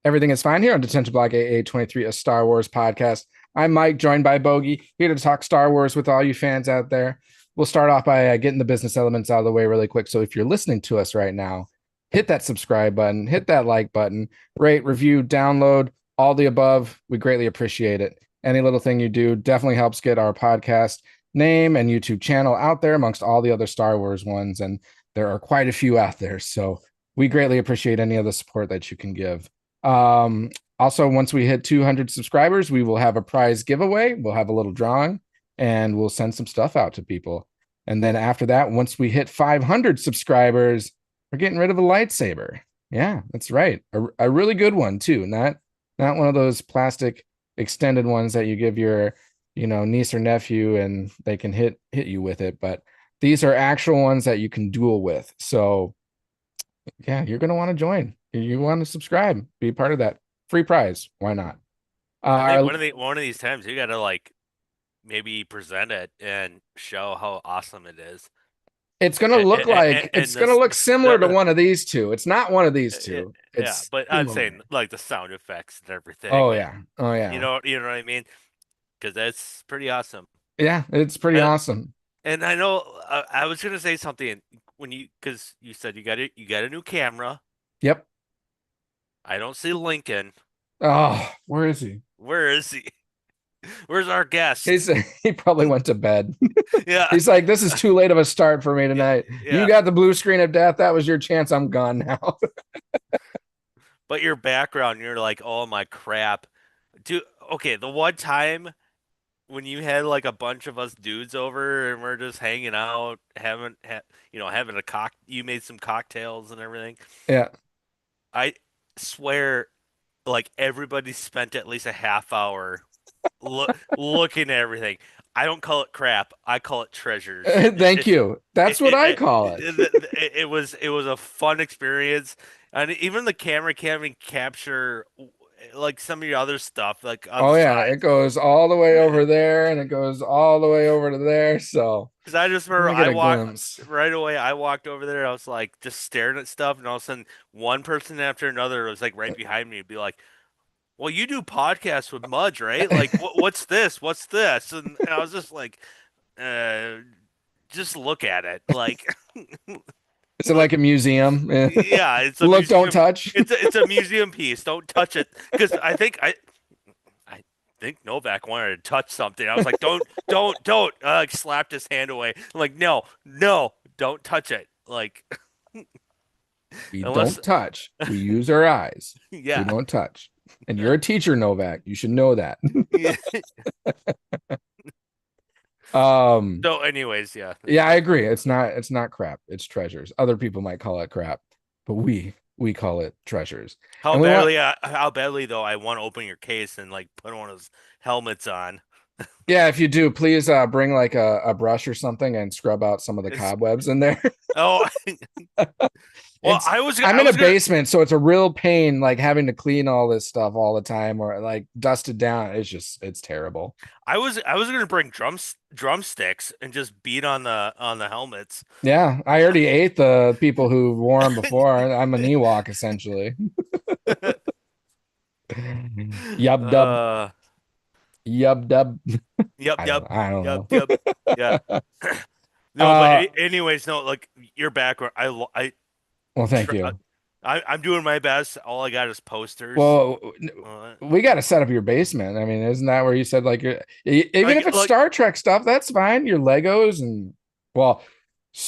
Everything is fine here on Detention Block AA23, a Star Wars podcast. I'm Mike, joined by Bogey, here to talk Star Wars with all you fans out there. We'll start off by getting the business elements out of the way really quick. So if you're listening to us right now, hit that subscribe button, hit that like button, rate, review, download, all the above. We greatly appreciate it. Any little thing you do definitely helps get our podcast name and YouTube channel out there amongst all the other Star Wars ones. And there are quite a few out there. So we greatly appreciate any of the support that you can give. Also, once we hit 200 subscribers, we will have a prize giveaway. We'll have a little drawing and we'll send some stuff out to people. And then after that, once we hit 500 subscribers, we're getting rid of a lightsaber. Yeah, that's right. A really good one too. Not one of those plastic extended ones that you give your, niece or nephew and they can hit you with it. But these are actual ones that you can duel with. So yeah, you're going to want to join. You want to subscribe, be part of that free prize. Why not? I think one of these times you gotta maybe present it and show how awesome it is. It's going to look like And it's going to look similar to one of these two. It's not one of these two. yeah, It's but I'm similar. saying like the sound effects and everything, Oh and yeah. Oh yeah. you know what I mean? Because that's pretty awesome. Yeah, it's pretty And, awesome. and I know I was gonna say something when because you said you got a new camera. Yep. I don't see Lincoln. Oh, where is he? Where is he? Where's our guest? He's he probably went to bed. Yeah, He's like, this is too late of a start for me tonight. You yeah. got the blue screen of death. That was your chance. I'm gone now. But your background, you're like, oh my crap. Dude, okay, the one time when you had like a bunch of us dudes over and we're just hanging out, having you made some cocktails and everything. Yeah. I swear, like everybody spent at least a half hour looking at everything. I don't call it crap. I call it treasures. Thank you. That's what I call it. It was a fun experience, and even the camera can't even capture like some of your other stuff, like on the Oh yeah, side. it goes all the way over there and it goes all the way over to there. So Because I just remember I get a glimpse. right away. I walked over there. I was like just staring at stuff, and all of a sudden, one person after another was like right behind me, be like, "Well, you do podcasts with Mudge, right? Like, what's this? What's this?" And I was just like, uh, "Just look at it." Like, Is it like a museum? yeah, it's a Look, don't museum. touch. It's a museum piece. Don't touch it, because I think Novak wanted to touch something. I was like, don't. I like slapped his hand away. I'm like, no, don't touch it. Like, We unless, don't touch. We use our eyes. We yeah, don't touch. And you're a teacher, Novak. You should know that. yeah. um, So, anyways, yeah, yeah, I agree. It's not crap. It's treasures. Other people might call it crap, but we call it treasures. And we want how badly though I want to open your case and like put one of those helmets on. yeah, if you do, please bring like a brush or something and scrub out some of the It's cobwebs in there. oh, well, It's I'm I in a was gonna basement, so it's a real pain like having to clean all this stuff all the time or like dust it down. It's terrible. I was gonna bring drumsticks and just beat on the helmets. Yeah, I already ate the people who wore them before. I'm an Ewok essentially. Yub dub, uh, yub dub. yep, I yep, don't. I don't know. yep. Yeah. No, but uh, anyways, no, like your background, well, thank tr you. I'm doing my best. All I got is posters. Well, Uh, we got to set up your basement. I mean, isn't that where you said like even if it's like Star Trek stuff, that's fine. Your Legos and well,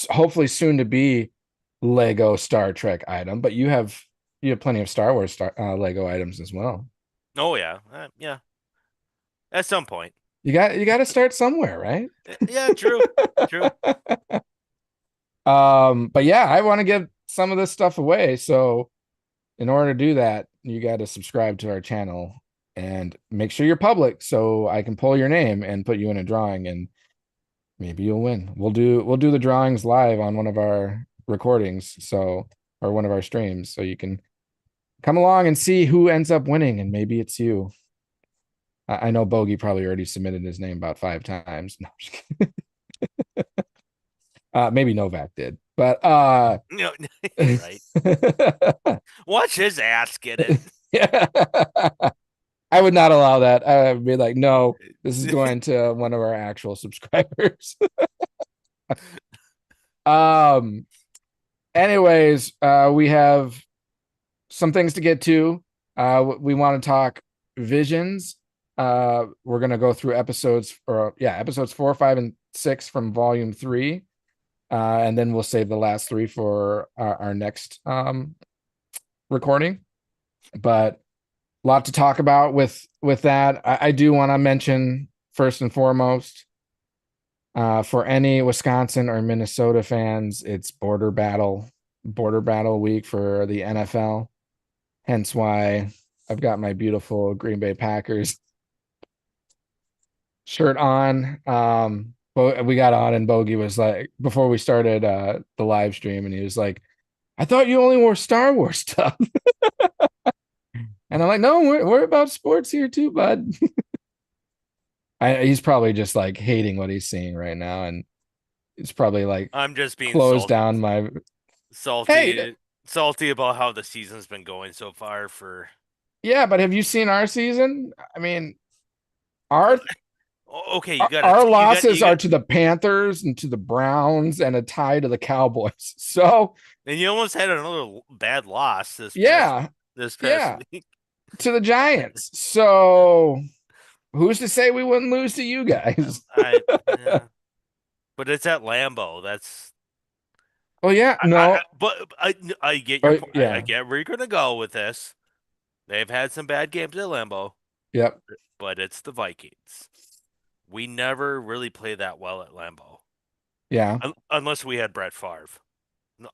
hopefully soon to be Lego Star Trek item, but you have plenty of Star Wars Lego items as well. oh yeah, yeah. At some point. You got to start somewhere, right? Yeah, true, true. But yeah, I want to give some of this stuff away. So in order to do that, you got to subscribe to our channel and make sure you're public so I can pull your name and put you in a drawing and maybe you'll win. We'll do the drawings live on one of our recordings, so or one of our streams, so you can come along and see who ends up winning, and maybe it's you. I know Bogey probably already submitted his name about 5 times. No, maybe Novak did, but No, right. Watch his ass get it. Yeah. I would not allow that. I would be like, no, this is going to one of our actual subscribers. um, anyways, we have some things to get to. We want to talk visions. We're gonna go through episodes 4, 5, and 6 from volume 3. And then we'll save the last 3 for our next recording. But a lot to talk about with that. I do want to mention first and foremost, for any Wisconsin or Minnesota fans, it's border battle week for the NFL. Hence why I've got my beautiful Green Bay Packers shirt on. But we got on and Bogey was like, before we started the live stream, and he was like, I thought you only wore Star Wars stuff. And I'm like, no, we're about sports here too, bud. He's probably just like hating what he's seeing right now, and it's probably like I'm just being closed down my salty about how the season's been going so far. Yeah, but have you seen our season? I mean, our okay, our losses are to the Panthers and to the Browns and a tie to the Cowboys. So, and you almost had another bad loss this past week to the Giants. So, who's to say we wouldn't lose to you guys? Yeah. But it's at Lambeau. That's but I get your point. I get where you're gonna go with this. They've had some bad games at Lambeau. Yep. But it's the Vikings. We never really play that well at Lambeau. Yeah. Unless we had Brett Favre. No.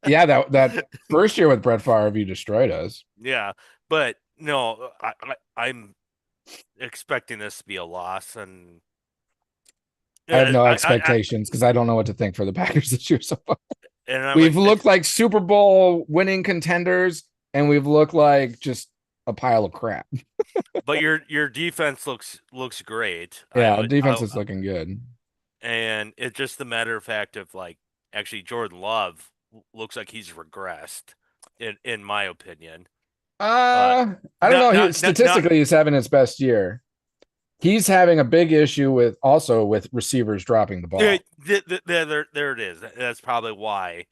Yeah, that first year with Brett Favre, you destroyed us. Yeah, but no, I'm expecting this to be a loss, and I have no expectations because I don't know what to think for the Packers this year so far. And we've looked like Super Bowl winning contenders, and we've looked like just a pile of crap. But your defense looks great. Yeah, defense is looking good. And it's just a matter of fact of like actually Jordan Love looks like he's regressed, in my opinion. I don't know. Statistically, he's having his best year. He's having a big issue with receivers dropping the ball. There it is. That's probably why,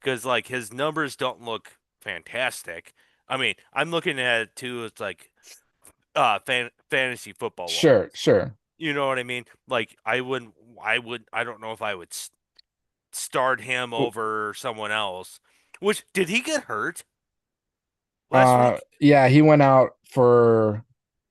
because like his numbers don't look fantastic. I mean, I'm looking at it too. It's like fantasy football. Sure. You know what I mean? Like I don't know if I would start him over someone else. Which, did he get hurt last week? Yeah, he went out for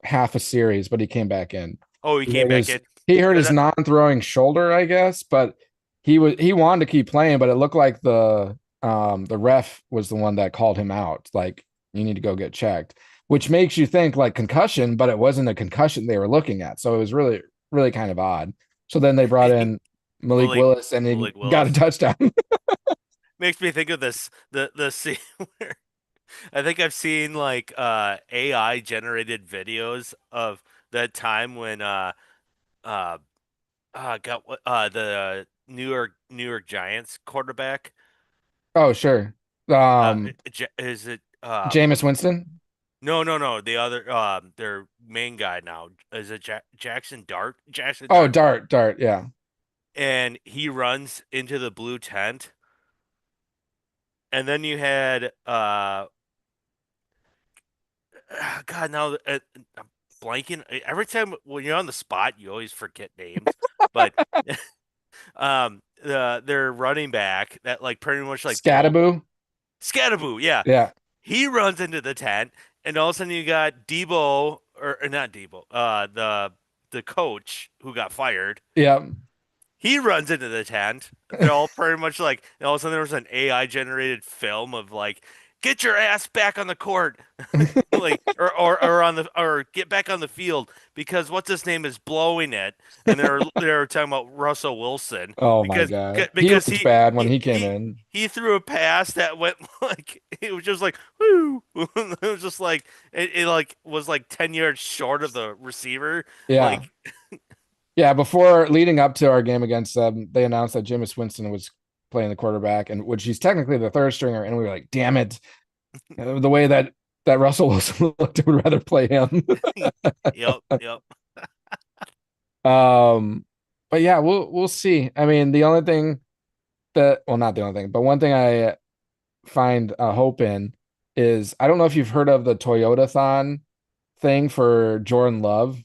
half a series, but he came back in. Oh, he came back in. He hurt his non-throwing shoulder, I guess, but he wanted to keep playing, but it looked like the ref was the one that called him out. Like, you need to go get checked, which makes you think like concussion, but it wasn't a concussion they were looking at. So it was really, really kind of odd. So then they brought in Malik Willis, and he got a touchdown. Makes me think of the scene where I think I've seen like AI generated videos of that time when the New York Giants quarterback. Oh, sure. Is it Jameis Winston? No. The other their main guy now is it Jackson Dart? Oh, Dart. Yeah. And he runs into the blue tent. And then you had God, now I'm blanking. Every time when you're on the spot, you always forget names. But their running back that like pretty much like Scattaboo, yeah. Yeah. He runs into the tent, and all of a sudden you got Debo, or not Debo, the coach who got fired. Yeah. He runs into the tent. They're all pretty much like, and all of a sudden there was an AI generated film of like, get your ass back on the court, like, or get back on the field because what's his name is blowing it, and they're talking about Russell Wilson. Oh my god, because he was bad when he came in. He threw a pass that went like it was just like whoo. It was just like it like was like 10 yards short of the receiver. Yeah. Like, yeah, before leading up to our game against them, they announced that Jameis Winston was playing the quarterback, and which he's technically the third stringer, and we were like, damn it. The way that that Russell Wilson would rather play him. Yep, yep. um, but yeah, we'll see. I mean, the only thing that, well, not the only thing, but one thing I find hope in is I don't know if you've heard of the Toyota-thon thing for Jordan Love.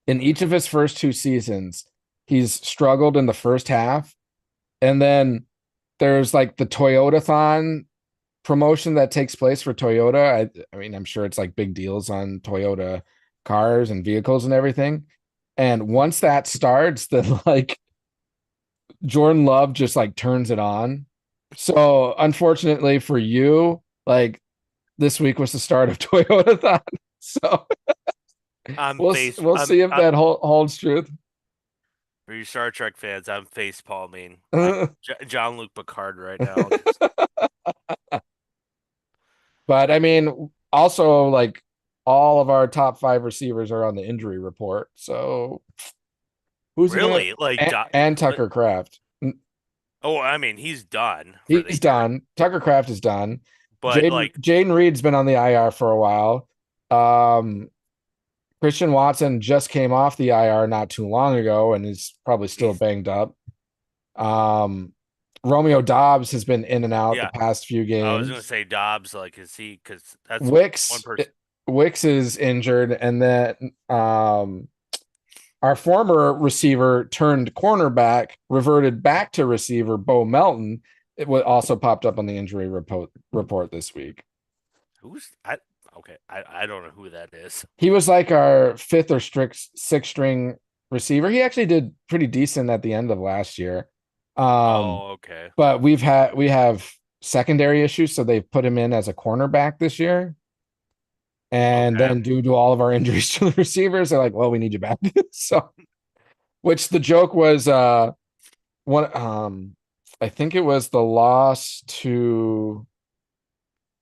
In each of his first two seasons, he's struggled in the first half, and then there's like the Toyota-thon promotion that takes place for Toyota. I mean, I'm sure it's like big deals on Toyota cars and vehicles and everything. And once that starts, then like Jordan Love just like turns it on. So unfortunately for you, like this week was the start of Toyota Thon. So we'll see if that holds truth. For you Star Trek fans, I'm face palming. I'm But Jean-Luc Picard right now. I mean, also like all of our top five receivers are on the injury report. So who's gonna Really? Like, and Tucker Craft. oh, I mean, he's done for the He's year. done. Tucker Craft is done. But like, Jaden Reed's been on the IR for a while. Um, Christian Watson just came off the IR not too long ago and is probably still he's banged up. Romeo Dobbs has been in and out the yeah. past few I was gonna games. say Dobbs. Like, is he? Because that's one Wicks person. Wicks is injured, and then our former receiver turned cornerback, reverted back to receiver, Bo Melton. It also popped up on the injury report this week. Who's I? Okay, I don't know who that is. He was like our fifth or sixth string receiver. He actually did pretty decent at the end of last year. Oh, okay. But we have secondary issues, so they've put him in as a cornerback this year. And Okay. then due to all of our injuries to the receivers, they're like, well, we need you back. So which the joke was one I think it was the loss to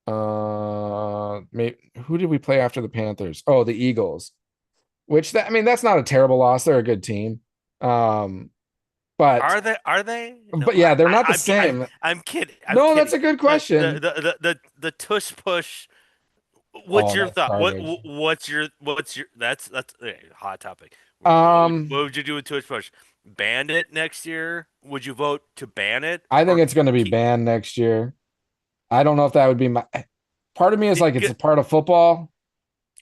who did we play after the Panthers? Oh, the Eagles. Which I mean, that's not a terrible loss. They're a good team. Um, but Are they? Are they? No, yeah, they're not the same. I'm kidding. I'm No, that's kidding. a good question. The tush push. What's Oh, your that's thought? garbage. What's your that's hot topic. Um, What would you do with tush push? Ban it next year? Would you vote to ban it I think or it's going to be keep? banned next year. I don't know if that would be my part of me is like it's a part of football.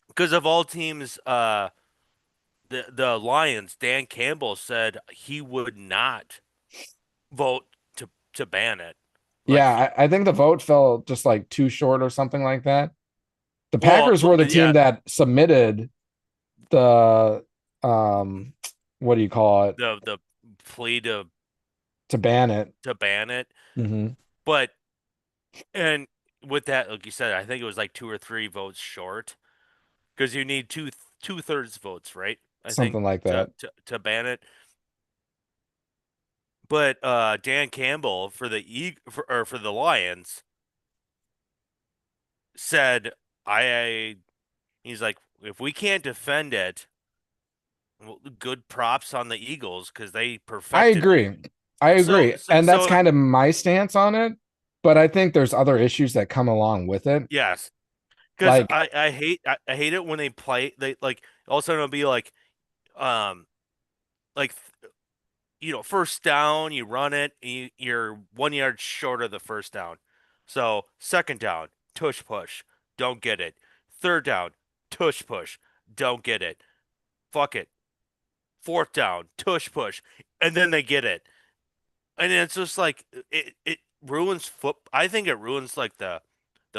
Because of all teams, the Lions, Dan Campbell said he would not vote to ban it. Like, Yeah, I think the vote fell just like too short or something like that. The well, Packers were the team yeah, that submitted the what do you call it the plea to ban it. to ban it, Hmm. but and with that, like you said, I think it was like 2 or 3 votes short because you need two-thirds votes, right? I think Something like to that. to ban it. But Dan Campbell for for the Lions said, I he's like, if we can't defend it, well, good props on the Eagles because they I perfected it. agree. I So, agree. so And that's so kind of my stance on it. But I think there's other issues that come along with it. yes, because Like, I hate it when they like all of a sudden it'll be um like first down, you run it, you're 1 yard short of the first down. So second down, tush push, don't get it. Third down, tush push, don't get it. Fuck it. Fourth down, tush push, and then they get it. And it's just like it ruins foot. I think it ruins like the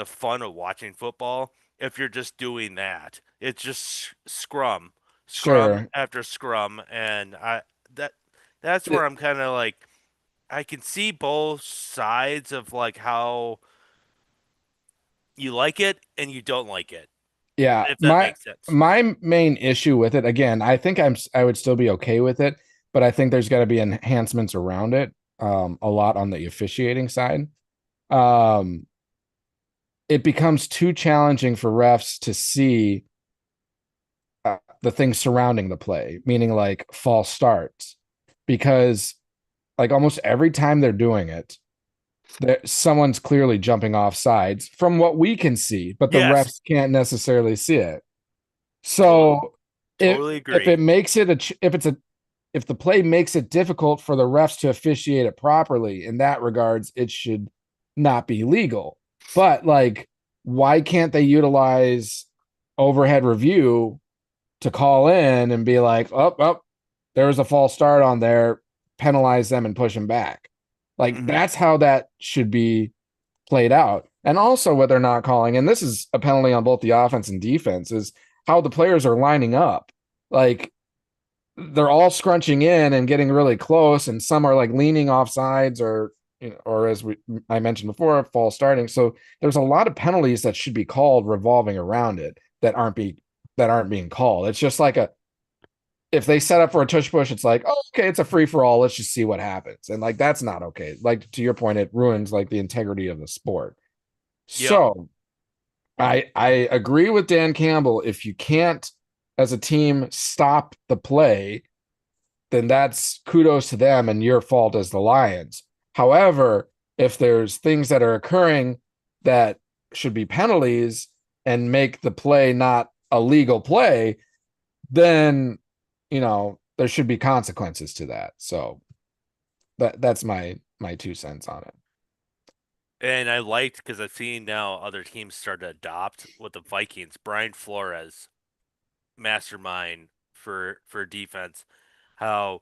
fun of watching football if you're just doing that. It's just scrum sure. after scrum, and that that's where It- I'm kind of like I can see both sides of like how you like it and you don't like it, yeah, if that makes sense. my main issue with it, again, I think I would still be okay with it, but I think there's got to be enhancements around it, a lot on the officiating side. Um, it becomes too challenging for refs to see the things surrounding the play, meaning like false starts, because like almost every time they're doing it, someone's clearly jumping off sides from what we can see, but the Yes, refs can't necessarily see it. totally, So totally if agree. it makes it if the play makes it difficult for the refs to officiate it properly in that regards, it should not be legal. But like, why can't they utilize overhead review to call in and be like, oh, there was a false start on there, penalize them and push them back. Like Hmm. that's how that should be played out. And also what they're not calling, and this is a penalty on both the offense and defense, is how the players are lining up. Like they're all scrunching in and getting really close, and some are like leaning off sides or or as I mentioned before, false starting. So there's a lot of penalties that should be called revolving around it that aren't being called. It's just like a if they set up for a tush push, it's like, oh, okay, it's a free for all. Let's just see what happens. And like that's not okay. Like to your point, it ruins like the integrity of the sport. Yep. So I agree with Dan Campbell. If you can't, as a team, stop the play, then that's kudos to them and your fault as the Lions. However, if there's things that are occurring that should be penalties and make the play not a legal play, then there should be consequences to that. So that's my 2 cents on it. And I liked because I've seen now other teams start to adopt with the Vikings. Brian Flores, mastermind for defense, how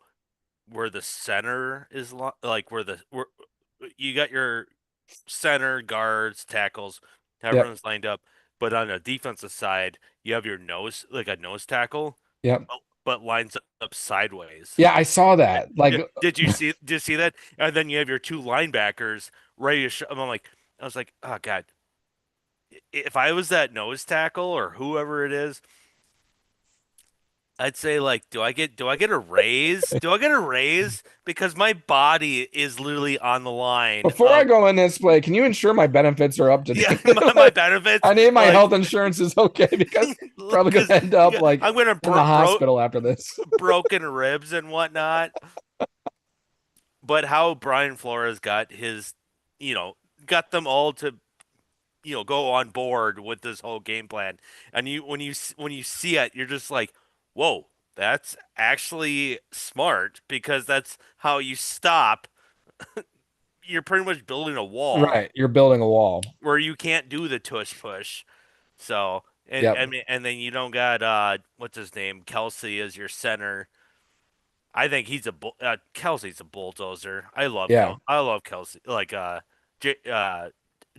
where the center is like where you got your center, guards, tackles, Yep. everyone's lined up, but on the defensive side, you have your nose like a nose tackle, Yep. but lines up sideways. Yeah, I saw that. Like Did you see that? And then you have your two linebackers ready to I'm like, I was like, oh God, if I was that nose tackle or whoever it is, I'd say like, do I get a raise? Do I get a raise? Because my body is literally on the line before I of go in this play, can you ensure my benefits are up to yeah, date? my benefits I need my like health insurance is okay because probably because gonna end up yeah, like I'm gonna in the hospital after this. broken ribs and whatnot. But how Brian Flores got his, you know, got them all to go on board with this whole game plan. And when you see it, you're just like, "Whoa, that's actually smart because that's how you stop. You're pretty much building a wall Right, you're building a wall. where you can't do the tush push. So, and Yep. I mean, and then you don't got what's his name, Kelsey as your center. I think Kelsey's a bulldozer. Yeah. I love Kelsey, like J,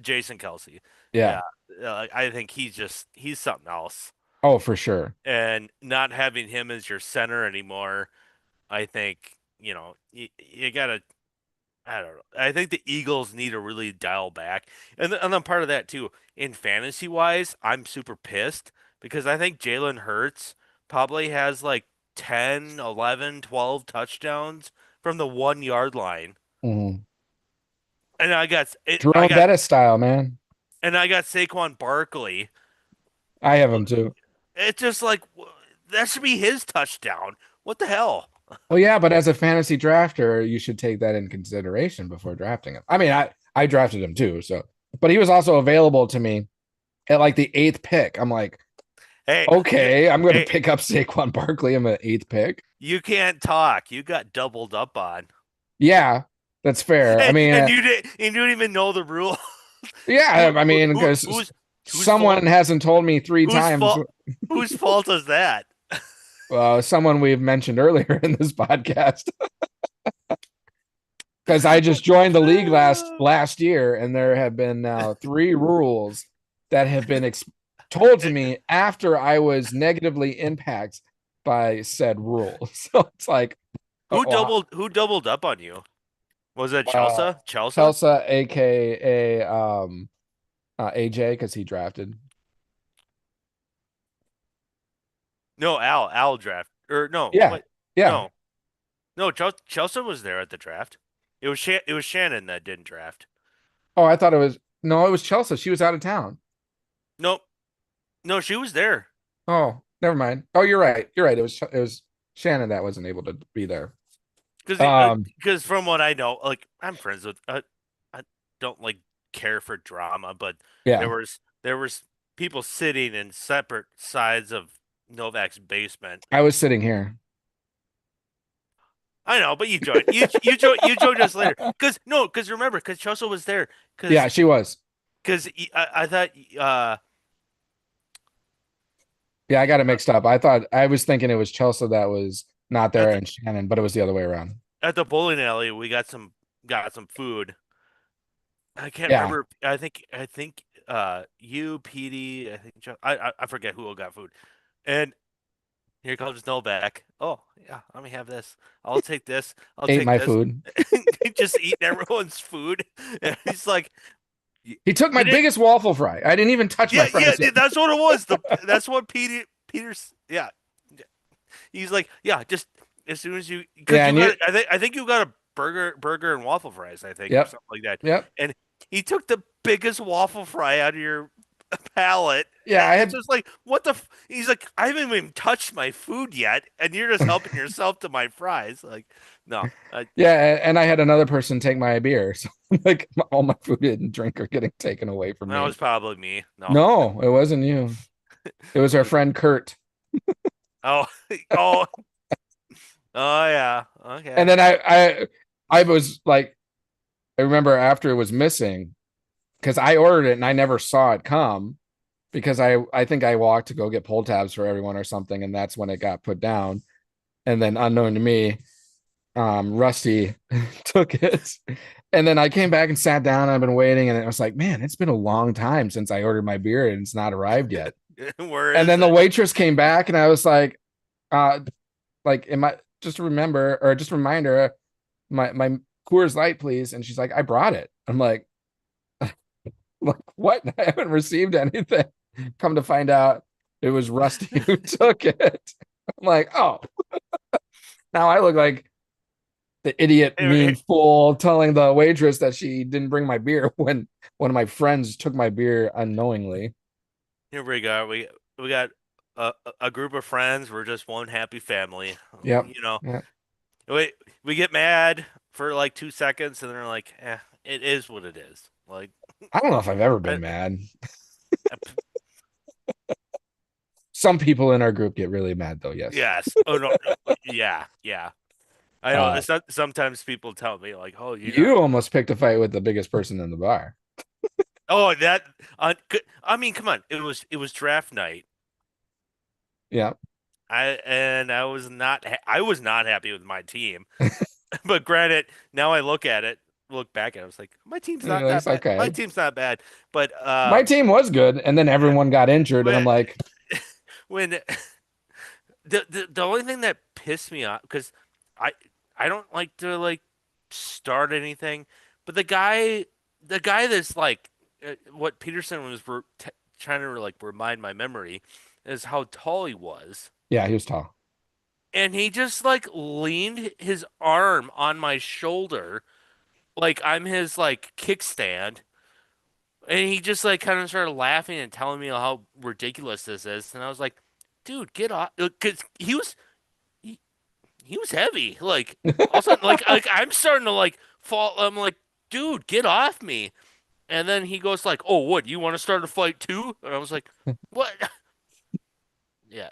Jason Kelsey. Yeah. Yeah, I think he's something else. Oh, for sure. And not having him as your center anymore, I think you gotta. I don't know. I think the Eagles need to really dial back, and then part of that too. In fantasy wise, I'm super pissed because I think Jalen Hurts probably has like 10, 11, 12 touchdowns from the 1 yard line, Mhm. and I got I Jerome got Bettis style, man. and I got Saquon Barkley. I have him too. It's just like that should be his touchdown. What the hell? Well, yeah, but as a fantasy drafter, you should take that in consideration before drafting him. I mean, I drafted him too, so but he was also available to me at like the eighth pick. I'm like, Hey, okay, I'm going to hey, pick up Saquon Barkley. I'm an eighth pick. you can't talk. You got doubled up on. Yeah, that's fair. I mean, And you didn't even know the rule. yeah, I mean, because Whose fault? someone hasn't told me three Whose times. fault? Whose fault is that? Someone we've mentioned earlier in this podcast. Because I just joined the league last year, and there have been now 3 rules that have been told to me after I was negatively impacted by said rule. So it's like, Who doubled up on you? Was it uh, Chelsea? Chelsea? Chelsea, aka AJ, because he drafted. No, Al draft. Or no, Yeah, what? yeah. No. No, Chelsea was there at the draft. It was Shannon that didn't draft. Oh, I thought it was no, it was Chelsea. She was out of town. Nope. No, she was there. Oh, never mind. Oh, you're right. You're right. It was Shannon that wasn't able to be there. Because Um, from what I know, like I'm friends with don't like care for drama, but Yeah, there was people sitting in separate sides of Novak's basement. I was sitting here. I know, but you joined us later. Cause remember, cause Chelsea was there. Yeah, she was. Cause I thought Yeah, I got it mixed up. I was thinking it was Chelsea that was not there at the and Shannon, but it was the other way around. bowling alley we got some food. I can't Yeah, remember. I think you, Petey, I think I forget who got food. And here comes Novak. Oh, yeah, let me have this. I'll take this. I'll ate take my this. food. Just eating everyone's food. And he's like, He took my "You didn't." biggest waffle fry. I didn't even touch my Yeah, fries yet. that's what it was. That's what Peter's. Yeah, he's like, yeah, just as soon as you, because Yeah, you and you. got, I think you got a burger and waffle fries, I think, or Yep, something like that. yep. And he took the biggest waffle fry out of your palate. Yeah, And I it's had. just like, what the? He's like, I haven't even touched my food yet, and you're just helping yourself to my fries. Like, no, Yeah, and I had another person take my beer. So like all my food and drink are getting taken away from that me. was probably me. No, No, it wasn't you. It was it our was. friend Kurt. Oh, oh, oh, yeah. Okay. And then I was like, I remember after it was missing because I ordered it and I never saw it come because I think I walked to go get pull tabs for everyone or something, and that's when it got put down. And then unknown to me, Rusty took it. And then I came back and sat down. And I've been waiting, and I was like, man, it's been a long time since I ordered my beer and it's not arrived yet. Where And is then the it? waitress came back, and I was uh, like, am I just a remember or just a reminder, my Coors Light, please? And she's like, I brought it. I'm like, what? I haven't received anything. Come to find out, it was Rusty who took it. I'm like, oh, now I look like the idiot mean Here, fool telling the waitress that she didn't bring my beer when one of my friends took my beer unknowingly. here we go. We got a group of friends. We're just one happy family. Yep. You know, Yeah. we get mad for like 2 seconds, and then we're like, it is what it is. Like, I don't know if I've ever I, been mad. Some people in our group get really mad though, yes. yes. Oh no. Yeah. Yeah. I know. Uh Sometimes people tell me like, "Oh, you're not." you almost picked a fight with the biggest person in the bar. Oh, that. I mean, come on. It was draft night. Yeah. I was not. I was not happy with my team. But granted, now I look back at it, I was like, my team's not that It's bad. My okay. team's not bad. But My team was good, and then yeah, everyone got injured, and I'm when like, when the only thing that pissed me off because I I don't like to like start anything, but the guy that's like what Peterson was trying to like remind my memory is how tall he was. yeah, he was tall. And he just like leaned his arm on my shoulder like I'm his like kickstand. And he just like kind of started laughing and telling me how ridiculous this is. And I was like, dude, get off. Because he, he was heavy. Like, all of a sudden, like I'm starting to like fall. I'm like, dude, get off me. And then he goes like, oh, what? You want to start a fight too? And I was like, what? Yeah.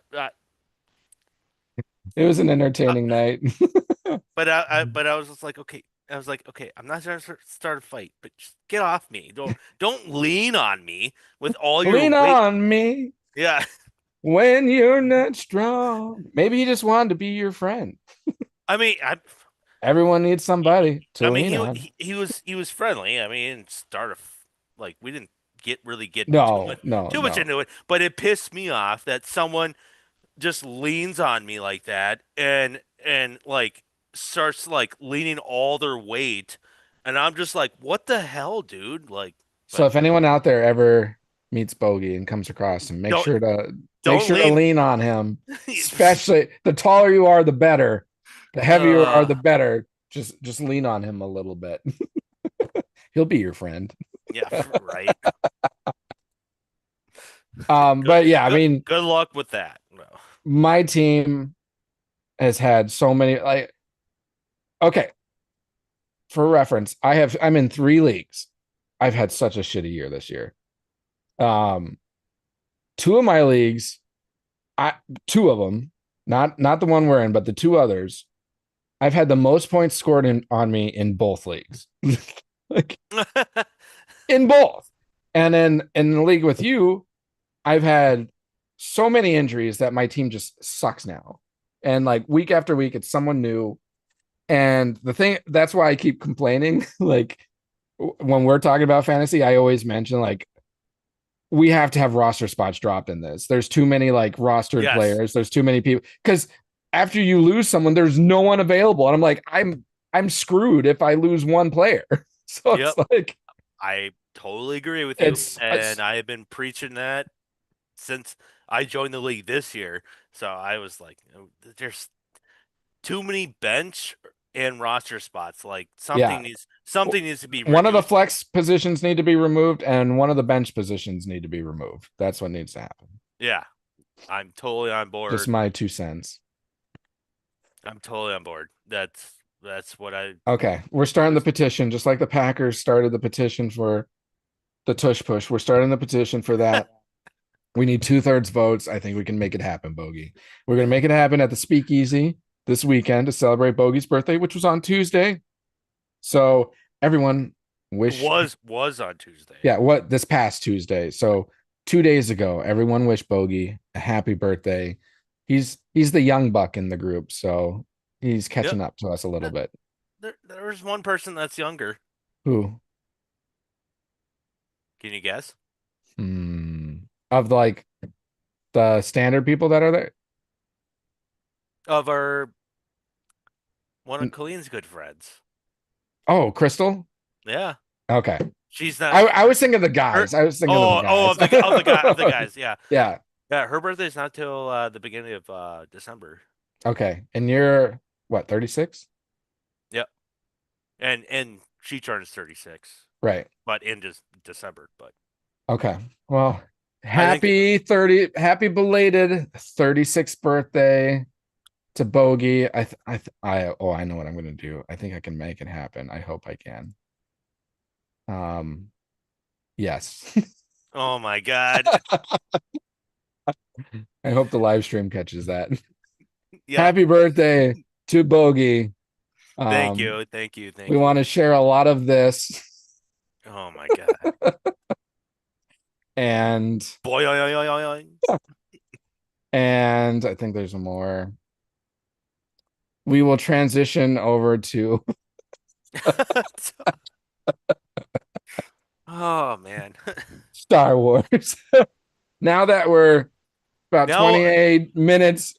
It was an Uh, entertaining night. but I was just like, okay. I was like, okay, I'm not trying to start a fight, but just get off me. Don't lean on me with all your Lean weight. on me Yeah. when you're not strong. Maybe he just wanted to be your friend. I mean, Everyone needs somebody to I mean, lean on. he was friendly. I mean, like we didn't get No, no, too much no. into it, but it pissed me off that someone just leans on me like that and like starts like leaning all their weight, and I'm just like, what the hell, dude? Like, So but if anyone out there ever meets Bogey and comes across him, don't make don't sure to lean. lean on him. Especially the taller you are, the better. The heavier you are, uh, the better. Just lean on him a little bit. He'll be your friend. yeah, right. But yeah, I Good mean, good luck with that. No. my team has had so many okay, for reference, I'm in 3 leagues. I've had such a shitty year this year. Um, two of my leagues, I two of them, not the one we're in, but the two others, I've had the most points scored on me in both leagues. Like in both. And then in the league with you, I've had so many injuries that my team just sucks now. And like week after week, it's someone new. And the thing that's why I keep complaining. Like when we're talking about fantasy, I always mention like we have to have roster spots dropped in this. There's too many like rostered Yes. players. There's too many people because after you lose someone, there's no one available. And I'm like, I'm screwed if I lose one player. So it's Yep. like I totally agree with you. it's And I have been preaching that since I joined the league this year. So I was like, "Oh, there's too many bench and roster spots. Like yeah. something needs to be One of the reduced." flex positions need to be removed, and one of the bench positions need to be removed. That's what needs to happen. Yeah, I'm totally on Just board. my 2 cents. I'm totally on board. That's what I Okay, we're starting the was. petition, just like the Packers started the petition for the tush push. We're starting the petition for that. We need 2/3 votes. I think we can make it happen, Bogey. We're gonna make it happen at the Speakeasy this weekend to celebrate Bogey's birthday, which was on Tuesday. So everyone wish, Was on Tuesday. yeah, what this past Tuesday. So 2 days ago, everyone wished Bogey a happy birthday. He's the young buck in the group, so he's Yep. catching up to us a little bit. There's one person that's younger. Who? Can you guess? Hmm. Of like the standard people that are there? Of our one of Colleen's good friends. Oh, Crystal? Yeah. Okay. She's not I was thinking of the her. guys. I was thinking of the Of guys. the guys. Yeah. Yeah. Yeah. Her birthday's not till the beginning of December. Okay. And you're what, 36? Yep. And she turns 36, Right. but in just December. But Okay. Well, I think happy belated 36th birthday to Bogey. I know what I'm gonna do. I think I can make it happen. I hope I can. Um, yes. oh my God. I hope the live stream catches that. Yeah. Happy birthday to Bogey. Thank Um, you. Thank you. we Thank want you. to share a lot of this, Oh my God. and Boy, oi, oi, oi, oi, oi. I think there's more. We will transition over to Oh man. Star Wars. Now that we're about Now 28 minutes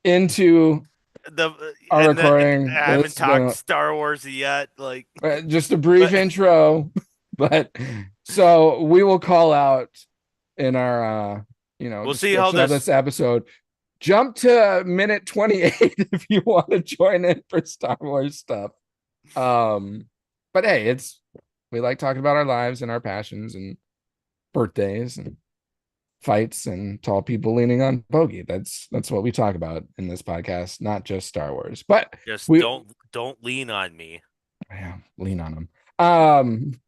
into the our and recording, I this haven't has been talked Star Wars yet. Like, just a brief but intro. But so we will call out in our we'll see how description of this. this episode. Jump to minute 28 if you want to join in for Star Wars stuff. But hey, we like talking about our lives and our passions and birthdays and fights and tall people leaning on Bogey. That's what we talk about in this podcast, not just Star Wars. But Just we don't lean on me. yeah, lean on them.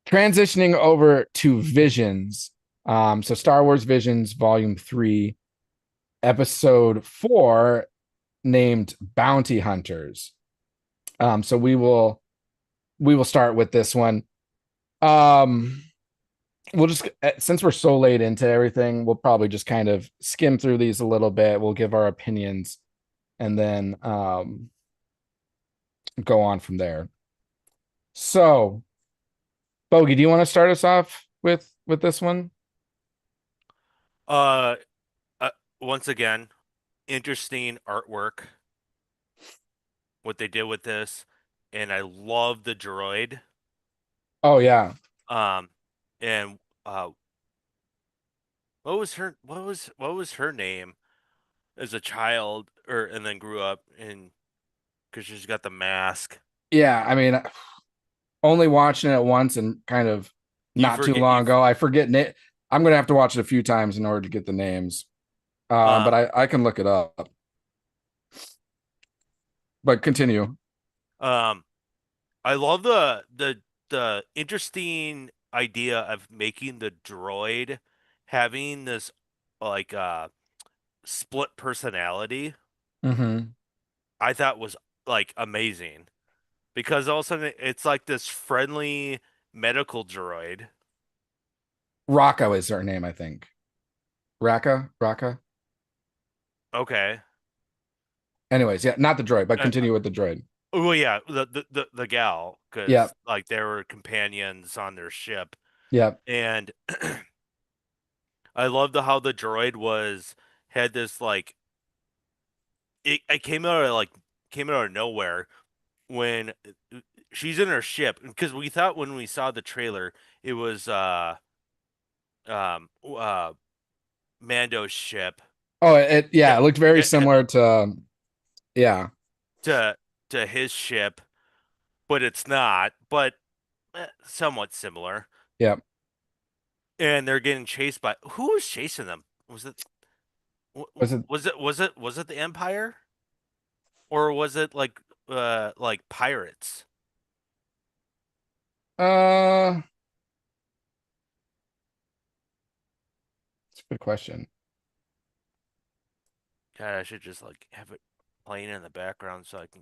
Transitioning over to Visions. So Star Wars Visions Volume 3, Episode 4, named Bounty Hunters. So we will start with this one. We'll just, since we're so late into everything, we'll probably just kind of skim through these a little bit. We'll give our opinions and then go on from there. So, Bogey, do you want to start us off with this one? Uh, Once again, interesting artwork. What they did with this, and I love the droid. Oh yeah. Um, and what was her name as a child, or and then grew up and because she's got the mask. Yeah, I mean, only watching it once and kind of You not too forget long you. ago. I forget I'm gonna have to watch it a few times in order to get the names. But Um, I can look it up. But continue. um, I love the the interesting idea of making the droid having this like split personality, Hmm. I thought was like amazing because all of a sudden it's like this friendly medical droid. Rocco is her name, I think. Raka. Okay. Anyways, yeah, not the droid, but Uh, continue with the droid. well, yeah, the gal, Yep, because like they were companions on their ship, yep. and I loved how the droid was had this like it came out of nowhere when she's in her ship because we thought when we saw the trailer it was um uh Mando's ship Oh, it to yeah, it looked very similar to yeah, to his ship, but it's not, but somewhat similar. yep. And they're getting chased by who was chasing them? Was it Was it the Empire or was it like pirates? uh it's a good question. God, I should just like have it playing in the background so I can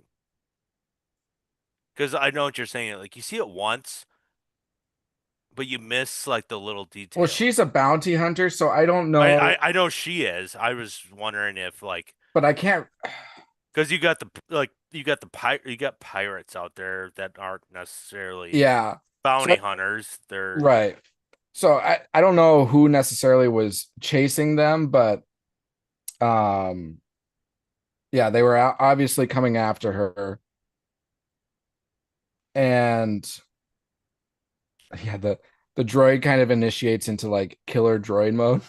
because I know what you're saying. Like you see it once, but you miss like the little Well, details. she's a bounty hunter, so I don't I, know, I I know she is. I was wondering if like but I can't because you got the like you got pirates out there that aren't necessarily yeah. So bounty hunters. They're right. So I don't know who necessarily was chasing them, but um yeah, they were obviously coming after her. And yeah, the droid kind of initiates into like killer droid mode.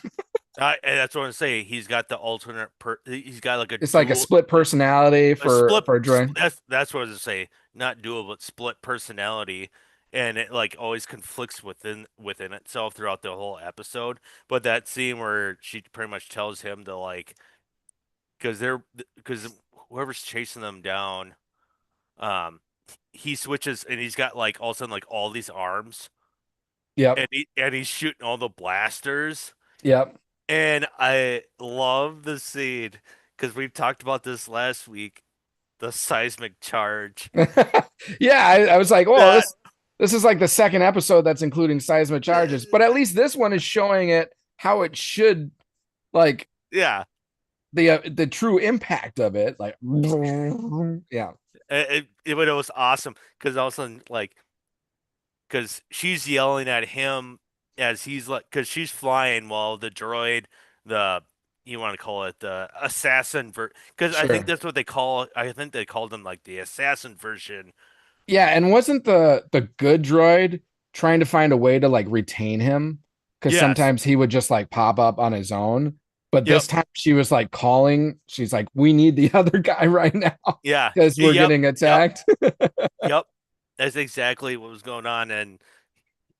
and that's what I'm saying. He's got the alternate he's got like a It's like a dual split personality a for a droid. that's what I was to say. Not dual, but split personality, and it like always conflicts within itself throughout the whole episode. But that scene where she pretty much tells him to like because whoever's chasing them down, um, he switches and he's got like all of a sudden like all these arms, Yep. and he's shooting all the blasters. Yep. And I love the scene because we've talked about this last week, the seismic charge. Yeah, I was like, oh, That this is like the second episode that's including seismic charges, but at least this one is showing it how it should like yeah, the true impact of it. Like, yeah, but it was awesome because all of a sudden like because she's yelling at him as he's like because she's flying while the droid the you want to call it the assassin because I think sure. that's what they call I think they called him like the assassin version. Yeah, and wasn't the good droid trying to find a way to like retain him? Because Yes. sometimes he would just like pop up on his own. But Yep. this time she was like calling. She's like, "We need the other guy right now Yeah. because we're Yep. getting Yep. attacked." Yep. That's exactly what was going on, and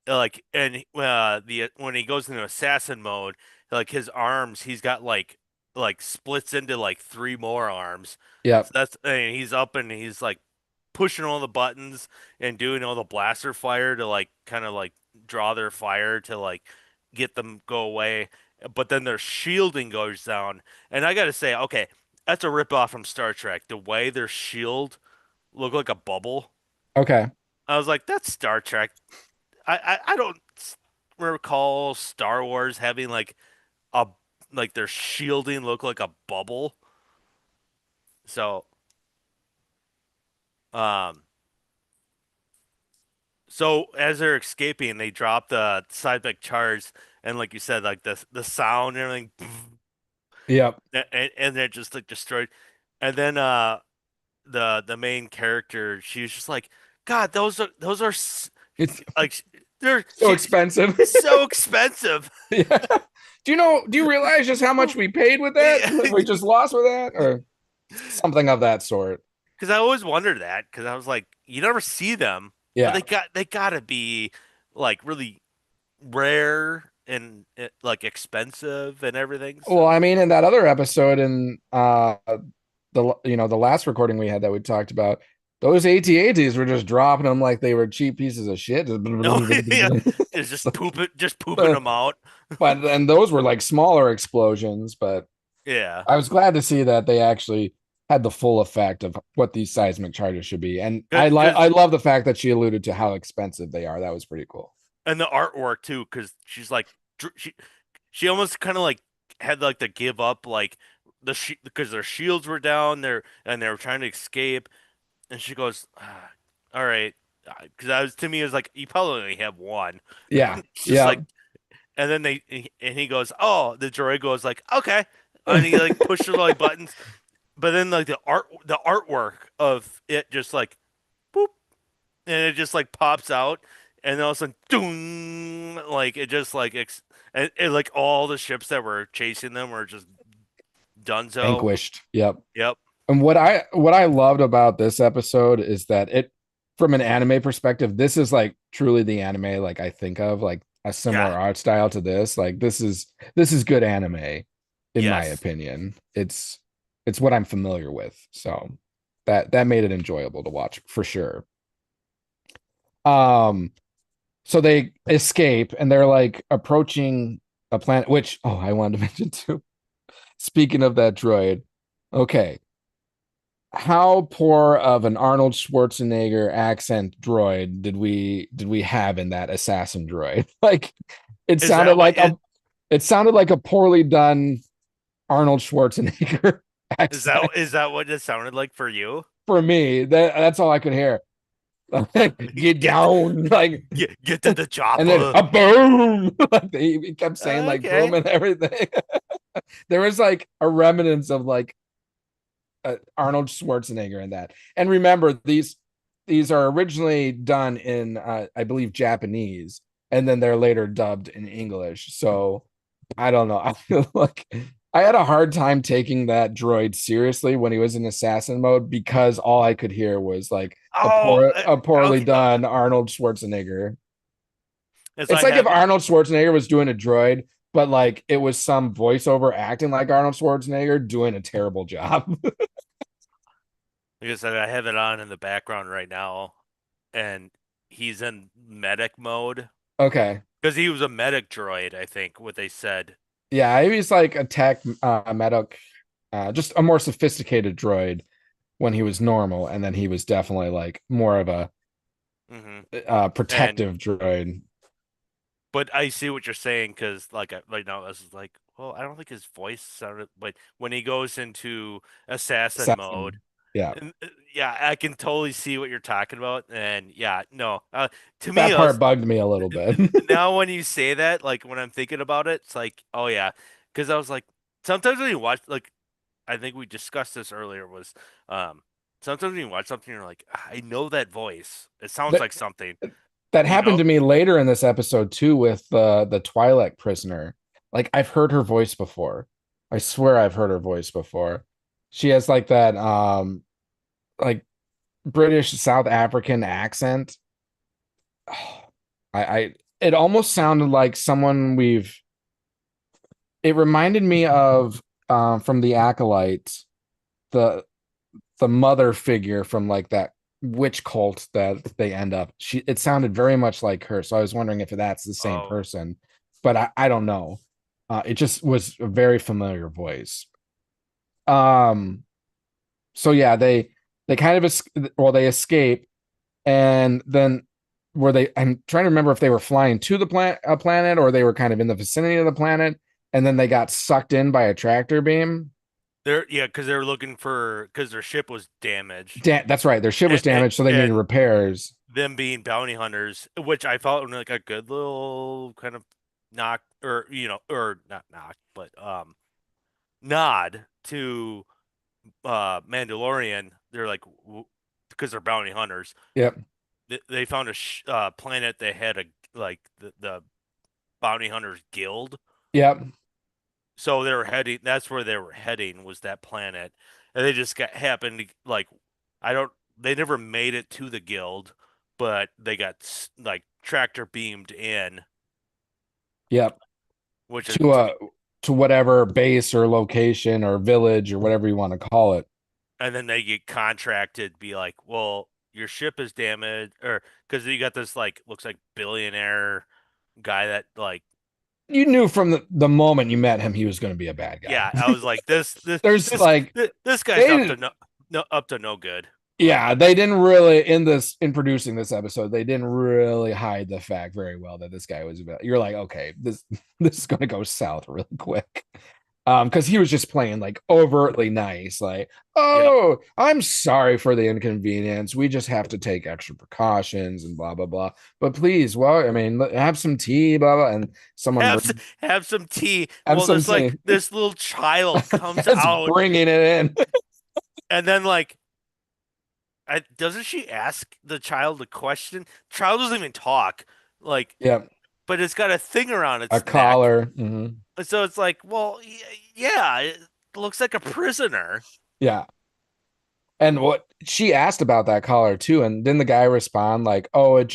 like, and the when he goes into assassin mode, like his arms, he's got like splits into like three more arms. So Yep. that's and he's up and he's like pushing all the buttons and doing all the blaster fire to like kind of like draw their fire to like get them go away. But then their shielding goes down, and I gotta say, okay, that's a ripoff from Star Trek. The way their shield looked like a bubble. Okay. I was like, that's Star Trek. I don't recall Star Wars having a like their shielding look like a bubble. So um so as they're escaping, they drop the seismic charge and like you said, like the sound and everything, Yep. and they're just like destroyed. And then the main character, she's just like, God, It's like they're so expensive. so expensive. Yeah. Do you realize just how much we paid with that? We just lost with that or something of that sort. Because I always wondered that because I was like, you never see them, but Yeah. they gotta be like really rare and like expensive and everything. Well, So I mean, in that other episode in the last recording we had that we talked about, Those AT-ATs were just dropping them like they were cheap pieces of shit. No, yeah, it's just pooping them out. But and those were like smaller explosions. But Yeah, I was glad to see that they actually had the full effect of what these seismic charges should be. And I because love the fact that she alluded to how expensive they are. That was pretty cool. and the artwork too, because she's like she almost kind of like had like to give up like because their shields were down there and they were trying to escape, and she goes, "All right," because I was to me it was like you probably only have one. Yeah. It's just Yeah. like, and then he goes, "Oh," the droid goes like, "Okay," and he like pushes like buttons, but then like the artwork of it just like boop, and it just like pops out, and then all of a sudden, doom, like it just like like all the ships that were chasing them were just Dunzo. Vanquished. Yep. Yep. And what I loved about this episode is that it, from an anime perspective, this is like truly the anime like I think of, like a similar Yeah. art style to this. Like this is good anime, in my Yes. opinion. It's what I'm familiar with. So that made it enjoyable to watch for sure. Um, so they escape and they're like approaching a planet, which I wanted to mention too. Speaking of that droid, okay, how poor of an Arnold Schwarzenegger accent droid did we have in that assassin droid? Like it Is sounded that what like a it sounded like a poorly done Arnold Schwarzenegger accent is that what it sounded like for you? for me. That's all I could hear. Get Get down, like, get to the and then chopper. a boom. Like he kept saying like boom Okay. and everything. There was like a remnants of like Arnold Schwarzenegger in that. And remember, these are originally done in I believe Japanese, and then they're later dubbed in English. So I don't know. I feel like I had a hard time taking that droid seriously when he was in assassin mode because all I could hear was like Oh, a poorly okay. done Arnold Schwarzenegger. As It's I like if have it, Arnold Schwarzenegger was doing a droid, but like it was some voiceover acting like Arnold Schwarzenegger doing a terrible job. like I said, I have it on in the background right now, and he's in medic mode Okay. because he was a medic droid, I think, what they said. Yeah, he's like a tech medic, just a more sophisticated droid when he was normal, and then he was definitely like more of a Hmm. And protective droid. but I see what you're saying because like right now this is like, well, I don't think his voice sounded, but when he goes into assassin mode, Assassin. Yeah, and, yeah, I can totally see what you're talking about. And yeah, no, to me, that part bugged me a little bit. now when you say that, like when I'm thinking about it, it's like, oh yeah, because I was like, sometimes when you watch, like I think we discussed this earlier, was um, sometimes when you watch something, you're like, I know that voice. It sounds that like something, that you happened know? to me later in this episode too with the Twi'lek prisoner. Like I've heard her voice before. I swear I've heard her voice before. She has like that like British South African accent. I it almost sounded like someone we've it reminded me of from the Acolyte, the mother figure from like that witch cult that they end up. It sounded very much like her. So I was wondering if that's the same Oh, person, but I don't know. It just was a very familiar voice. Um, so yeah, they kind of they escape, and then were they? I'm trying to remember if they were flying to the planet or they were kind of in the vicinity of the planet, and then they got sucked in by a tractor beam. yeah, because they're looking for because their ship was damaged, That's right. Their ship was damaged, so they needed and repairs. them being bounty hunters, which I felt like a good little kind of knock, or or not knock, but nod to Mandalorian. They're like because they're bounty hunters. Yep. They found a planet that had a like the bounty hunters guild. Yep. So they were heading. That's where they were heading, was that planet, and they just got happened to, like, I don't. They never made it to the guild, but they got like tractor beamed in, Yep. which is To to me. to whatever base or location or village or whatever you want to call it. and then they get contracted to be like, well, your ship is damaged, or because you got this like looks like billionaire guy that like, You knew from the moment you met him he was going to be a bad guy. yeah, I was like, There's like this guy's up they to no good. Like, yeah, they didn't really in producing this episode, they didn't really hide the fact very well that this guy was about. You're like, okay, this is going to go south really quick. Because he was just playing like overtly nice, like, yep. oh, I'm sorry for the inconvenience. We just have to take extra precautions and blah blah blah. But please, well, I mean, have some tea, blah blah. And someone Have some tea. have Well, some this like tea. this little child comes That's out, bringing it in. and then like, doesn't she ask the child a question? Child doesn't even talk, like, Yeah, but it's got a thing around a its neck. collar. Mhm. So it's like, well, yeah, it looks like a prisoner. Yeah. And what she asked about that collar too, and then the guy respond like, "Oh, it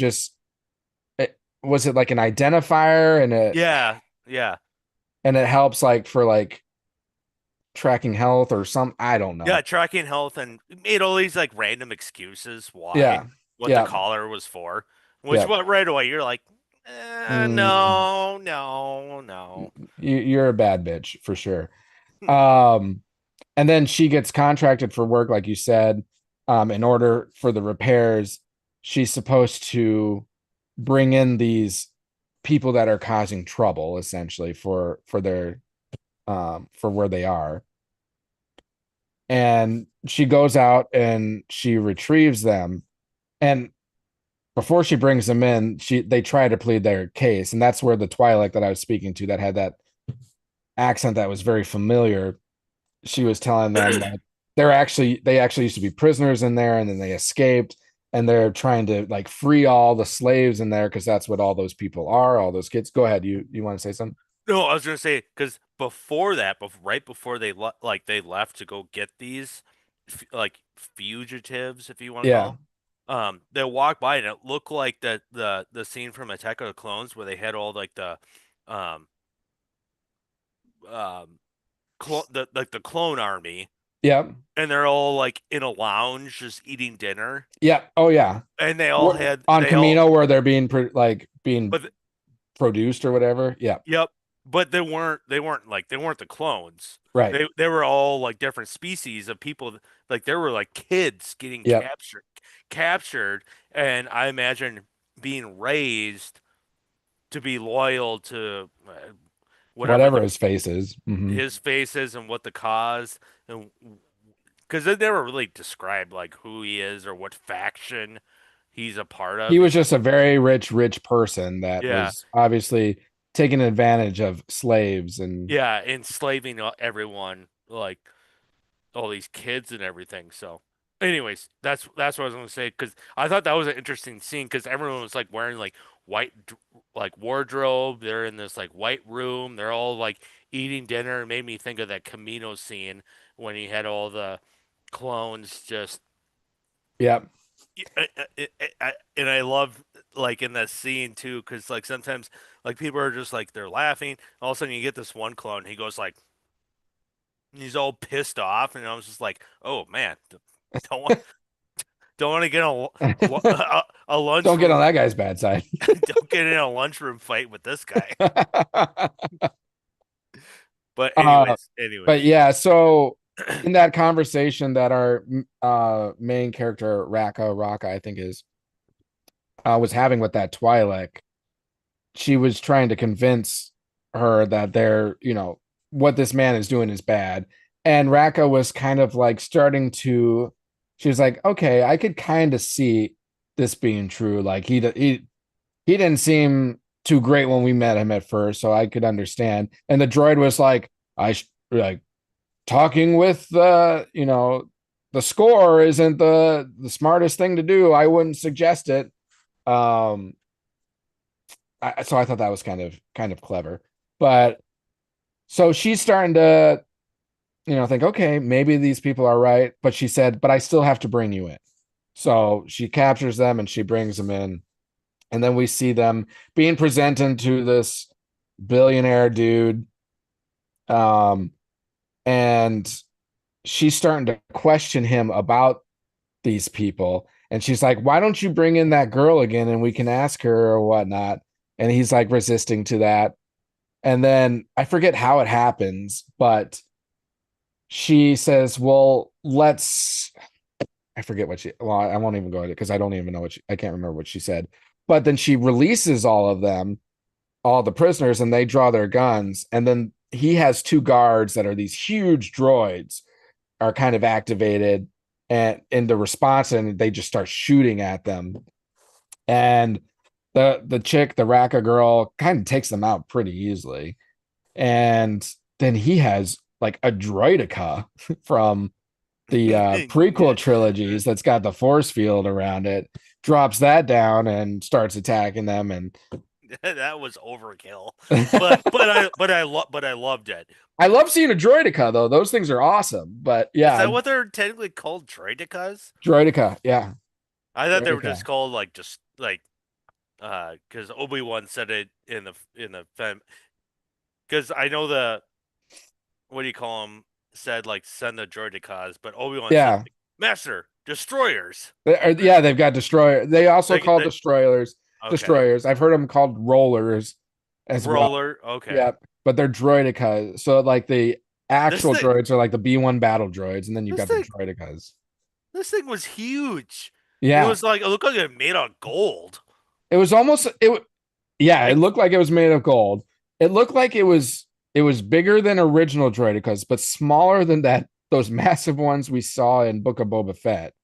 was it like an identifier, Yeah, yeah, and it helps like for like tracking health or some I don't yeah. know." Tracking health and made all these like random excuses why Yeah, what the yeah, collar was for, which yeah. what right away you're like, Mm, no, no, no. you're a bad bitch for sure. Um, and then she gets contracted for work, like you said. In order for the repairs, she's supposed to bring in these people that are causing trouble, essentially for their for where they are. And she goes out and she retrieves them. And before she brings them in, they try to plead their case, and that's where the Twilight that I was speaking to, that had that accent that was very familiar, she was telling them that they actually used to be prisoners in there, and then they escaped, and they're trying to like free all the slaves in there because that's what all those people are, all those kids. Go ahead, you want to say something? No, I was gonna say because before that, right before they left to go get these like fugitives, if you want to Yeah, call them, they walked by and it looked like the scene from Attack of the Clones where they had all like the um um the clone army yeah, and they're all like in a lounge just eating dinner yeah. Oh yeah. and On they all Camino where they're being but produced or whatever. Yeah, yep, but they weren't the clones. right. They were all like different species of people. Like there were like kids getting Yep. captured, and I imagine being raised to be loyal to whatever Whatever his face is. his face is and what the cause, and because they never really described like who he is or what faction he's a part of. He was He's just a very rich person that yeah, was obviously taking advantage of slaves and yeah, enslaving everyone like all these kids and everything. So, anyways, that's what I was gonna say because I thought that was an interesting scene because everyone was like wearing like like wardrobe. They're in this like white room. They're all like eating dinner. It made me think of that Camino scene when he had all the clones just. yeah. And I love like in that scene too because like sometimes like people are just like they're laughing. All of a sudden you get this one clone. He goes like he's all pissed off, and I was just like, oh man, don't want don't want to get a Don't get on lunchroom. that guy's bad side. Don't get in a lunchroom fight with this guy. But uh, but anyways, yeah, so in that conversation that our main character Raka I think is was having with that Twi'lek, she was trying to convince her that what this man is doing is bad. And Raka was kind of like she was like, okay, I could kind of see this being true. Like he didn't seem too great when we met him at first, so I could understand. And the droid was like, like talking with the score isn't the smartest thing to do. I wouldn't suggest it. Um, so I thought that was kind of clever. But so she's starting to think, okay, maybe these people are right. But she said, but I still have to bring you in. So she captures them and she brings them in, and then we see them being presented to this billionaire dude. And she's starting to question him about these people. And she's like, why don't you bring in that girl again and we can ask her or whatnot? And he's like resisting to that. And then I forget how it happens, but she says, well, I forget what I won't even go into it because I don't even know I can't remember what she said. But then she releases all of them, all the prisoners, and they draw their guns. And then he has two guards that are these huge droids are kind of activated and in the response, and they just start shooting at them. And the chick, the Raka girl, kind of takes them out pretty easily. And then he has like a droidica from the prequel trilogies that's got the force field around it, drops that down and starts attacking them. And That was overkill. But I loved it. I love seeing a droidica though. Those things are awesome. But Is yeah, that what they're technically called, droidicas? droidica. Yeah, I thought they were droidica. just called like just like because Obi-Wan said it in the film. Because I know the what do you call them said like send the droidicas, but Obi-Wan said Yeah. like, Master Destroyers. Yeah, they've got destroyer. They also call They destroyers okay destroyers. I've heard them called rollers as well. roller. Okay, Yeah, but they're droidicas. So like the this actual thing droids are like the B1 battle droids, and then you've this got the thing droidicas. this thing was huge. It Yeah, was like it looked like it made of gold. it was almost it. Yeah, it Like looked like it was made of gold. It looked like it was bigger than original droidicas, but smaller than that. Those massive ones we saw in Book of Boba Fett.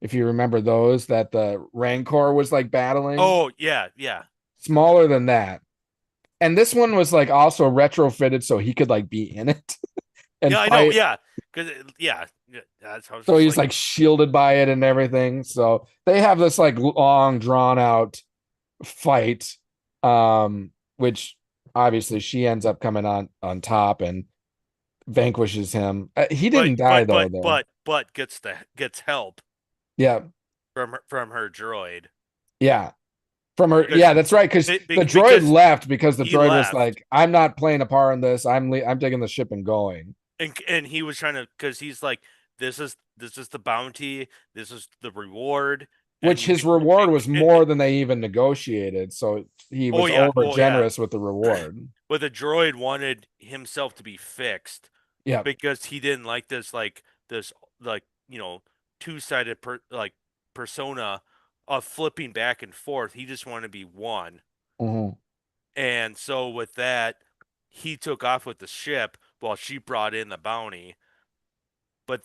If you remember those that the Rancor was like battling, oh yeah yeah smaller than that. And this one was like also retrofitted so he could like be in it and yeah I know fight. yeah because yeah that's how I was So just he's like like shielded by it and everything. So they have this like long drawn out fight, which obviously she ends up coming on top and vanquishes him. He didn't die though. but gets help Yeah, from her droid yeah. From her, because yeah, that's right. Because the droid because left because the he droid was left like, "I'm not playing a part in this. I'm taking the ship and going." and he was trying to because he's like this is the bounty, this is the reward, and Which you his can reward was more than they even negotiated. So he was over oh yeah, generous with the reward. but the droid wanted himself to be fixed Yeah. because he didn't like this like two-sided persona of flipping back and forth. He just wanted to be one. Mhm. And so with that, he took off with the ship while she brought in the bounty. But Which,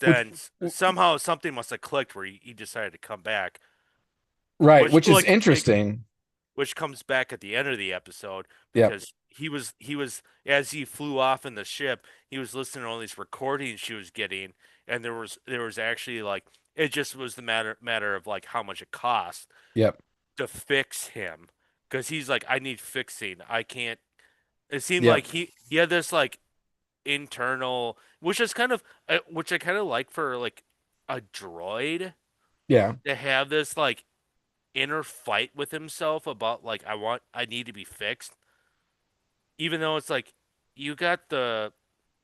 then somehow something must have clicked where he decided to come back, right, which which is interesting. which comes back at the end of the episode Yep. because he was as he flew off in the ship, he was listening to all these recordings she was getting, and there was actually like it just was the matter of like how much it cost Yep. to fix him because he's like I need fixing. I can't. It seemed Yep. like he had this like internal, which is kind of which I kind of like for like a droid Yeah. to have this like inner fight with himself about like I need to be fixed, even though it's like you got the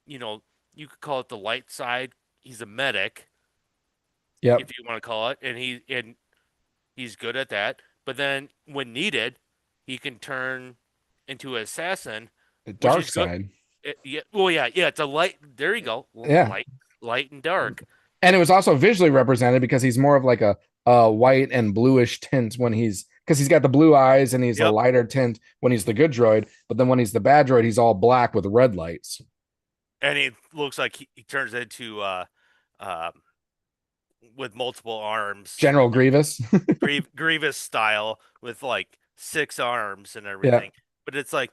you know you could call it the light side. He's a medic, Yep. if you want to call it, and he's good at that. But then when needed, he can turn into an assassin, The which dark is good. side. Yeah, well, yeah, it's a light. There you go, Yeah. light and dark. And it was also visually represented because he's more of like a white and bluish tint when he's because he's got the blue eyes and he's a Yep, lighter tint when he's the good droid, but then when he's the bad droid, he's all black with red lights. and he looks like he turns into uh, with multiple arms, General Grievous. Grievous style with like six arms and Yeah. everything. But it's like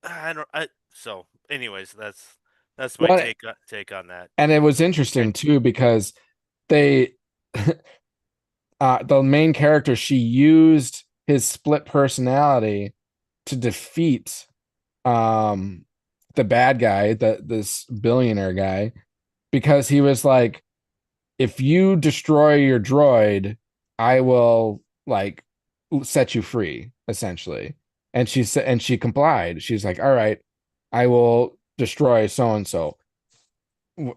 I don't. So, anyways, that's my Well, take on that. and it was interesting too because they the main character she used his split personality to defeat um the bad guy, this billionaire guy, because he was like, if you destroy your droid, I will like set you free, essentially. And she said, and she complied. She's like, all right, I will destroy so and so.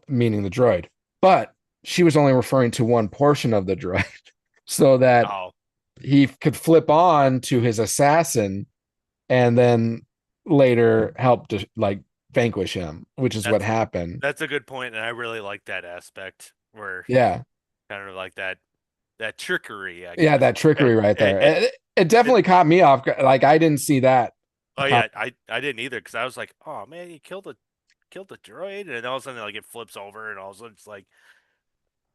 meaning the droid. But she was only referring to one portion of the droid so that Oh, he could flip on to his assassin and then later help to like vanquish him, which is what that's happened. that's a good point, and I really like that aspect where Yeah. kind of like that trickery, I Yeah, guess. that trickery right there. It, It it, definitely caught me off. Like I didn't see that oh coming. yeah, I didn't either because I was like, oh man, he killed the droid, and all of a sudden like it flips over, and all of a sudden it's like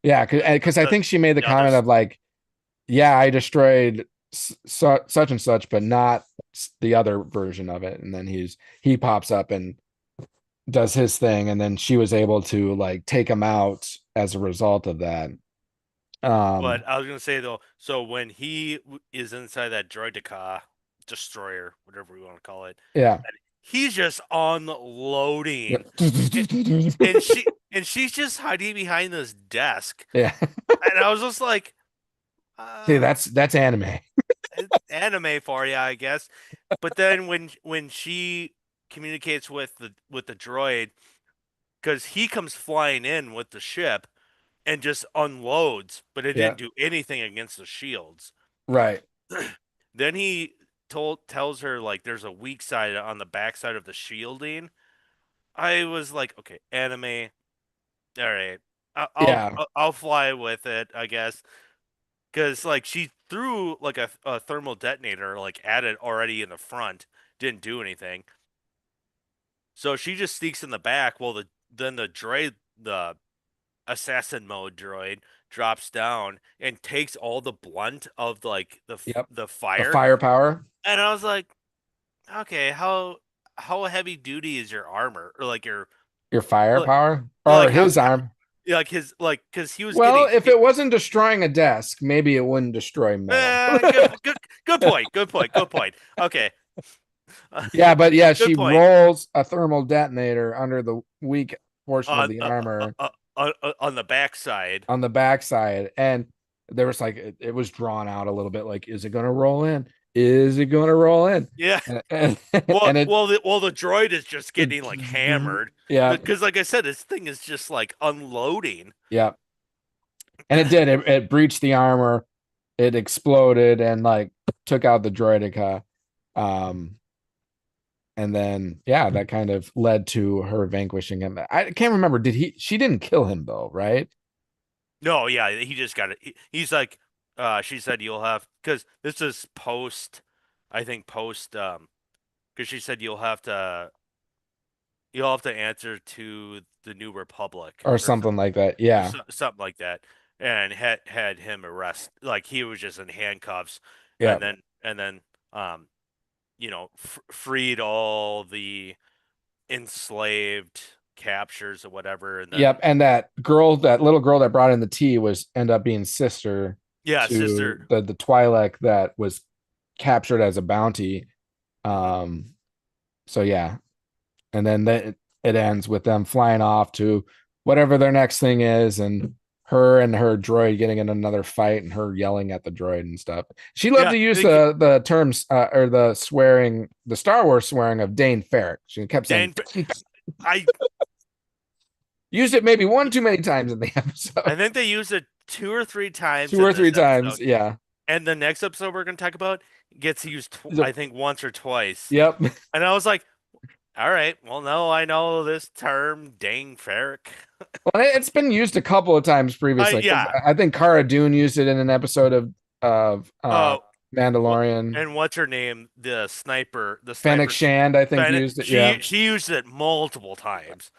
Yeah, because I the, think she made the the other comment of like, yeah, I destroyed such and such, but not the other version of it. And then he pops up and does his thing, and then she was able to like take him out as a result of that. But Um, I was gonna say though, so when is inside that droideka destroyer, whatever we want to call it, yeah. he's just unloading, A- Yeah. and she's just hiding behind this desk, and I was just like, See, uh, that's anime. it's anime for you, I guess. But then when she communicates with the droid, because he comes flying in with the ship and just unloads, but it Yeah. didn't do anything against the shields. Right. Then he tells her like there's a weak side on the backside of the shielding. I was like, okay, anime, all right, Yeah. I'll fly with it, I guess, because like she threw like a thermal detonator like at it already in the front, didn't do anything. So she just sneaks in the back. Well, the droid, the assassin mode droid, drops down and takes all the blunt of like Yep. the The fire. firepower, And I was like, okay, how heavy duty is your armor or like your your like firepower, or like how his arm. like his like because he was Well, getting if it wasn't destroying a desk, maybe it wouldn't destroy metal. good point, good point. Okay, Yeah, but yeah, good she point. rolls a thermal detonator under the weak portion of On the armor on the backside. on the backside, and there was like it was drawn out a little bit. Like, is it going to roll in? Is it going to roll in? Yeah. And, Well, and it, the droid is just getting like hammered yeah, because, like I said, this thing is just like unloading. yeah, and it did. It breached the armor. It exploded and like took out the droideka. Um, and then yeah, that kind of led to her vanquishing him. I can't remember. Did he? She didn't kill him though, right? No, yeah, he just got it. He's like, she said you'll have because this is post, I think post, because she said you'll have to answer to the New Republic Or or something like that. Yeah. something like that, and had him arrest like he was just in handcuffs, Yeah. and then um freed all the enslaved captures or whatever, and then Yep. And that little girl that brought in the tea was end up being sister yeah, to sister. the Twi'lek that was captured as a bounty. Hmm. Um, so yeah. And then it ends with them flying off to whatever their next thing is, and her droid getting in another fight, and her yelling at the droid and stuff. She loved Yeah, to use the terms or the swearing, the Star Wars swearing of Dane Farrick. She kept saying Dan, I used it maybe one too many times in the episode. I think they used it 2 or 3 times Two in or three this times. episode, Yeah. and the next episode we're gonna talk about gets used I So, think once or twice, yep. and I was like, all right, well, no, I know this term, dang ferric. Well, it's been used a couple of times previously because Yeah. I think Cara Dune used it in an episode of Oh, Mandalorian. and what's her name? The Fennec sniper. Shand, I think, Bennett, used it. Yeah. she used it multiple times.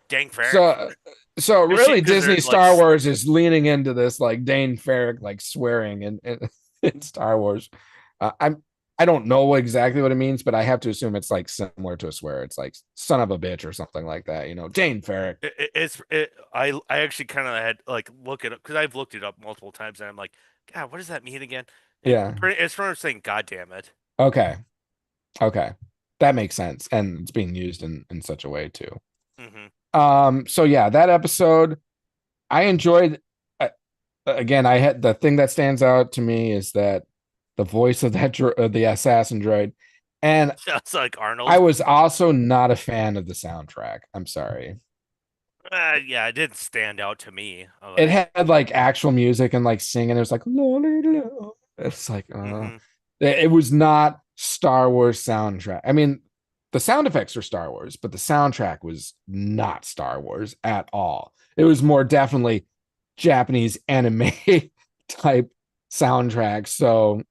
Dang ferric. So really Because they're Disney like, Star Wars is leaning into this like Dane Farrick like swearing in Star Wars. I don't know exactly what it means, but I have to assume it's like similar to a swear. It's like son of a bitch or something like that, Dane Farrick. I actually kind of had like look it up because I've looked it up multiple times and I'm like, God, what does that mean again? And Yeah. it's from saying, God damn it. Okay. Okay. That makes sense. And it's being used in such a way too. Hmm. So yeah, that episode I enjoyed. Again, I had the thing that stands out to me is that the voice of the assassin droid, and Sounds like I Arnold. was also not a fan of the soundtrack. I'm sorry. Yeah, it didn't stand out to me. It Like, had like actual music and like singing. It was like, it's like, hmm it was not Star Wars soundtrack. I mean, the sound effects are Star Wars, but the soundtrack was not Star Wars at all. It was more definitely Japanese anime type soundtrack. So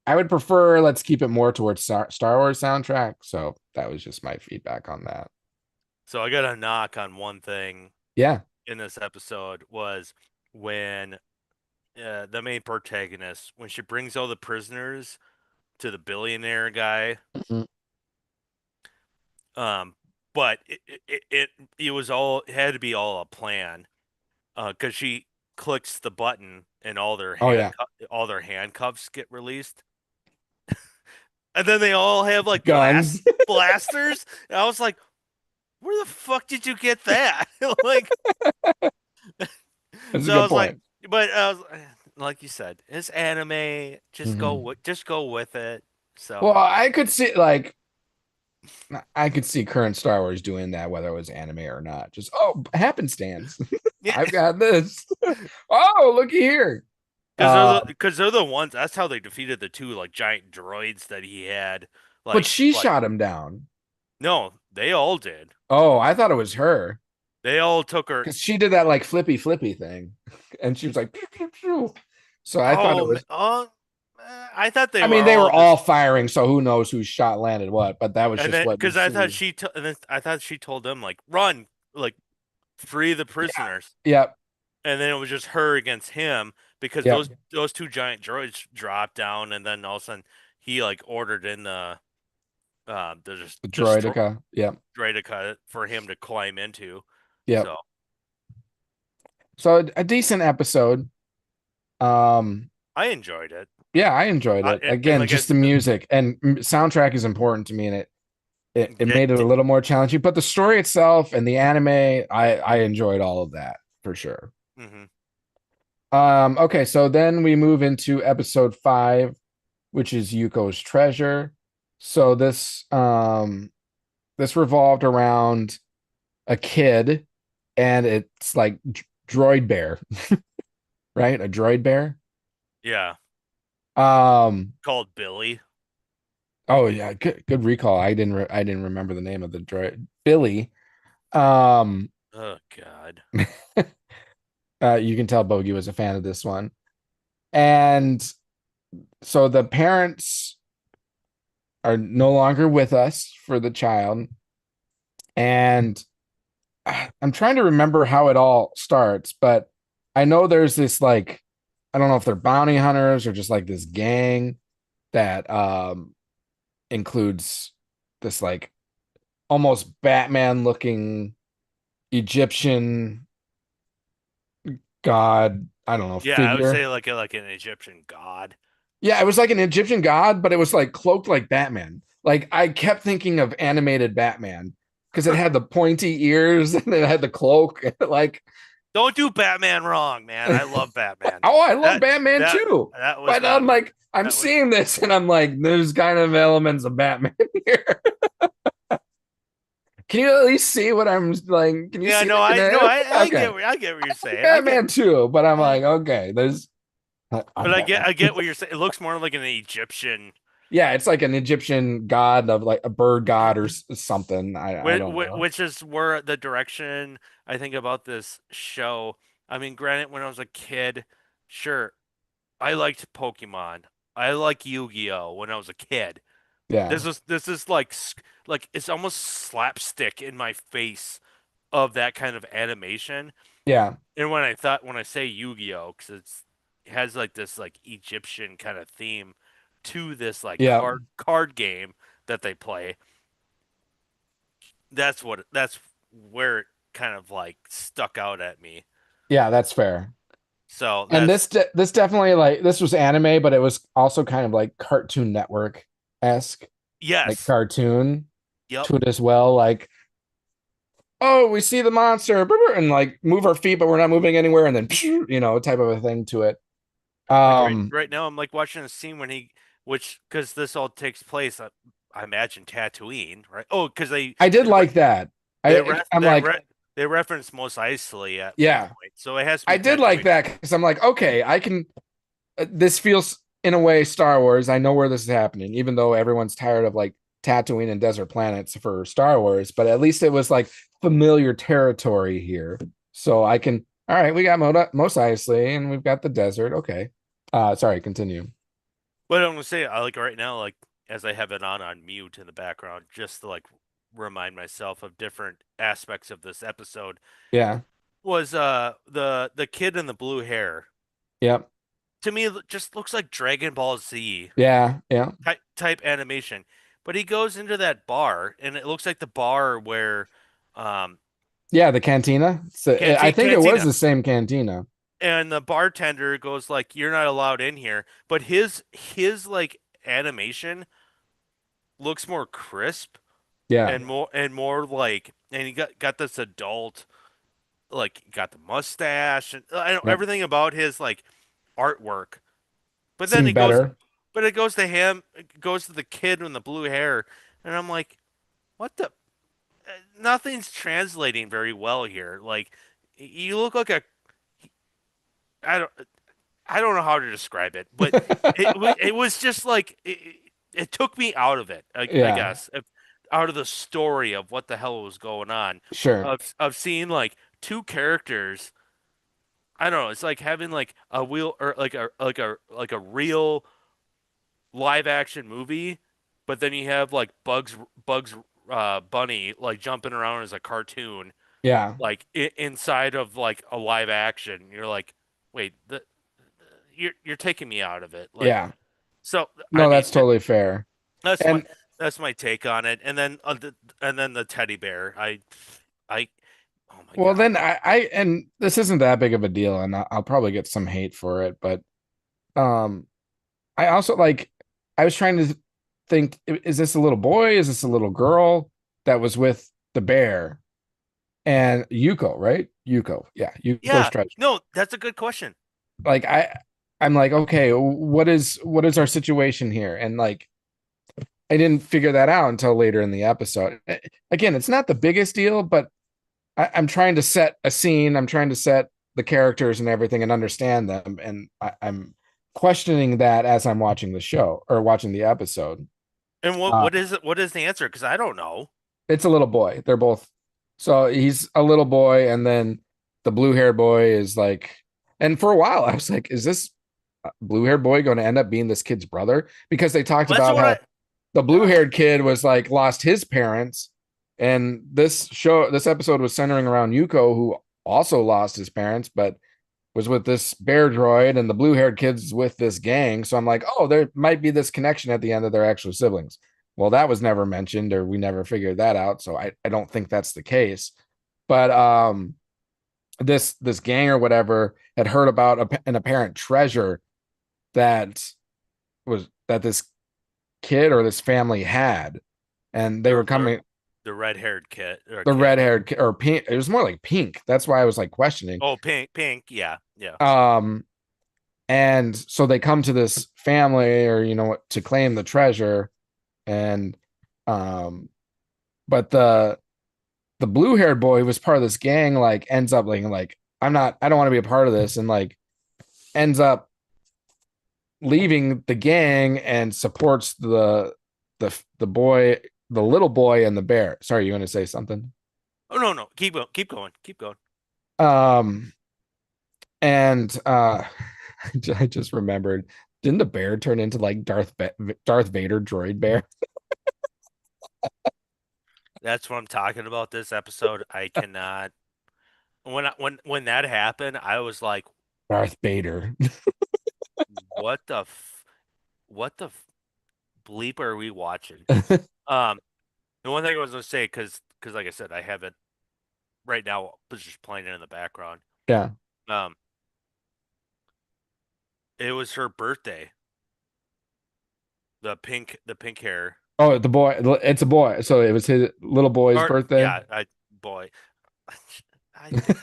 I would prefer let's keep it more towards Star Wars soundtrack. So that was just my feedback on that. so I got a knock on one thing Yeah. in this episode was when the main protagonist, when she brings all the prisoners to the billionaire guy, Mhm. um, but it was all it had to be all a plan, because she clicks the button and Oh yeah. all their handcuffs get released, and then they all have like Guns. blasters, and I was like, where the fuck did you get that? Like, That's a so I good was like, point. but I was like you said, it's anime. Mhm. Just go with it. So Well, I could see like I could see current Star Wars doing that, whether it was anime or not. Just happenstance. yeah, I've got this. Oh, looky here. Uh, because they're the ones. That's how they defeated the two like giant droids that he had. but she Like shot him down. no, they all did. Oh, I thought it was her They all took her. because she did that like flippy flippy thing, and she was like, pew, pew, pew. So I thought it was. I thought they I were mean, they all were just. all firing, so who knows whose shot landed what? But that was And just then what you because I thought see. and then I thought she told them like run, like free the Yeah. prisoners. Yep. And then it was just her against him because Yep. those two giant droids dropped down, and then all of a sudden he like ordered in the just The destroy droidica. Yep. droidica for him to climb into. Yep. So So a decent episode. Um, I enjoyed it. yeah, I enjoyed it. And Again, like I just the said, music and soundtrack is important to me, and it it, made it a little more challenging. But the story itself and the anime, I enjoyed all of that for sure. mhm. Okay, so then we move into episode 5, which is Yuko's treasure. So this revolved around a kid, and it's like droid bear, right? A droid bear. Yeah, Um, called Billy. oh yeah, good recall. I didn't remember the name of the droid. Billy. Oh God. You can tell Bogey was a fan of this one. And so the parents are no longer with us for the child. And I'm trying to remember how it all starts, but I know there's this like, I don't know if they're bounty hunters or just like this gang that includes this like almost Batman looking Egyptian god, I don't know, Yeah, I would figure. say like an Egyptian god. Yeah, it was like an Egyptian god, but it was like cloaked like Batman. Like I kept thinking of animated Batman because it had the pointy ears and it had the cloak. Like, Don't do Batman wrong, man. I love Batman. oh, I love That Batman that too. that was But my I'm like, I'm that was seeing this and I'm like, there's kind of elements of Batman here. Can you at least see what I'm like? Can you yeah. see No, that? Okay. I get what you're saying. Batman too, but I'm I like, okay, there's I'm but Batman. I get what you're saying. It looks more like an Egyptian, Yeah, it's like an Egyptian god of like a bird god or something. I don't know. which is where the direction I think about this show. I mean, granted, when I was a kid, sure, I liked Pokemon. I like Yu-Gi-Oh when I was a kid. Yeah, This is like like it's almost slapstick in my face of that kind of animation. yeah, And when I say Yu-Gi-Oh, because it has like this like Egyptian kind of theme to this like yeah, card game that they play. That's where it kind of like stuck out at me. yeah. That's fair. So And that's this definitely like this was anime, but it was also kind of like Cartoon Network esque, like yes, cartoon yep, to it as well. Like, oh, we see the monster, and like move our feet, but we're not moving anywhere, and then type of a thing to it. like Um, right now I'm like watching a scene when which because this all takes place, I imagine Tatooine, right? Oh, because I did like that. they I'm they like, re They reference Mos Eisley at one Yeah, point, so it has to I be did like Tatooine. that because I'm like, okay, I can. This feels in a way Star Wars. I know where this is happening, even though everyone's tired of like Tatooine and desert planets for Star Wars. But at least it was like familiar territory here, so I can. All right, we got Mos Eisley and we've got the desert. Okay, sorry, continue. But I'm gonna say, I like right now, like as I have it on mute in the background, just to like remind myself of different aspects of this episode. Yeah, Was the kid in the blue hair? yep, To me, it just looks like Dragon Ball Z yeah, type animation. But he goes into that bar, and it looks like the bar where, um, yeah. The cantina. So I think it was Cantina, the same cantina. and the bartender goes like, "You're not allowed in here." But his like animation looks more crisp Yeah, and more like, and he got this adult, like got the mustache and I know yep. everything about his like artwork. But then Seemed it goes, better. but it goes to him, it goes to the kid with the blue hair, and I'm like, what the? Nothing's translating very well here. Like, you look like a, I don't, I don't know how to describe it, but it was just like it took me out of it. I Yeah, guess out of the story of what the hell was going on, sure. of seeing like two characters. I don't know. It's like having like a wheel or like a real live action movie, but then you have like Bugs Bunny like jumping around as a cartoon, Yeah, like inside of like a live action. You're like, wait, you're taking me out of it. Like, yeah. so I No, mean, that's totally fair. that's my And that's my take on it. And then the teddy bear. I oh my well, God. then and this isn't that big of a deal, and I'll probably get some hate for it, but um, I also like. I was trying to think: is this a little boy? Is this a little girl that was with the bear and Yuko? Right? Yuko, yeah, Yuko's Yeah, treasure. no, that's a good question. Like I'm like, okay, what is our situation here? And like, I didn't figure that out until later in the episode. Again, it's not the biggest deal, but I'm trying to set a scene. I'm trying to set the characters and everything and understand them. And I'm questioning that as I'm watching the show or watching the episode. And Uh, what is it? What is the answer? Because I don't know. it's a little boy. They're both. So he's a little boy. And then the blue haired boy is like, and for a while, I was like, is this blue haired boy going to end up being this kid's brother? Because they talked That's about what how I. the blue Yeah. haired kid was like lost his parents, and this episode was centering around Yuko, who also lost his parents, but was with this bear droid, and the blue haired kid's with this gang. So I'm like, oh, there might be this connection at the end that they're actual siblings. Well, that was never mentioned, or we never figured that out. So I don't think that's the case. But this gang or whatever had heard about an apparent treasure that that this kid or this family had, and they The were coming. the red haired The kid. red haired or pink. It was more like pink. That's why I was like questioning. Oh, pink. Yeah, yeah. Um, and so they come to this family, or to claim the treasure, and um, but the blue haired boy who was part of this gang like ends up like I don't want to be a part of this, and like ends up leaving the gang and supports the boy, the little boy and the bear. Sorry, you want to say something? Oh no, keep going. Um, and I just remembered, didn't the bear turn into like Darth Vader droid bear? That's what I'm talking about. This episode, I cannot. When that happened, I was like, Darth Vader. what the what the bleep are we watching? Um, the one thing I was gonna say, because like I said, I have it right now, it's just playing it in the background. Yeah. Um, it was her birthday. The pink hair. Oh, the boy. It's a boy. So it was his little boy's Or birthday. yeah, boy, I think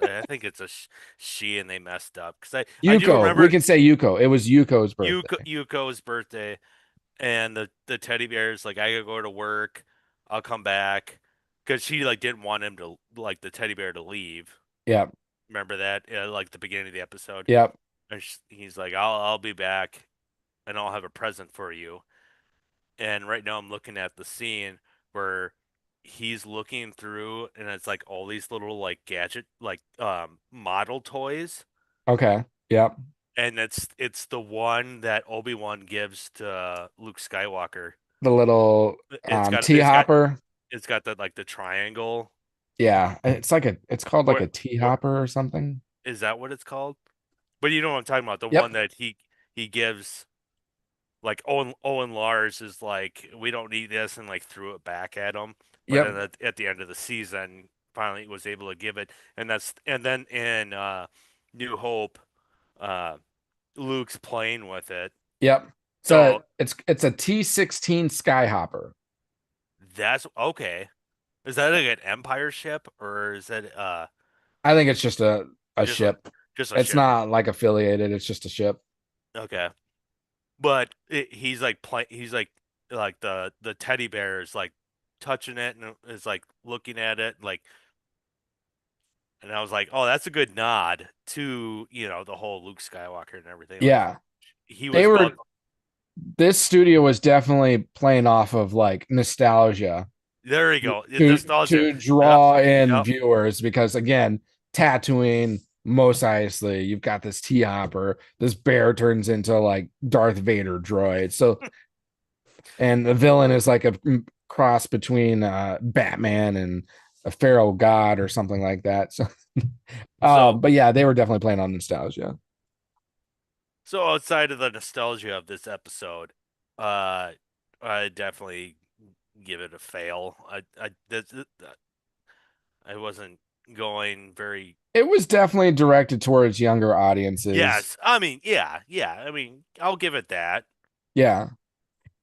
I think it's a she and they messed up because I do Yuko. We remember can say Yuko. It was Yuko's birthday. Yuko's birthday and the teddy bears like I gotta go to work, I'll come back. because she like didn't want him to like the teddy bear to leave. Yep. Remember that? Like the beginning of the episode. Yep. And he's like, I'll be back and I'll have a present for you. And right now I'm looking at the scene where he's looking through and it's like all these little like gadget like model toys. Okay. Yep. And it's the one that Obi-Wan gives to Luke Skywalker. The little It's got tea it's got hopper. it's got the like the triangle. Yeah. It's called like What a tea what hopper or something. is that what it's called? But you know what I'm talking about, the one Yep. that he gives like Owen Lars is like, we don't need this, and like threw it back at him. But Yep. then at the end of the season, finally was able to give it, and then in New Hope, uh, Luke's playing with it. Yep. So It's a T-16 Skyhopper. that's okay. Is that like an Empire ship or is that I think it's just a just a ship. just a It's ship? not like affiliated. It's just a ship. Okay, but he's like he's like the teddy bear is like touching it and is like looking at it like, and I was like, oh, that's a good nod to, the whole Luke Skywalker and everything. Like Yeah. he They was were bug. this studio was definitely playing off of like nostalgia There you go. Nostalgia. to Yep. draw in Yep. viewers because again, Tatooine, Mos Eisley, you've got this tea hopper, this bear turns into like Darth Vader droid. So and the villain is like a cross between Batman and a feral god or something like that. So So but yeah, they were definitely playing on nostalgia. so outside of the nostalgia of this episode, uh, I definitely give it a fail. I wasn't going very. It was definitely directed towards younger audiences. Yes, I mean, yeah. I mean, I'll give it that. Yeah.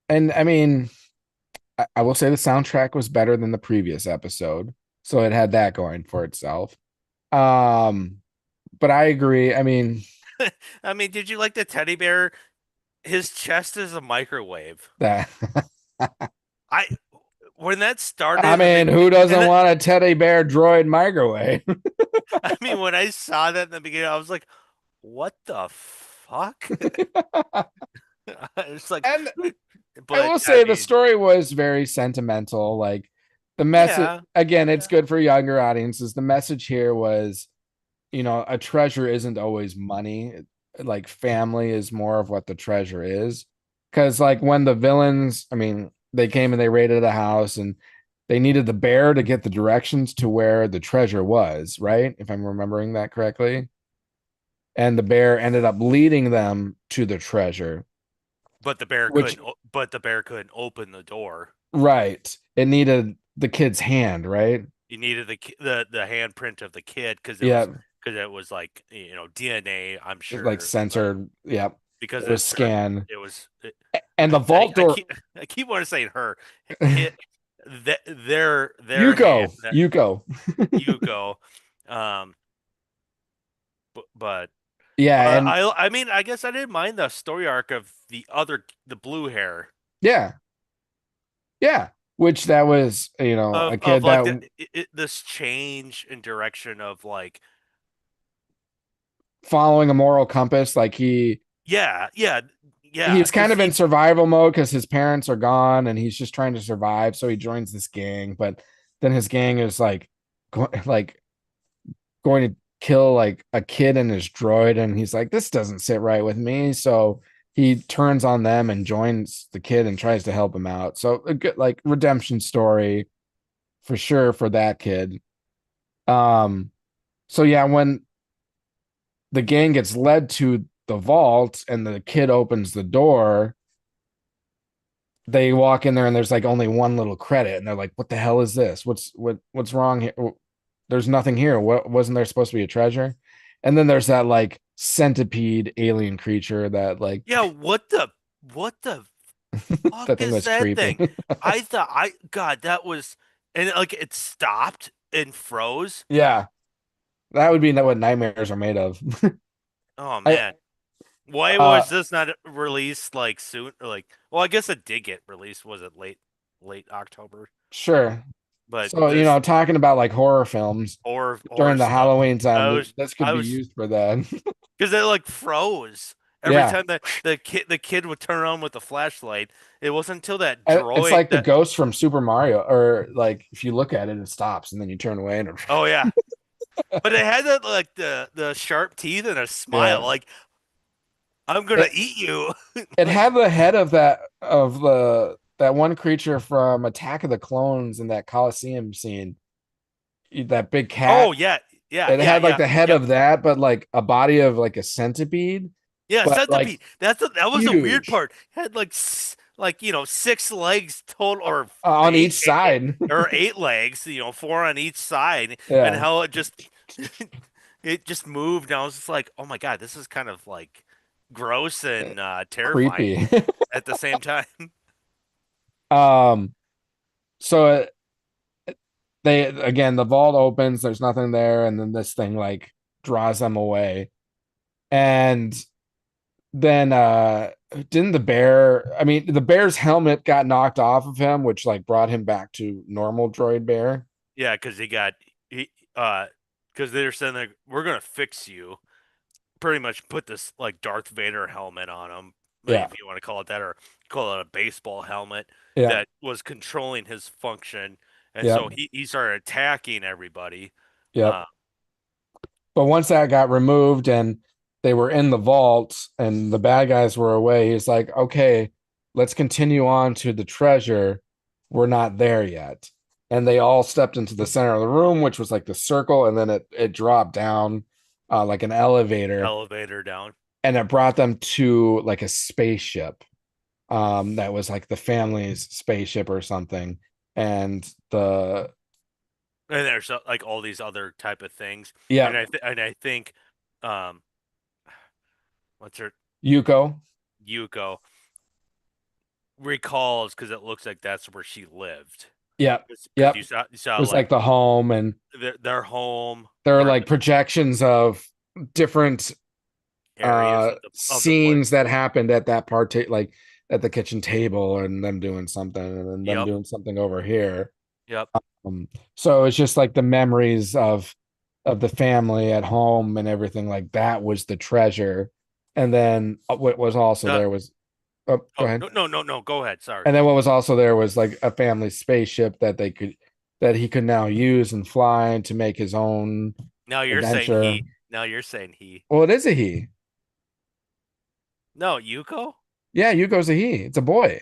And I mean, I will say the soundtrack was better than the previous episode. So it had that going for itself. Um, but I agree. I mean, I mean, did you like the teddy bear? His chest is a microwave. that I when that I started, mean, who and doesn't that, want a teddy bear droid microwave? I mean, when I saw that in the beginning, I was like, "What the fuck?" It's like, And I but will I say the mean, story was very sentimental. Like the message, yeah, again, it's yeah. good for younger audiences. The message here was, a treasure isn't always money. Like family is more of what the treasure is. Because like when the villains, I mean, they came and they raided the house and they needed the bear to get the directions to where the treasure was, right? If I'm remembering that correctly. And the bear ended up leading them to the treasure, which But the bear couldn't open the door. right. It needed the kid's hand, right? You needed the handprint of the kid Yeah, because it was like, DNA. I'm like sure, like censored. Yeah. because It was scanned. it was. And the vault I door, keep wanting to say her, hit their hand, Yuko, Yuko. Yuko, um, but Yeah, and I mean, I guess I didn't mind the story arc of the blue hair yeah, yeah. Which that was, a of kid like that this change in direction of like, following a moral compass, like yeah, yeah, yeah, he's kind because of in survival mode because his parents are gone and he's just trying to survive. So he joins this gang, but then his gang is like going to kill like a kid and his droid, and he's like, this doesn't sit right with me. So he turns on them and joins the kid and tries to help him out. So a good like redemption story for sure for that kid. Um, so yeah, when the gang gets led to the vault and the kid opens the door, they walk in there and there's like only one little credit and they're like, what the hell is this? What's wrong here? There's nothing here. What wasn't there supposed to be a treasure? And then there's that like centipede alien creature that like yeah, what the fuck that thing is was that creepy. thing? I thought God, that was, and like it stopped and froze. Yeah, that would be what nightmares are made of. Oh I man. Why uh was this not released like soon? Or like, well, I guess it did get released. Was it late October? sure. But So, this talking about like horror films horror during the stuff, Halloween time, I was this could I be was used for that. because they like froze every Yeah. time that the kid would turn on with the flashlight. It wasn't until that It's droid like the that ghost from Super Mario, or like if you look at it, it stops and then you turn away and oh yeah, but it had that like the sharp teeth and a smile yeah. like I'm gonna It eat you. it Like had the head of that one creature from Attack of the Clones in that Coliseum scene, that big cat. oh yeah, yeah, It yeah, had like yeah, the head yep. of that, but like a body of like a centipede, Yeah, but like centipede. That was the weird huge part. Had like 6 legs total, or on eight, each side. or 8 legs. Four on each side, and Yeah, how it just it just moved. And I was just like, oh my God, this is kind of like gross and terrifying creepy. at the same time. um, so they again the vault opens, there's nothing there, and then this thing like draws them away. And then didn't the bear, I mean, the bear's helmet got knocked off of him, which like brought him back to normal droid bear. Yeah, because because they're saying like we're gonna fix you. Pretty much put this like Darth Vader helmet on him, like, Yeah, if you want to call it that, or call it a baseball helmet yeah, that was controlling his function, and yep, so he started attacking everybody. yep. Uh, But once that got removed and they were in the vault and the bad guys were away, he's like, okay, let's continue on to the treasure. We're not there yet. And they all stepped into the center of the room, which was like the circle, and then it dropped down like an elevator, elevator down, and it brought them to like a spaceship. That was like the family's spaceship or something. And the and there's like all these other type of things, yeah, and I think, um, what's her Yuko. Yuko recalls because it looks like that's where she lived. Yep, Because yep. you saw It was like like the home, and their home there are where like projections of different areas of the place. scenes that happened at that part, like at the kitchen table, and them doing something, and then them Yep, doing something over here. yep. So it's just like the memories of the family at home and everything like that was the treasure. And then what was also Uh, there was, oh, go oh ahead. no, no, no, no. Go ahead. Sorry. And then what was also there was like a family spaceship that he could now use and fly to make his own Now you're saying adventure. he. Now you're saying he. Well, it is a he. No, Yuko. Yeah, Yuko's a he. It's a boy.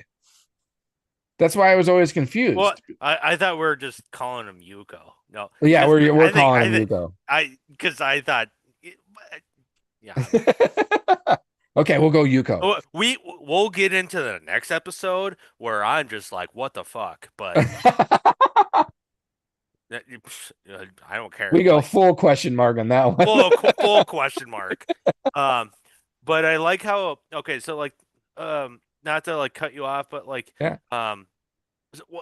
That's why I was always Well, confused. I thought we were just calling him Yuko. No, But yeah, because we're I think calling I him think Yuko. because I thought, yeah. Okay, we'll go Yuko. We'll get into the next episode where I'm just like, what the fuck? But I don't care. We go Like full question mark on that one. full question mark. Um, but I like how okay, so like not to like cut you off, but like Yeah.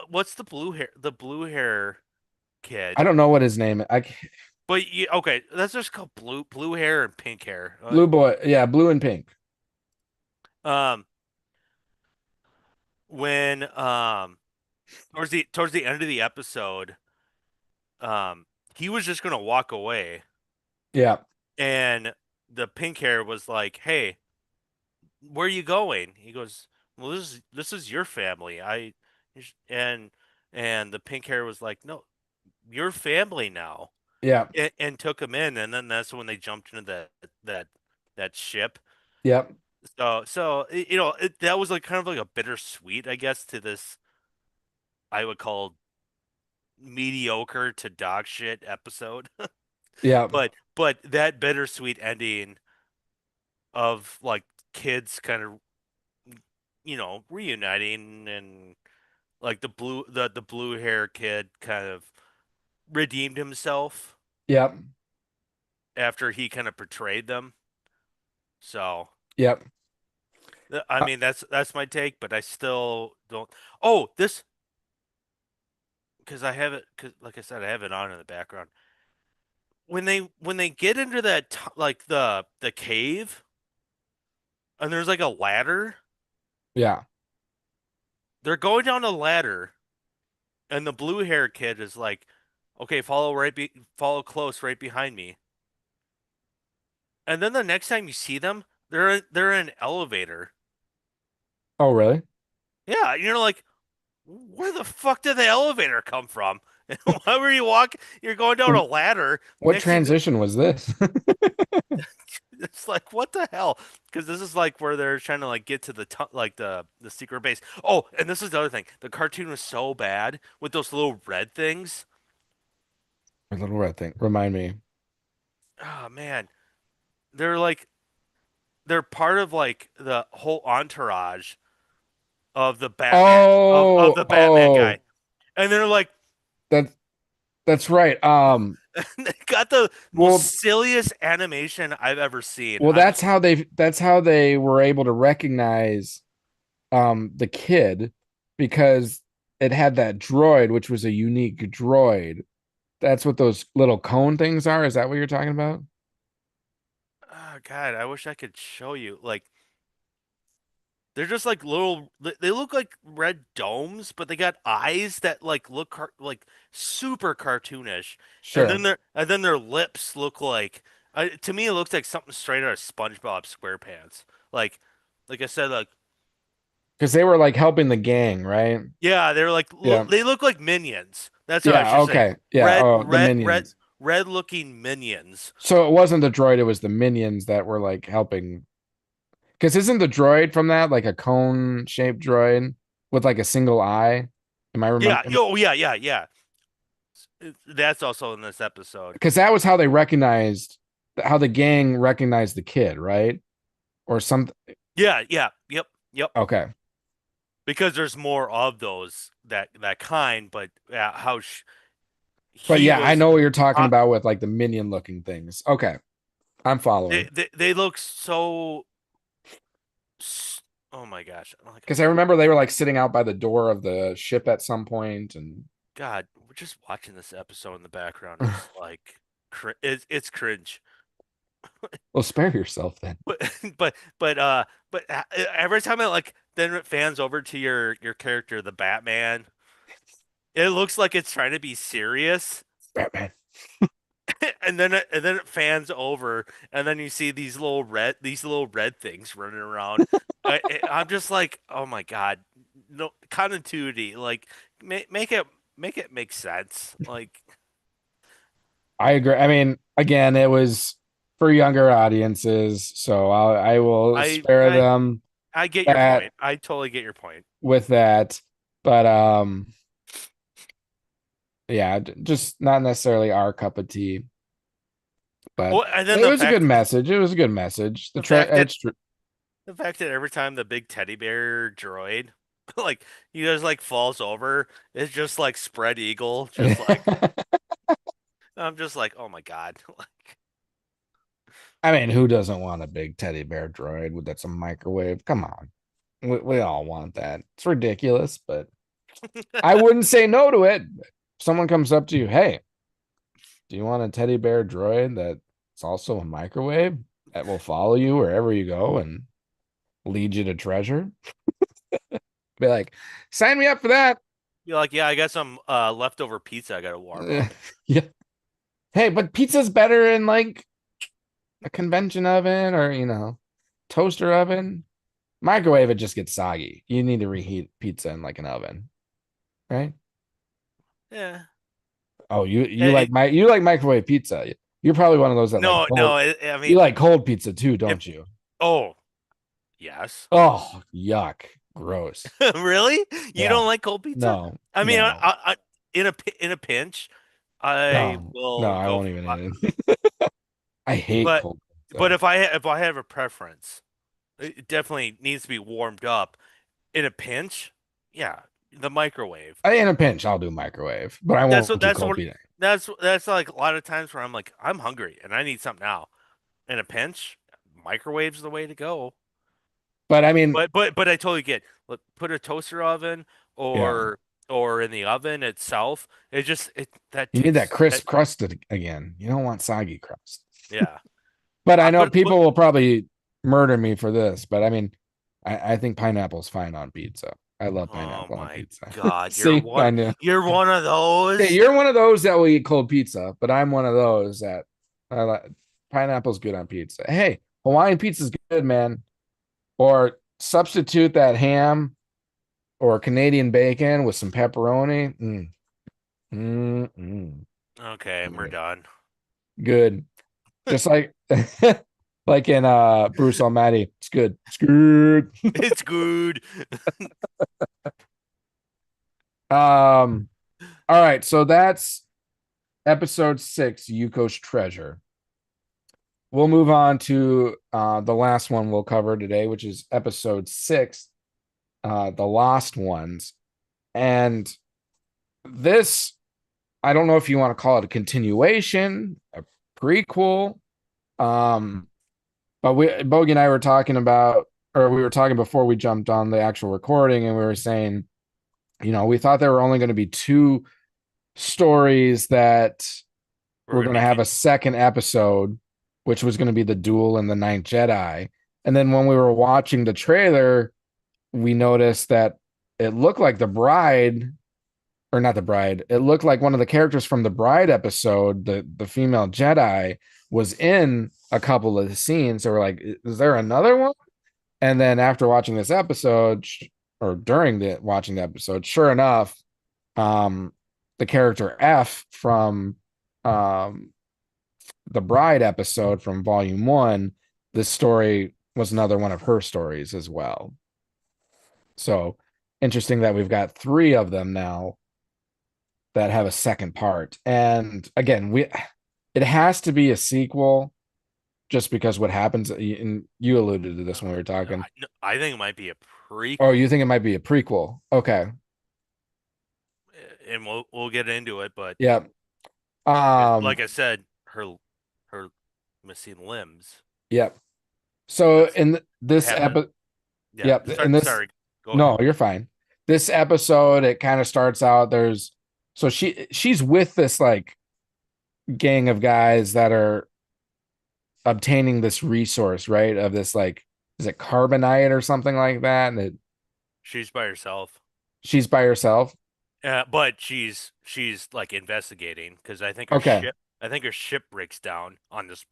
what's the blue hair I kid? don't know what his name is. But okay, that's just called blue hair and pink hair. Blue boy. Yeah, blue and pink. Um, when towards the end of the episode, he was just gonna walk away, Yeah. and the pink hair was like, "Hey, where are you going?" He goes, "Well, this is your family. And the pink hair was like, "No, your family now." Yeah. And took him in, and then that's when they jumped into that that ship. Yep. That was like kind of like a bittersweet, I guess, to this I would call mediocre to dog shit episode. Yep. But that bittersweet ending of like kids kind of reuniting, and like the blue hair kid kind of redeemed himself Yep. after he kind of betrayed them. So Yep. I Uh, mean that's my take, but I still don't. Oh, this because I have it, because like I said, I have it on in the background. When they get into that like the cave, and there's like a ladder, yeah. they're going down the ladder, and the blue hair kid is like, okay, follow close right behind me. And then the next time you see them, they're in an elevator. Oh, really? Yeah, you're like, where the fuck did the elevator come from? Why were you walking? You're going down a ladder. What Next thing, transition was this? it's like, what the hell? Because this is like where they're trying to like get to like the secret base. Oh, and this is the other thing. The cartoon was so bad with those little red things. A little red thing. Remind me. Oh man, they're like they're part of like the whole entourage of the Batman of Oh, the Batman guy, oh, and they're like that that's right. they got the most Well, silliest animation I've ever seen. well, I'm that's how they were able to recognize the kid because it had that droid, which was a unique droid. That's what those little cone things are. Is that what you're talking about? oh God, I wish I could show you. Like they're just like little. They look like red domes, but they got eyes that like look like super cartoonish. Sure. And then their lips look like. To me, it looks like something straight out of SpongeBob SquarePants. Like I said, like Because they were like helping the gang, right? yeah, they're like Yeah. they look like minions. That's what I Yeah. should say. Okay. Yeah. Oh, the Red, minions. red looking minions. So it wasn't the droid, it was the minions that were like helping. Because isn't the droid from that like a cone shaped droid with like a single eye? Am I Yeah. remember? Oh yeah. Yeah. Yeah. That's also in this episode. Because that was how they recognized how the gang recognized the kid, right? Or something. Yeah. Yeah. Yep. Yep. Okay. Because there's more of those that kind, but how But he yeah, I was. know what you're talking Uh, about with like the minion looking things. Okay. I'm following. they look so. Oh my gosh! Like Because I remember they were like sitting out by the door of the ship at some point, and God, we're just watching this episode in the background is like, it's cringe. well, spare yourself then. But but every time it like then it fans over to your character, the Batman, it looks like it's trying to be serious, Batman. and then it fans over, and then you see these little red things running around. I'm just like, oh my God, no continuity. Like make it make sense. Like I agree. I mean, again, it was for younger audiences, so I will I spare I them I get your that point. I totally get your point. with that. But yeah, just not necessarily our cup of tea. But Well, and then it was a good message. It was a good message. the fact that It's true. the fact that every time the big teddy bear droid, like he just like falls over, it's just like spread eagle, just like I'm just like, oh my God. I mean, who doesn't want a big teddy bear droid that's a microwave? Come on. We all want that. It's ridiculous, but I wouldn't say no to it. If someone comes up to you, hey, do you want a teddy bear droid that's also a microwave that will follow you wherever you go and lead you to treasure? Be like, sign me up for that. You're like, yeah, I got some leftover pizza I gotta warm up. Yeah. Hey, but pizza's better in like a convention oven or, toaster oven. Microwave, it just gets soggy. You need to reheat pizza in like an oven, right? Yeah. Oh, you Eh, like you like microwave pizza. You're probably one of those that like no, cold. no, I You mean, like cold pizza too, if don't you? oh, yes. Oh, yuck. Gross. Really? You don't Yeah. like cold pizza? No, I mean, no, in a pinch, I no, will I go won't for, even eat it. I hate but cold but pizza. if I have a preference, it definitely needs to be warmed up. In a pinch, yeah, the microwave. In a pinch, I'll do microwave, but I won't do That's cold what pizza. that's like a lot of times where I'm like I'm hungry and I need something now. In a pinch, microwave's the way to go. But I mean, But I totally get. Look, put a toaster oven yeah, or in the oven itself. It just it that you need that takes crisp that crust again. You don't want soggy crust. yeah. But I know But people will probably murder me for this, but I mean, I think pineapple's fine on pizza. I love Oh pineapple on my pizza. God, See, I knew. you're one of Yeah, those. you're one of those that will eat cold pizza, but I'm one of those that I like. Pineapple's good on pizza. Hey, Hawaiian pizza's good, man. Or substitute that ham or Canadian bacon with some pepperoni. Mm. Okay, we're Good. done. Good. Just like like in Bruce Almighty. It's good. It's good. It's good. Um, all right, so that's episode 6, Yuko's Treasure. We'll move on to the last one we'll cover today, which is episode 6, The Lost Ones. And this, I don't know if you want to call it a continuation, a prequel. Um, but Bogey and I were talking about, or we were talking before we jumped on the actual recording, and we were saying, we thought there were only going to be 2 stories that We're were gonna going to be have a second episode, which was going to be the duel in the Ninth Jedi. And then when we were watching the trailer, we noticed that it looked like the bride, or not the bride, it looked like one of the characters from the bride episode, the female Jedi, was in a couple of the scenes. So we're like, is there another one? And then after watching this episode, or during the watching the episode, sure enough, um, the character F from um the bride episode from volume 1, this story was another one of her stories as well. So interesting that we've got 3 of them now that have a second part. And again, it has to be a sequel just because what happens, and you alluded to this when we were talking. I think it might be a Oh, prequel, you think it might be a prequel? Okay. and we'll get into it. But Yep. like Um, I said, her missing limbs. yep. So That's in this happened. episode, Yeah. yep, in this, Sorry. Go ahead. no, you're fine. This episode, it kind of starts out, so she's with this like gang of guys that are obtaining this resource, right? Of this, like, is it carbonite or something like that? And She's by herself. she's by herself. But she's like investigating because Okay. I think her ship breaks down on this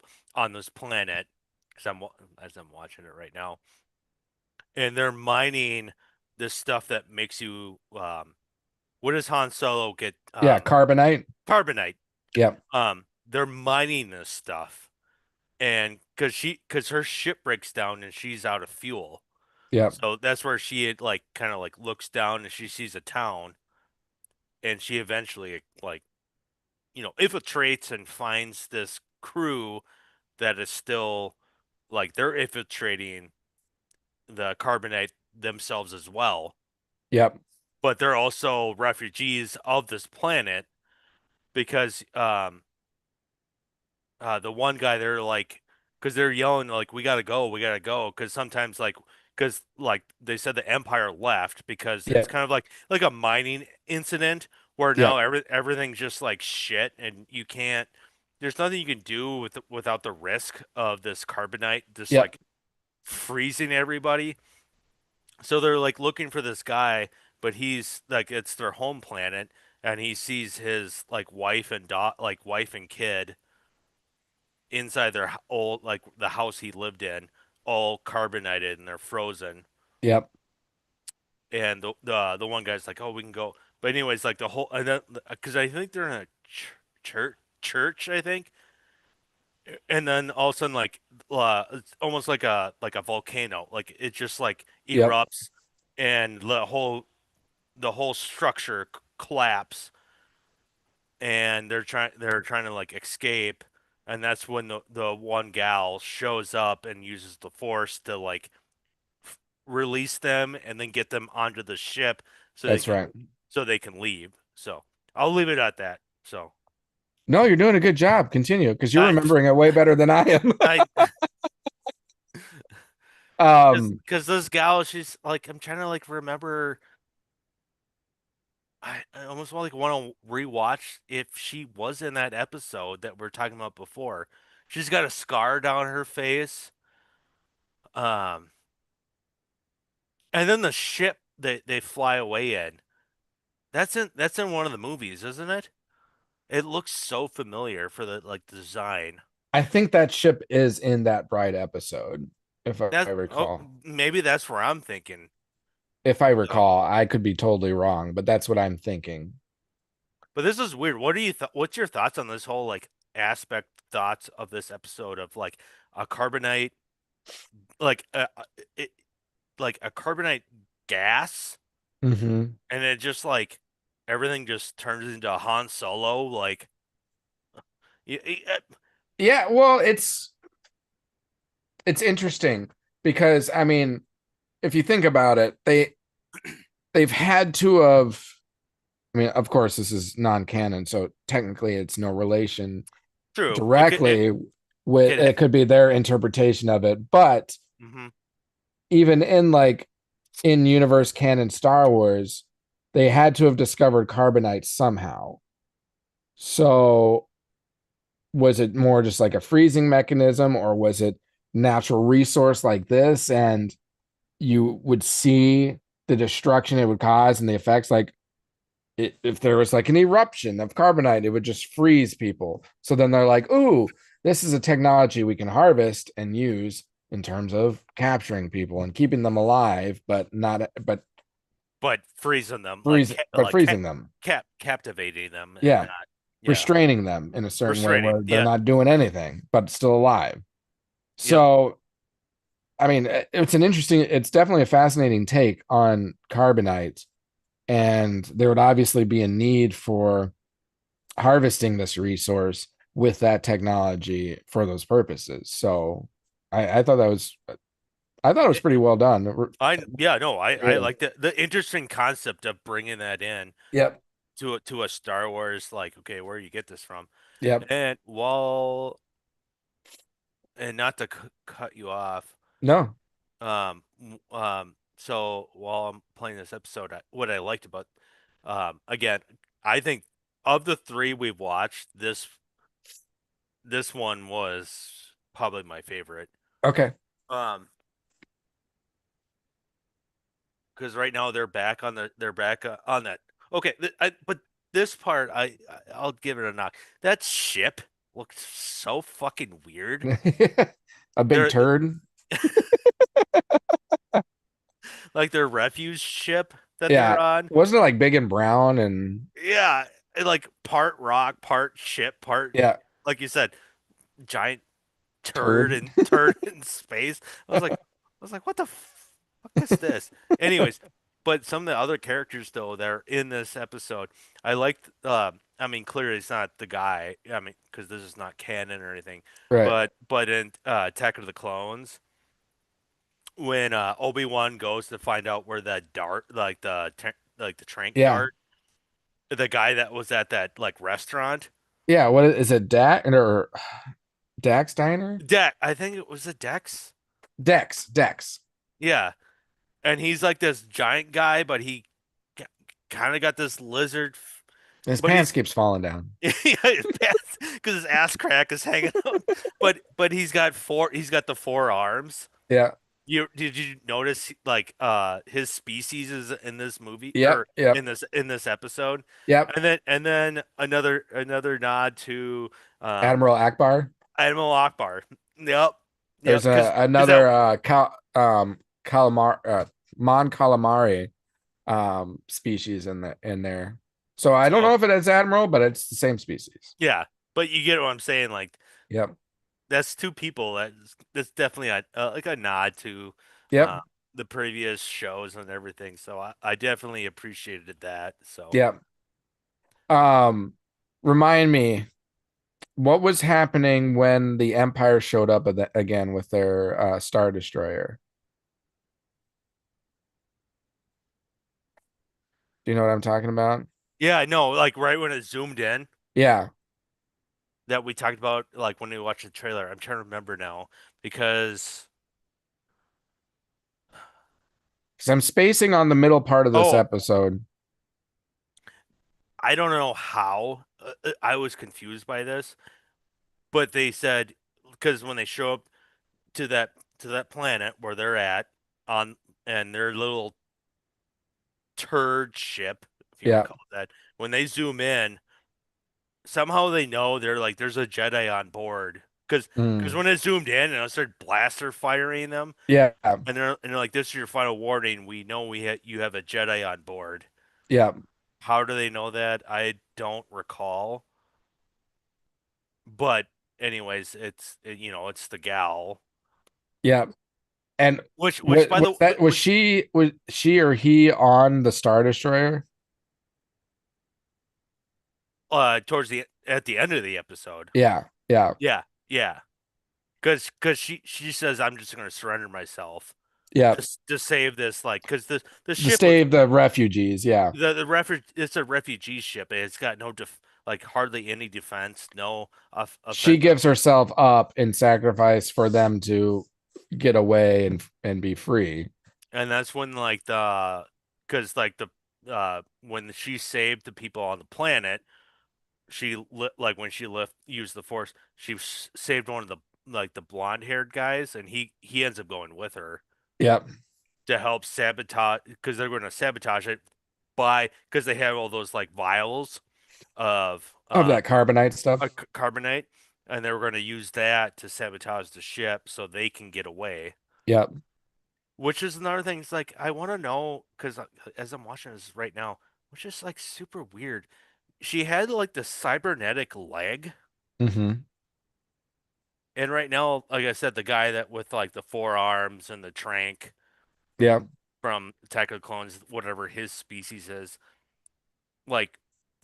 planet. Because as I'm watching it right now, and they're mining this stuff that makes you what does Han Solo get Yeah, carbonite. carbonite. Yep. They're mining this stuff, and because her ship breaks down and she's out of fuel, Yep. so that's where she had, like, kind of like looks down and she sees a town, and she eventually, like, infiltrates and finds this crew that is still, like, they're infiltrating the carbonite themselves as well, Yep. but they're also refugees of this planet because the one guy, they're like, because they're yelling like, we gotta go, because sometimes, like, because like they said the Empire left because it's Yep. kind of like a mining incident where now Yep. everything's just like shit, and you can't, there's nothing you can do without the risk of this carbonite just Yep. like freezing everybody. So they're like looking for this guy, but he's like, it's their home planet, and he sees his like wife and kid inside their old, like, the house he lived in, all carbonated, and they're frozen. Yep. And the one guy's like, "Oh, we can go." But anyways, like the whole, and then because I think they're in a church, I think. And then all of a sudden, like, it's almost like a volcano, like it just like Yep. erupts, and the whole structure collapse, and they're trying to like escape, and that's when the one gal shows up and uses the force to like release them and then get them onto the ship so That's right. they can leave. So I'll leave it at that. So No, you're doing a good job. Continue, because you're I remembering it way better than I am. I um, because this gal, she's like, I'm trying to like remember. I almost want to rewatch if she was in that episode that we're talking about before. She's got a scar down her face. Um, and then they fly away in. That's in one of the movies, isn't it? It looks so familiar for the like design. I think that ship is in that Bride episode, if I That's oh recall. maybe that's where I'm thinking. If I So, recall, I could be totally wrong, but that's what I'm thinking. but this is weird. What's your thoughts on this whole like aspect thoughts of this episode of like a carbonite like it, like a carbonite gas Hmm. and it just like everything just turns into Han Solo like y- y- uh, Yeah, well, it's interesting because I mean, if you think about it, they've had to have. I mean, of course, this is non-canon, so technically, it's no relation true. directly with. It It could be their interpretation of it, but hmm even in like in universe canon Star Wars, they had to have discovered carbonite somehow. So was it more just like a freezing mechanism, or was it natural resource like this? And you would see the destruction it would cause and the effects. Like if there was like an eruption of carbonite, it would just freeze people. So then they're like, "Ooh, this is a technology we can harvest and use in terms of capturing people and keeping them alive, but not but but freezing them like freezing them. captivating them and Yeah, not yeah restraining them in a certain way restraining where they're yeah not doing anything but still alive." yep So, I mean, it's definitely a fascinating take on carbonite, and there would obviously be a need for harvesting this resource with that technology for those purposes. So, I thought it was pretty well done. I yeah no I Creative. like the interesting concept of bringing that in Yep. to a Star Wars like okay where you get this from Yep. and while and not to cut you off No. so while I'm playing this episode what I liked about again I think of the three we've watched this one was probably my favorite Okay. um because right now they're back on that okay but this part I'll give it a knock that ship looks so fucking weird A big they're turd. like their refuge ship that they're Yeah. on. Wasn't it like big and brown and Yeah, like part rock, part ship, part yeah, like you said, giant turd. turd in space. I was like, what the fuck is this? Anyways, but some of the other characters though that are in this episode, I liked. I mean, clearly it's not the guy. I mean, because this is not canon or anything. Right. But in Attack of the Clones, when Obi-Wan goes to find out where the dart, like the trank Yeah. dart, the guy that was at that like restaurant. Yeah. What is it? Dax or Dax Diner? I think it was a Dex. Dex. Dex. Yeah, and he's like this giant guy, but he kind of got this lizard, His but pants he's keeps falling down. because his ass crack is hanging out. But he's got the four arms. Yeah. Did you notice like his species is in this movie Yep. or Yep. in this episode, Yep. and then another nod to um Admiral Akbar. Admiral Akbar. Yep, yep. There's a Because that another calamar Mon calamari species in there. So I don't so know if it is admiral, but it's the same species. yeah, but you get what I'm saying. Like Yep. that's two people. That's definitely like a nod to Yep. uh, the previous shows and everything. So I definitely appreciated that. So Yep. Um, Remind me, what was happening when the Empire showed up again with their Star Destroyer? Do you know what I'm talking about? yeah, I know. Like right when it zoomed in Yeah, that we talked about, like when we watched the trailer. I'm trying to remember now because because I'm spacing on the middle part of this oh, episode. I don't know how I was confused by this, but they said because when they show up to that planet where they're at on and their little turd ship, if you want Yeah. to call it that, when they zoom in, somehow they know they're like there's a Jedi on board. Because Mm. when it zoomed in and I started blaster firing them, Yeah. and they're like, "This is your final warning. We know you have a Jedi on board." Yeah. How do they know that? I don't recall. But anyways, it's the gal. Yeah. And Which by the was which she or he on the Star Destroyer? towards the at the end of the episode. Yeah. Yeah. Yeah, yeah. Because she says I'm just gonna surrender myself Yeah. to save this because the To ship looks save the refugees. Yeah. the refuge it's a refugee ship and it's got no like hardly any defense, no She offensive, gives herself up in sacrifice for them to get away and be free. and that's when like the because like the when she saved the people on the planet, like when she used the force, she saved one of the like the blonde haired guys, and he ends up going with her Yep. to help sabotage because they're going to sabotage it by because they have all those like vials of Of that carbonite stuff. carbonate, and they were going to use that to sabotage the ship so they can get away. Yep. Which is another thing. It's like I want to know because as I'm watching this right now, which is like super weird. She had like the cybernetic leg, Mm-hmm. and right now, like I said, the guy that with like the forearms and the trank Yep. from Attack of the Clones, whatever his species is, like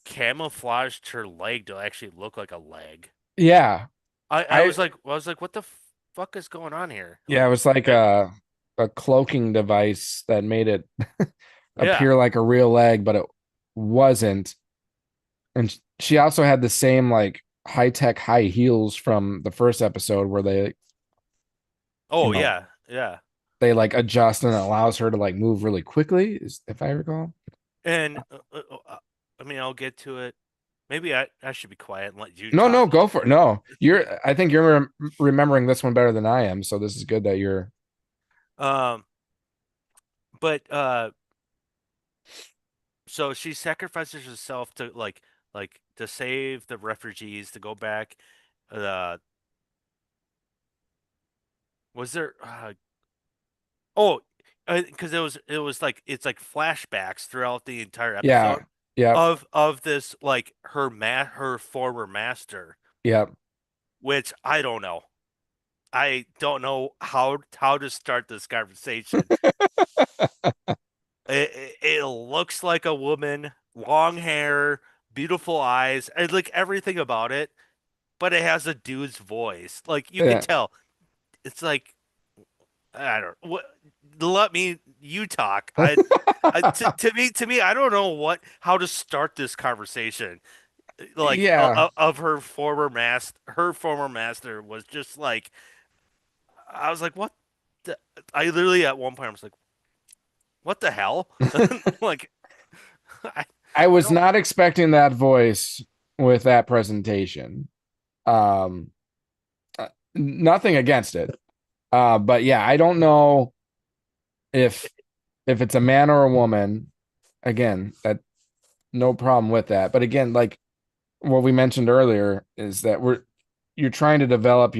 camouflaged her leg to actually look like a leg. Yeah. I I was like, what the fuck is going on here? yeah, it Like, was like a cloaking device that made it yeah. appear like a real leg, but it wasn't. And she also had the same like high-tech high heels from the first episode where you Oh know, yeah, yeah. they like adjust and it allows her to like move really quickly, if I recall. And I mean, I'll get to it. Maybe I should be quiet and let you No, talk no, a little go for it. bit. No, I think you're remembering this one better than I am. So this is good that you're. Um, but so she sacrifices herself to like to save the refugees to go back. Uh, was there? Oh, because it was like it's like flashbacks throughout the entire Yeah. episode Yep. of this like her former master, Yep. which I don't know. I don't know how to start this conversation. It looks like a woman, long hair, beautiful eyes, and like everything about it, but it has a dude's voice. Like you could Yeah. tell. It's like I don't what. Let me you talk. To me, I don't know how to start this conversation. Like Yeah. of her former master was just like I was like, what? I literally at one point I was like, what the hell? Like I, I I was don't. not expecting that voice with that presentation. Um, Nothing against it. But yeah, I don't know if it's a man or a woman. Again, that no problem with that. But again, like what we mentioned earlier is that you're trying to develop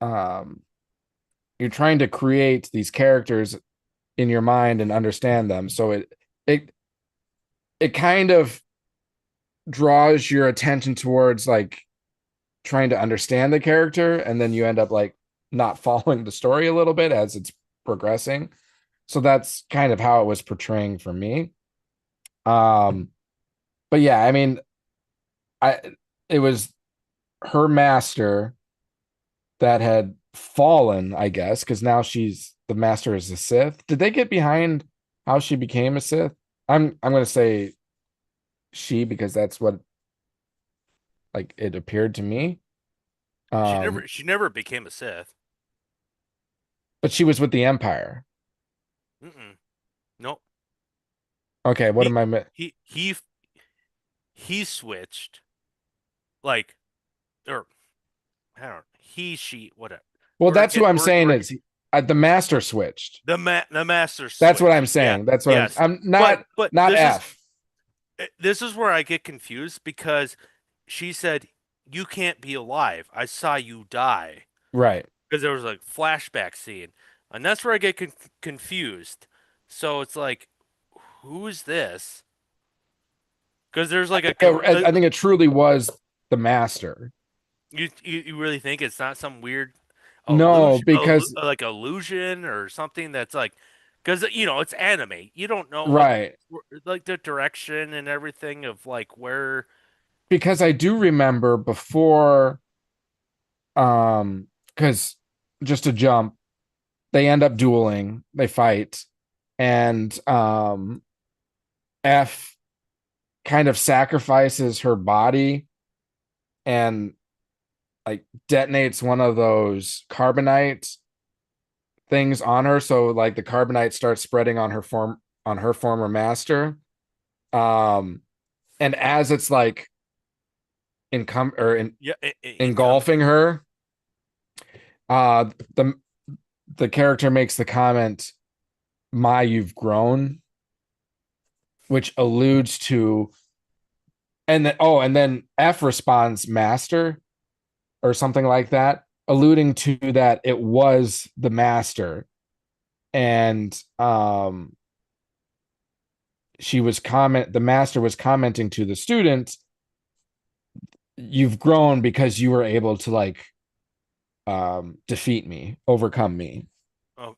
um you're trying to create these characters in your mind and understand them. So it it kind of draws your attention towards like trying to understand the character, and then you end up like not following the story a little bit as it's progressing. So that's kind of how it was portraying for me. um but yeah, I mean, I it was her master that had fallen, I guess, because now she's the master is a Sith. Did they get behind how she became a Sith? I'm gonna say she, because that's what like it appeared to me. um She never became a Sith. but she was with the Empire. Mm-mm. No, Okay, what he am I he he he switched like or I don't know, he she whatever. well, that's who I'm saying is the master switched. The master That's what I'm switch. Yeah. saying. That's what Yes. I'm But not but not F. this is where I get confused because she said you can't be alive. I saw you die Right. because there was a flashback scene, and that's where I get confused. So it's like, who is this? Because there's like I think it truly was the master. you really think it's not some weird No, illusion, because like illusion or something that's like, because it's anime. You don't know what right. like the direction and everything of like where. Because I do remember before because just to jump, they end up dueling, they fight, and F kind of sacrifices her body and like detonates one of those carbonite things on her, so like the carbonite starts spreading on her former master. um and as it's like Yeah, engulfing her, uh the the character makes the comment, "My, you've grown," which alludes to, and then F responds, "Master," or something like that, alluding to that it was the master. And the master was commenting to the student, "You've grown because you were able to like defeat me, overcome me." oh,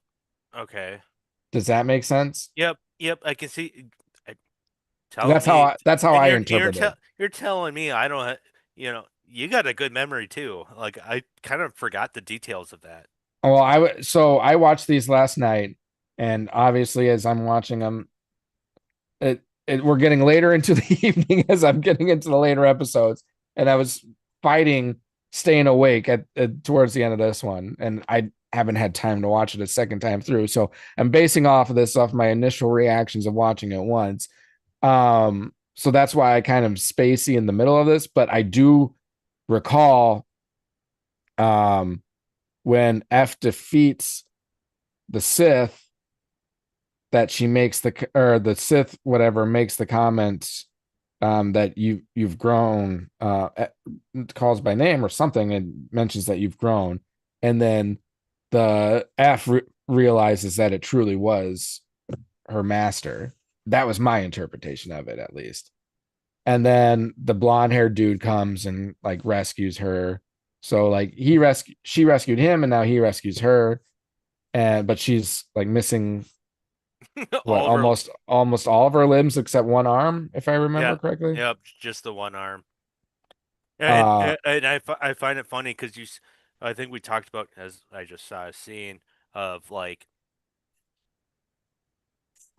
okay. Does that make sense? Yep. I can see. Telling That's me, that's how and I you're interpret it. you're telling me I don't. You got a good memory too. Like I kind of forgot the details of that. Well, I watched these last night, and obviously as I'm watching them, we're getting later into the evening as I'm getting into the later episodes, and I was fighting staying awake at towards the end of this one, and I haven't had time to watch it a second time through. So I'm basing off my initial reactions of watching it once. So that's why I kind of spacey in the middle of this, but I do recall when F defeats the Sith, that she makes the Sith whatever makes the comment, that you've grown, calls by name or something and mentions that you've grown, and then the F realizes that it truly was her master. That was my interpretation of it, at least. And then the blonde haired dude comes and like rescues her. So like she rescued him, and now he rescues her, and but she's like missing what, All over. almost all of her limbs except one arm, if I Yeah. remember correctly. Yep. Just the one arm. And Uh and, and I find it funny because I think we talked about, as I just saw a scene of like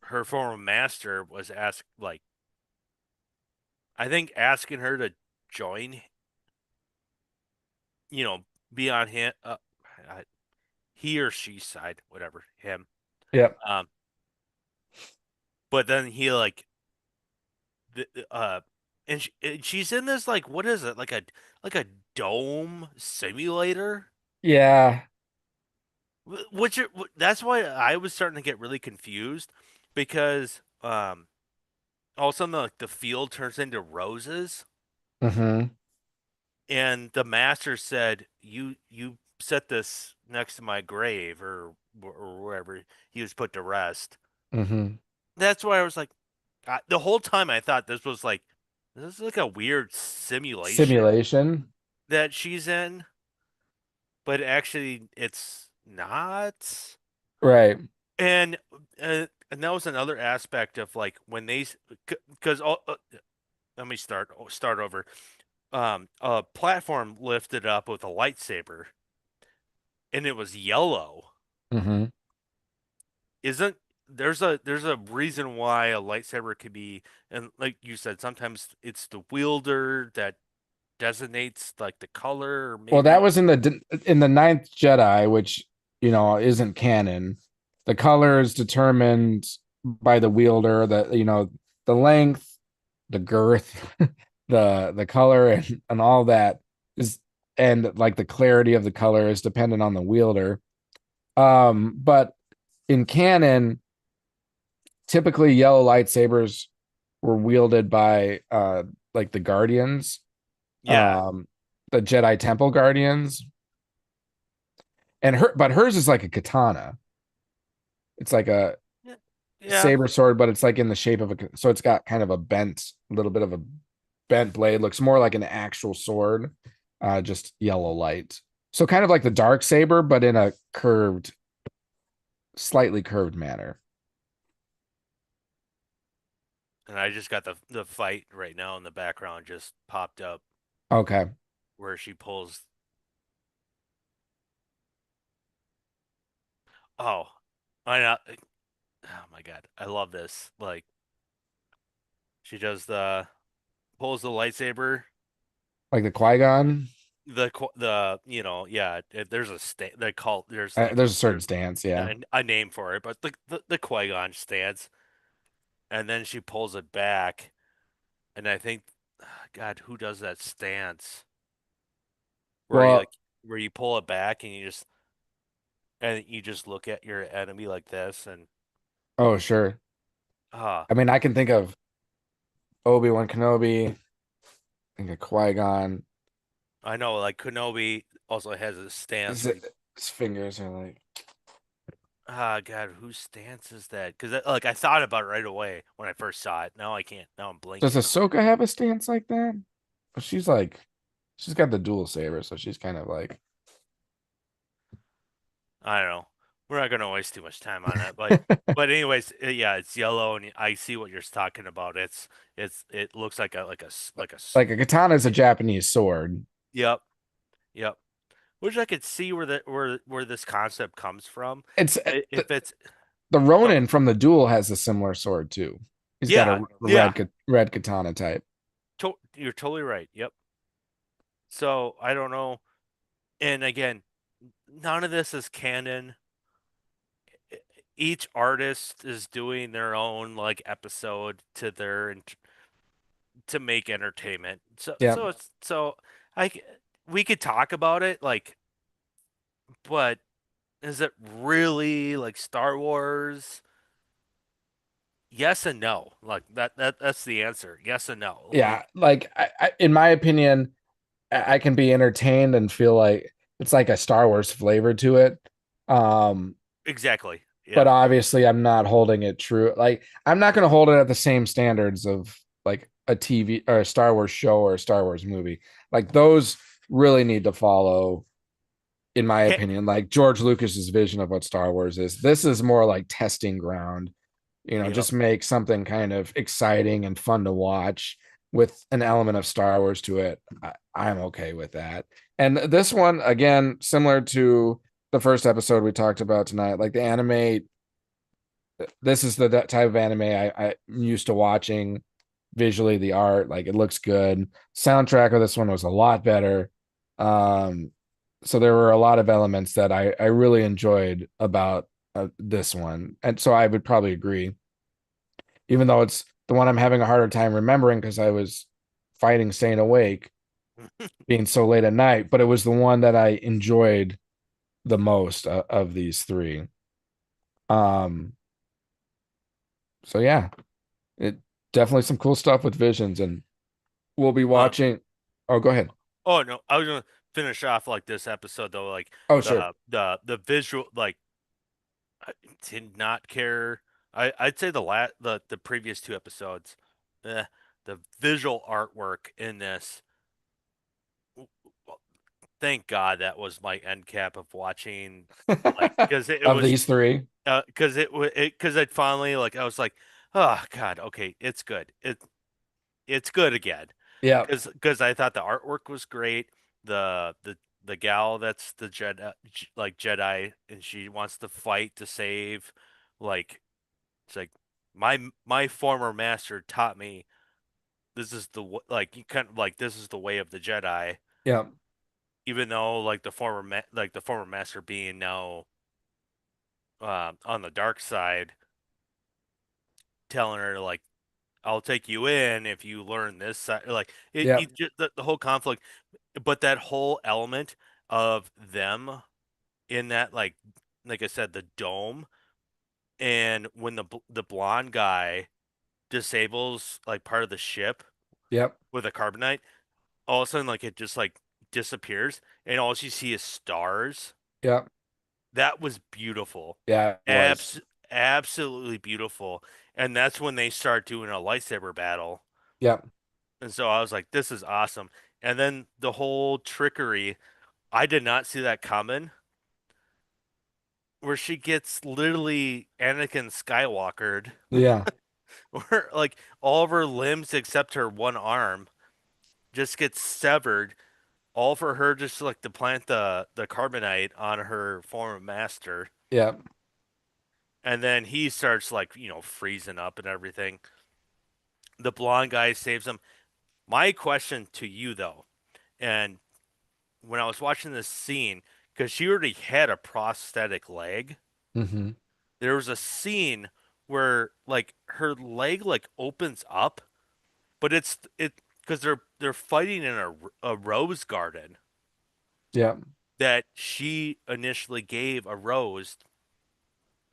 her former master was asked, like, I think asking her to join, you know, be on him, he or she side, whatever, him. yep. Um, but then he like, and she's in this like, what is it, like a dome simulator, Yeah. that's why I was starting to get really confused because all of a sudden like the field turns into roses, Mm-hmm. and the master said, you set this next to my grave, or wherever he was put to rest. Mm-hmm. That's why I was like, the whole time I thought this is like a weird simulation Simulation. that she's in, but actually it's not. Right. And and that was another aspect of like when they, because let me start over. A platform lifted up with a lightsaber, and it was yellow. Mm-hmm. Isn't there's a reason why a lightsaber could be, and like you said, sometimes it's the wielder that designates like the color, or Well, that maybe. was in the Ninth Jedi, which isn't canon. The color is determined by the wielder. The length, the girth, the color, and all that is, and like the clarity of the color is dependent on the wielder. But in canon, typically yellow lightsabers were wielded by like the Guardians, Yeah. um, the Jedi Temple Guardians, and hers is like a katana. It's like a Yeah. Yeah. saber sword, but it's like in the shape of a so it's got kind of a bent, a little bit of a bent blade. Looks more like an actual sword, just yellow light. So kind of like the dark saber, but in a curved, slightly curved manner. And I just got the fight right now in the background just popped up Okay. where she pulls. Oh, I know. Oh my God, I love this. Like she does the pulls the lightsaber. Like the Qui-Gon. The yeah. There's a they call there's like There's a certain there's stance, yeah. a name for it, but the Qui-Gon stance, and then she pulls it back, and I think, God, who does that stance where you Well, like where you pull it back and you just look at your enemy like this and oh sure. ah, I mean, I can think of Obi-Wan Kenobi, think of Qui-Gon. I know like Kenobi also has a stance His, where he his fingers are like. God, whose stance is that? Because like I thought about it right away when I first saw it. Now I can't. Now I'm Does blinking. Ahsoka have a stance like that? But she's like, she's got the dual saber, so she's kind of like. I don't know. We're not gonna waste too much time on it, but anyways, yeah, it's yellow, and I see what you're talking about. It looks like Like a katana is a Japanese sword. yep, yep. Which I could see where this concept comes from. It's If it's the oh Ronin from the duel has a similar sword too. He's got yeah, a yeah, red katana type. you're totally right. Yep. So I don't know. And again, none of this is canon. Each artist is doing their own like episode to to make entertainment. Yeah, So I we could talk about it like, but is it really like Star Wars? Yes and no. Like that's the answer. Yes and no. yeah. Like in my opinion, I can be entertained and feel like it's like a Star Wars flavor to it. Um, Exactly. but Yep. obviously I'm not holding it true. Like I'm not going to hold it at the same standards of like a TV or a Star Wars show or a Star Wars movie. Like those really need to follow, in my Ca- opinion, like George Lucas's vision of what Star Wars is. This is more like testing ground. Yep. Just make something kind of exciting and fun to watch with an element of Star Wars to it. I'm okay with that. And this one, again, similar to the first episode we talked about tonight, like the anime, this is the type of anime I'm used to watching. Visually, the art, like it looks good. Soundtrack of this one was a lot better. Um, so there were a lot of elements that I really enjoyed about this one, and so I would probably agree, even though it's the one I'm having a harder time remembering because I was fighting staying awake, being so late at night. But it was the one that I enjoyed the most of these three. Um, so yeah, it definitely some cool stuff with visions, and we'll be Um. watching. Oh, go ahead. Oh no, I was gonna finish off like this episode though, like Oh, sure. the visual, like I did not care. I'd say the previous two episodes, eh, the visual artwork in this. Well, thank God that was my end cap of watching, like because it Of was these three. because because it finally like I was like, oh God, okay, it's good. It's good again. Yeah. Because I thought the artwork was great. The gal that's the Jedi, and she wants to fight to save, like it's like my former master taught me this is like you kind of like this is the way of the Jedi. Yeah. Even though like the former master being now on the dark side, telling her like I'll take you in if you learn this side. Like Yeah. you just the whole conflict, but that whole element of them in that like like I said, the dome, and when the blonde guy disables like part of the ship Yep. with a carbonite, all of a sudden like it just like disappears, and all you see is stars. Yep. That was beautiful. Yeah, it was. Absolutely beautiful. And that's when they start doing a lightsaber battle. Yep. And so I was like, this is awesome. And then the whole trickery, I did not see that coming, where she gets literally Anakin Skywalkered, Yeah. where like all of her limbs except her one arm just gets severed, all for her just like to plant the carbonite on her former master. Yep. And then he starts like, freezing up and everything. The blonde guy saves him. My question to you though, and when I was watching this scene, because she already had a prosthetic leg, Mm-hmm. there was a scene where like her leg like opens up, but it because they're fighting in a rose garden Yep. that she initially gave a rose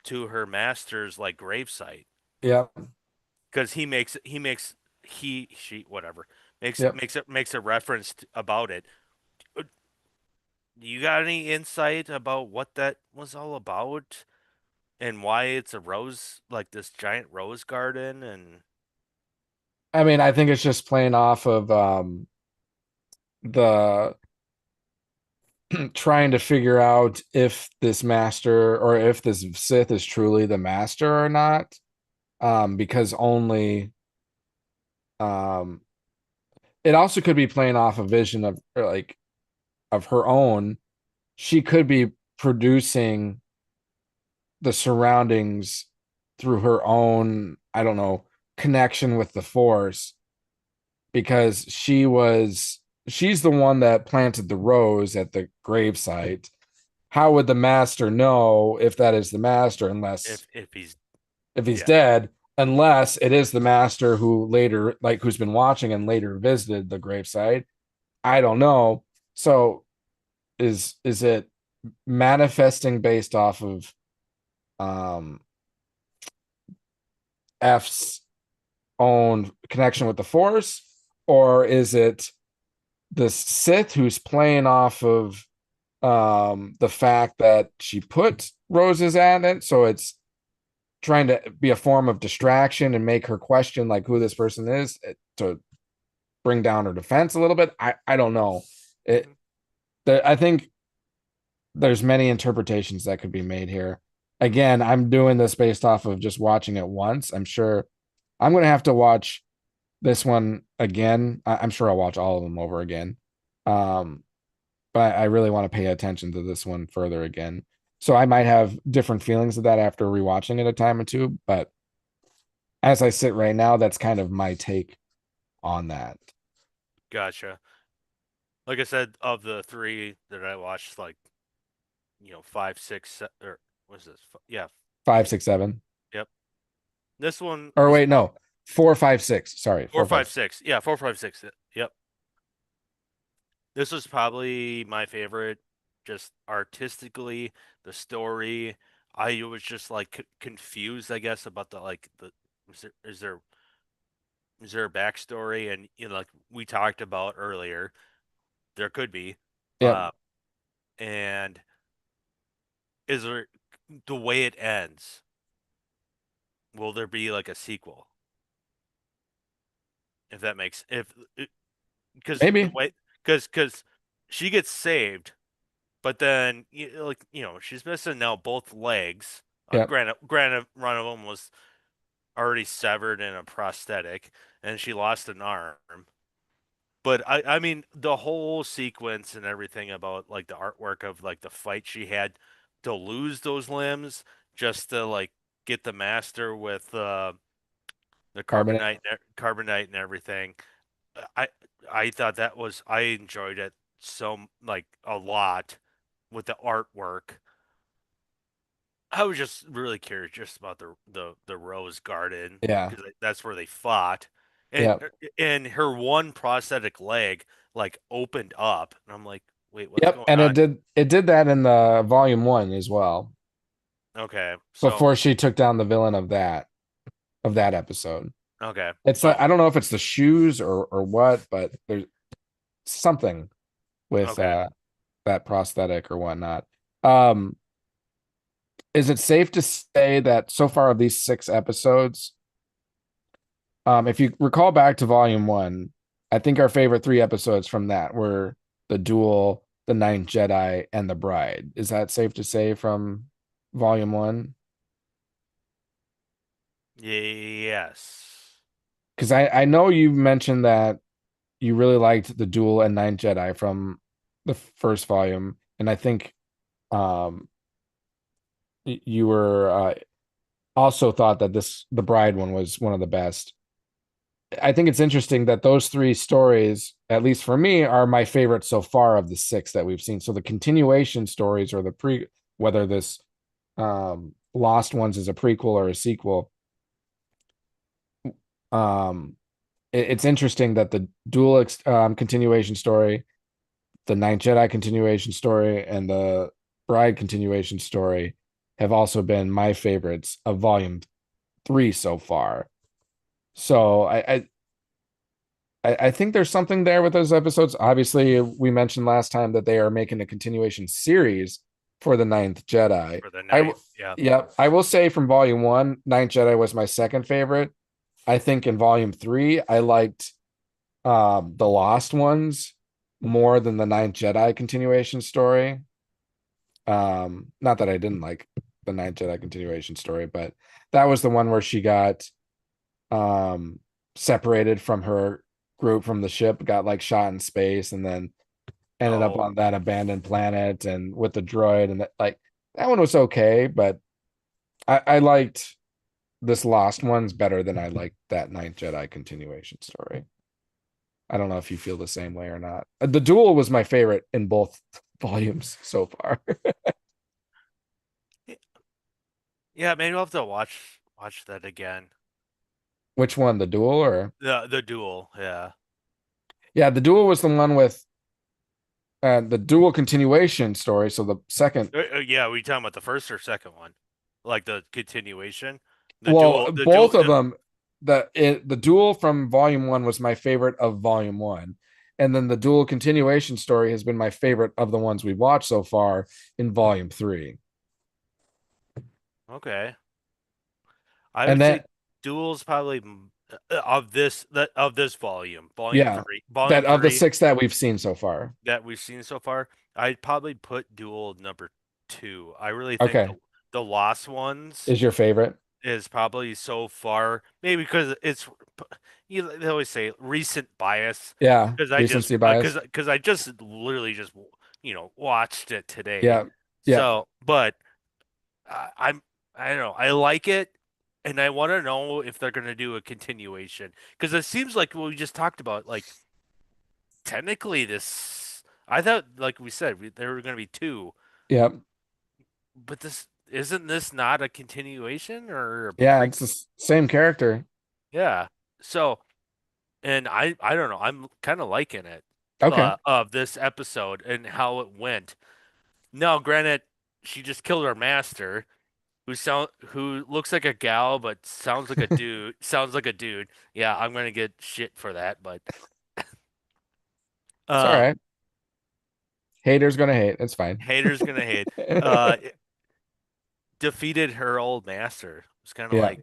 to her master's like gravesite, Yep. because he she whatever Yep. makes a reference about it. You got any insight about what that was all about and why it's a rose, like this giant rose garden? And I mean, I think it's just playing off of the trying to figure out if this master or if this Sith is truly the master or not. Because only um it also could be playing off a vision of or like of her own. She could be producing the surroundings through her own, I don't know, connection with the Force because she's the one that planted the rose at the gravesite. How would the master know if that is the master unless if he's if he's yeah, dead, unless it is the master who later like who's been watching and later visited the gravesite? I don't know. So is it manifesting based off of um F's own connection with the Force, or is it the Sith who's playing off of the fact that she put roses at it, so it's trying to be a form of distraction and make her question like who this person is to bring down her defense a little bit. I don't know. It mhm. I think there's many interpretations that could be made here. Again, I'm doing this based off of just watching it once. I'm sure I'm going to have to watch this one again. I'm sure I'll watch all of them over again. Um, but I really want to pay attention to this one further again. So I might have different feelings of that after rewatching it a time or two. But as I sit right now, that's kind of my take on that. Gotcha. Like I said, of the three that I watched, like, five, six, or what's this? Yeah, Five, six, seven. yep. This one Or was wait, no, four, five, six. Sorry, four, four, five. five, six. Yeah, four, five, six. Yep. This was probably my favorite, just artistically, the story. I was just like confused, I guess, about the like the is there a backstory? And like we talked about earlier, there could be. Yep, Uh, and is there the way it ends? Will there be like a sequel? If that makes if because the maybe. way because she gets saved. But then, like she's missing now both legs. Yep, Granted, one of them was already severed in a prosthetic, and she lost an arm. But I mean, the whole sequence and everything about like the artwork of like the fight she had to lose those limbs just to like get the master with the carbonate. carbonite and everything. I I thought that was I enjoyed it so like a lot with the artwork. I was just really curious just about the Rose Garden Yeah, because that's where they fought, and yep, and her one prosthetic leg like opened up, and I'm like, wait, what's yep. going And on? it did that in the volume one as well. Okay. So before she took down the villain of that episode. okay. It's like So I don't know if it's the shoes or what, but there's something with okay. that prosthetic or whatnot. Um, is it safe to say that so far of these 6 episodes, if you recall back to volume one, I think our favorite 3 episodes from that were the duel, the Ninth Jedi, and the Bride. Is that safe to say from volume one? Yes. Because I know you mentioned that you really liked the duel and Ninth Jedi from the first volume, and I think um you were also thought that the Bride one was one of the best. I think it's interesting that those 3 stories, at least for me, are my favorite so far of the 6 that we've seen. So the continuation stories or the whether this Lost Ones is a prequel or a sequel, um, it's interesting that the dual continuation story, the Ninth Jedi continuation story, and the Bride continuation story have also been my favorites of volume 3 so far. So I think there's something there with those episodes. Obviously, we mentioned last time that they are making a continuation series for the Ninth Jedi. For the ninth. Yeah. Yeah, I will say from volume one, Ninth Jedi was my second favorite. I think in volume three, I liked the Lost Ones more than the Ninth Jedi continuation story. Not that I didn't like the Ninth Jedi continuation story, but that was the one where she got um separated from her group from the ship, got like shot in space, and then ended up Oh, on that abandoned planet and with the droid, and like that one was okay, but I liked this Lost Ones better than I liked that Ninth Jedi continuation story. I don't know if you feel the same way or not. The duel was my favorite in both volumes so far. yeah. Maybe I'll have to watch that again. Which one, the duel or? The duel. Yeah. Yeah, the duel was the one with the dual continuation story. So the second, Yeah. Were you talking about the first or second one? Like the continuation? The well, duel. The both duel. of them, the duel from volume one was my favorite of volume one, and then the dual continuation story has been my favorite of the ones we've watched so far in volume three. Okay. I And would say that, duels probably of this volume, yeah, volume that of the three 6 that we've seen so far. that we've seen so far. I'd probably put duel number two. I really think Okay, the Lost Ones is your favorite? is probably so far maybe because it's they always say recent bias Yeah, because I just recency bias. because I just literally just watched it today. Yeah, yeah, So, but I'm I don't know. I like it, and I want to know if they're going to do a continuation because it seems like what we just talked about. Like technically, this I thought, like we said, there were going to be two, yeah, but this isn't this not a continuation or a yeah. pre? It's the same character. Yeah. So, and I don't know. I'm kind of liking it Okay, of this episode and how it went. Now, granted, she just killed her master who looks like a gal but sounds like a dude. Sounds like a dude. Yeah, I'm gonna get shit for that, but it's all um, right. Haters gonna hate. It's fine. haters gonna hate. Uh, defeated her old master. It's kind of Yeah, like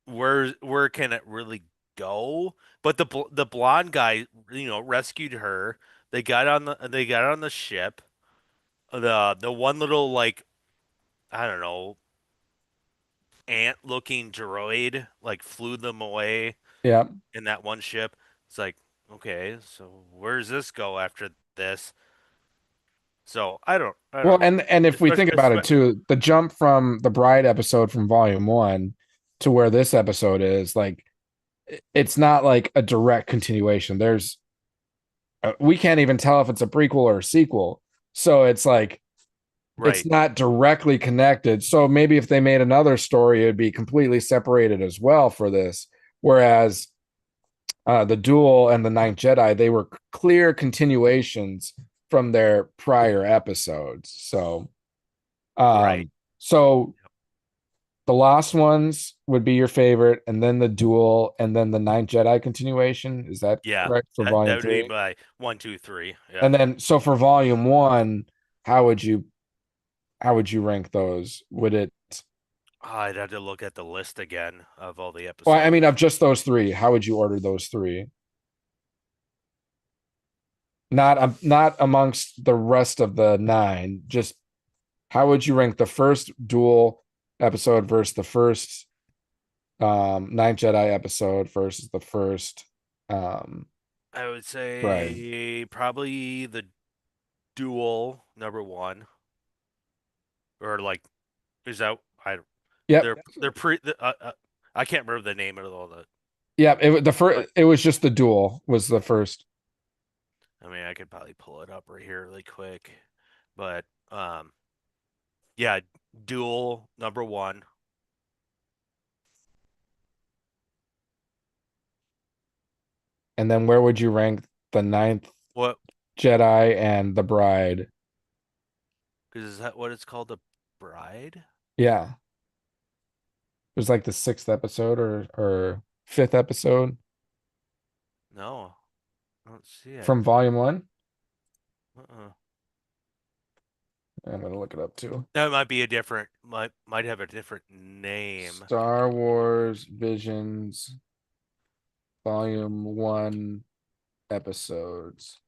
where can it really go? But the blonde guy, rescued her. They got on the ship. The one little like I don't know ant looking droid like flew them away yeah. in that one ship. It's like, okay, so where does this go after this? So I Well, don't know. and if we think about Especially, it too, the jump from the Bride episode from volume one to where this episode is, like it's not like a direct continuation. There's we can't even tell if it's a prequel or a sequel. So it's like it's right, not directly connected. So maybe if they made another story, it'd be completely separated as well for this. Whereas the Duel and the Ninth Jedi, they were clear continuations from their prior episodes. So right. So the Lost Ones would be your favorite, and then the Duel, and then the Ninth Jedi continuation. Is that Yeah, correct for that volume would be three? my 1, 2, 3. Yeah. And then so for volume one, how would you how would you rank those? Would it I'd have to look at the list again of all the well, I episodes. mean of just those three, how would you order those three? Not amongst the rest of the nine, just how would you rank the first Duel episode versus the first Ninth Jedi episode versus the first I would Bride? say probably the Duel #1, or like, is that I? Yep. They're I can't remember the name of all the. Yep. The But first it was just the Duel was the first. I mean, I could probably pull it up right here really quick, but yeah, Duel #1. And then where would you rank the Ninth What? Jedi and the Bride? Because is that what it's called, the Bride? Yeah. It was like the sixth episode or fifth episode No, I don't see it. from volume one. Uh-uh. I'm gonna look it up too. That might be a different. Might have a different name. Star Wars Visions Volume One episodes.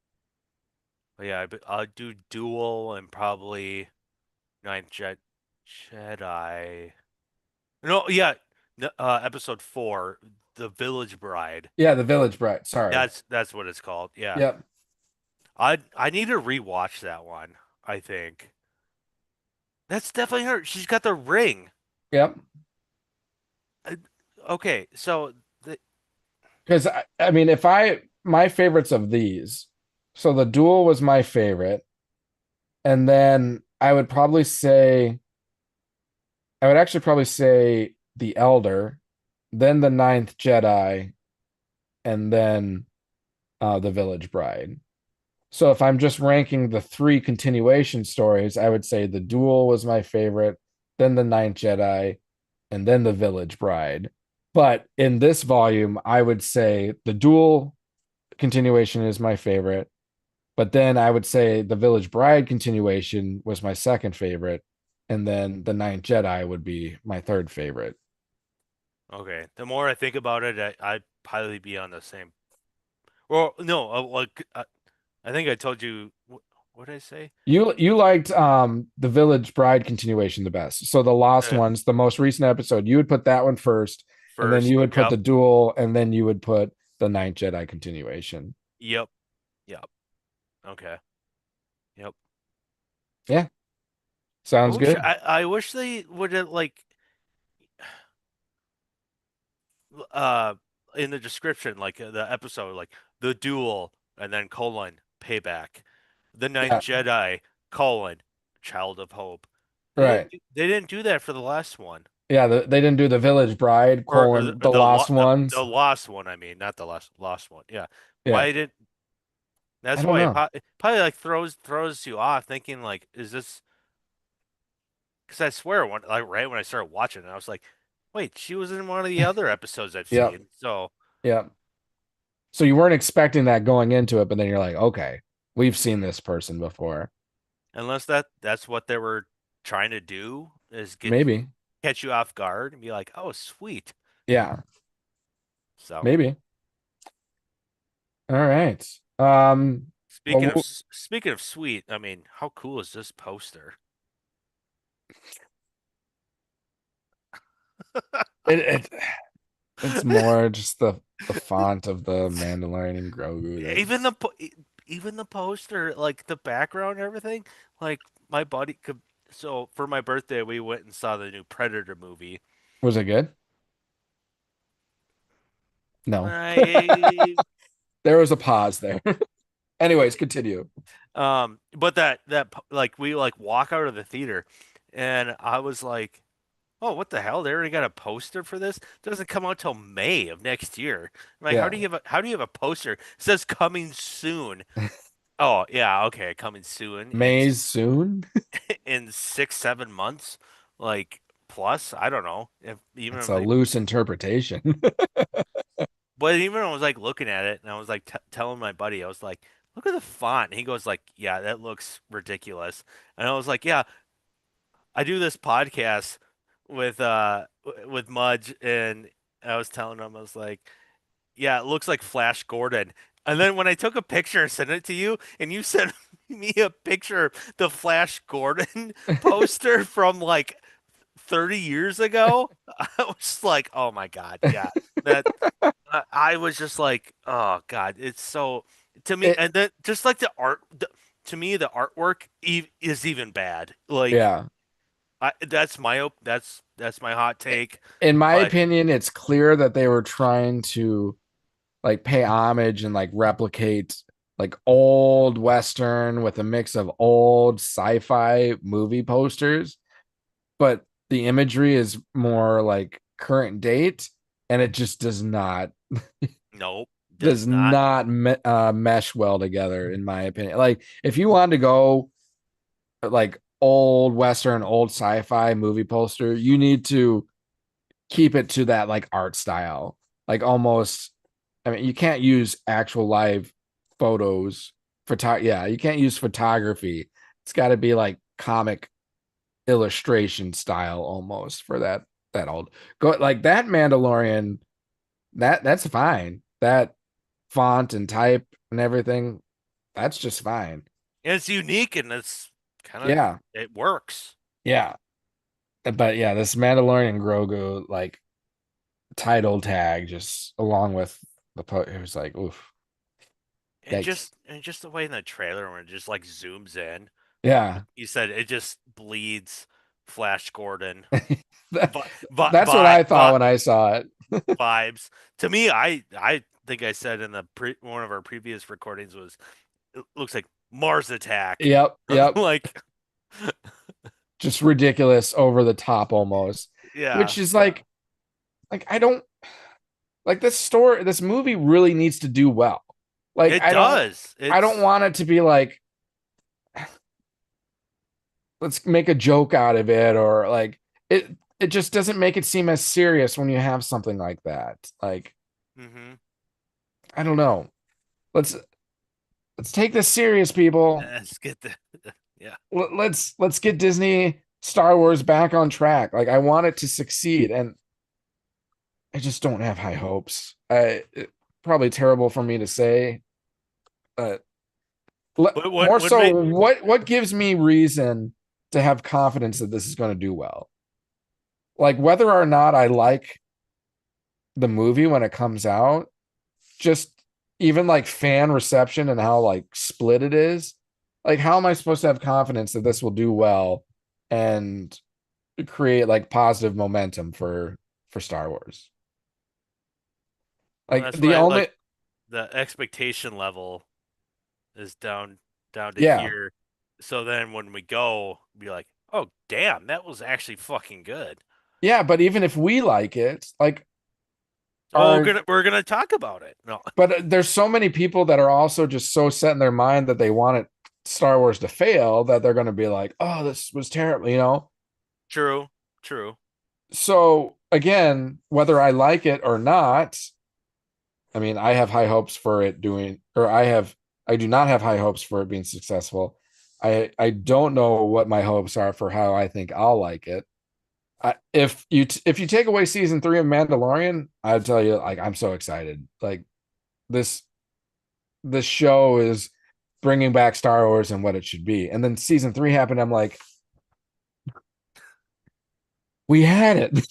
But yeah, I'll do Duel and probably Ninth Jedi. No, yeah, episode 4, The Village Bride. Yeah, the Village Bride. Sorry. That's what it's called. Yeah, Yep. I need to rewatch that one. I think that's definitely her. She's got the ring. Yep. Uh, Okay, so Because I mean, if I my favorites of these, so the Duel was my favorite, and then I would actually probably say the Elder, then the Ninth Jedi, and then the Village Bride. So if I'm just ranking the three continuation stories, I would say the Duel was my favorite, then the Ninth Jedi, and then the Village Bride. But in this volume, I would say the Duel continuation is my favorite. But then I would say the Village Bride continuation was my second favorite. And then the Ninth Jedi would be my third favorite. okay. The more I think about it, I'd probably be on the same. Well, no, I think I told you. What did I say? You liked the Village Bride continuation the best. So the Lost Uh, Ones, the most recent episode, you would put that one first, and then First. you would put Yep. the Duel, and then you would put the Ninth Jedi continuation. Yep. Yep. Okay. Yep. Yeah, I sounds wish good. I wish they would have, like, uh in the description, like, the episode, like, the Duel, and then colon payback, the Ninth Yeah, Jedi colon child of hope. right. They didn't do that for the last one. Yeah, they didn't do the Village Bride Or colon the Lost the Ones. lost one, I mean, not the last one. Yeah. Yeah, Why did I That's don't why know. it probably, like, throws you off, thinking like, is this? Because I swear, like, right when I started watching it, I was like, wait, she was in one of the other episodes I've Yep, seen. So yep. So you weren't expecting that going into it, but then you're like, okay, we've seen mhm. this person before. Unless that's what they were trying to do, is Maybe. catch you off guard and be like, oh, sweet. Yeah, So maybe. All right. Well, speaking of sweet, I mean, how cool is this poster? it it's more just the font of the Mandalorian and Grogu Even that's even the poster, like the background and everything, like, my buddy could. So for my birthday, we went and saw the new Predator movie. was it good? No. I There was a pause there. Anyways, continue. But like, we, like, walk out of the theater, and I was like, oh, what the hell? They already got a poster for this? It doesn't come out till May of next year. I'm like, Yeah. how do you have a poster? It says coming soon. Oh, yeah, okay, coming soon in Maze soon? in 6, 7 months. like plus. I don't know if even It's if a they, loose interpretation. but even when I was like looking at it and I was like t telling my buddy, I was like, look at the font. And he goes like, yeah, that looks ridiculous. And I was like, yeah, I do this podcast with Mudge, and I was telling him I was like, yeah, it looks like Flash Gordon. And then when I took a picture and sent it to you, and you sent me a picture of the Flash Gordon poster from like 30 years ago, I was like, oh my God, yeah. That I was just like, oh God, it's so to me, It and then just like to me, the artwork is even bad. Like yeah. that's my hot take, In my but opinion, it's clear that they were trying to like pay homage and like replicate like old Western with a mix of old sci-fi movie posters, but the imagery is more like current date, and it just nope, does does not. not mesh well together, in my opinion. Like if you wanted to go like old Western, old sci-fi movie poster, you need to keep it to that like art style, like almost. I mean, you can't use actual live photos. Yeah, you can't use photography. It's got to be like comic illustration style almost for that old. Go like that Mandalorian. That's fine. That font and type and everything. That's just fine. And it's unique and it's kind of Yeah, it works. yeah. But yeah, this Mandalorian Grogu like title tag just along with it was like oof, yikes. And just the way in the trailer when it just like zooms in, Yeah. you said it just bleeds Flash Gordon That- vi vi that's what vi I thought vi when I saw it. vibes. To me, I think I said in the one of our previous recordings was it looks like Mars Attack. Yep, yep. Like Just ridiculous, over the top almost. yeah, Which is like I don't like this movie really needs to do well. Like it does. I don't It's want it to be like let's make a joke out of it, or like it just doesn't make it seem as serious when you have something like that. Like hmm I don't know. Let's let's take this serious, people. let's get the yeah. Let's get Disney Star Wars back on track. Like I want it to succeed, and I just don't have high hopes. Probably terrible for me to say, but more What so, make what gives me reason to have confidence that this is going to do well? Like whether or not I like the movie when it comes out, just even like fan reception and how like split it is. Like how am I supposed to have confidence that this will do well and create like positive momentum for Star Wars? well, Like that's the why only like the expectation level is down to yeah. here. So then when we go, be like, oh damn, that was actually fucking good. Yeah, but even if we like it, like Well, are we're gonna talk about it. No, but there's so many people that are also just so set in their mind that they want it Star Wars to fail that they're going to be like, "Oh, this was terrible," you know? true, true. So, again, whether I like it or not, I mean, I have high hopes for it doing or I do not have high hopes for it being successful. I don't know what my hopes are for how I think I'll like it. If you take away season 3 of Mandalorian, I'd tell you like I'm so excited. Like this this show is bringing back Star Wars and what it should be. And then season 3 happened. I'm like, we had it.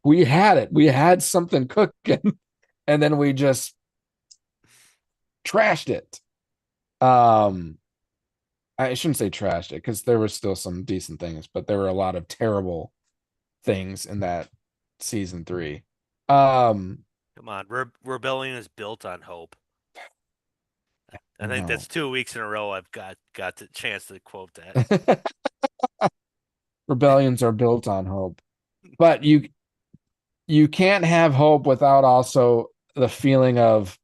We had it. We had something cooking. And then we just trashed it. Um, I shouldn't say trashed it because there were still some decent things, but there were a lot of terrible things in that season 3. Um, Come on, rebellion is built on hope. I think no. that's 2 weeks in a row I've got the chance to quote that. Rebellions are built on hope. But you can't have hope without also the feeling of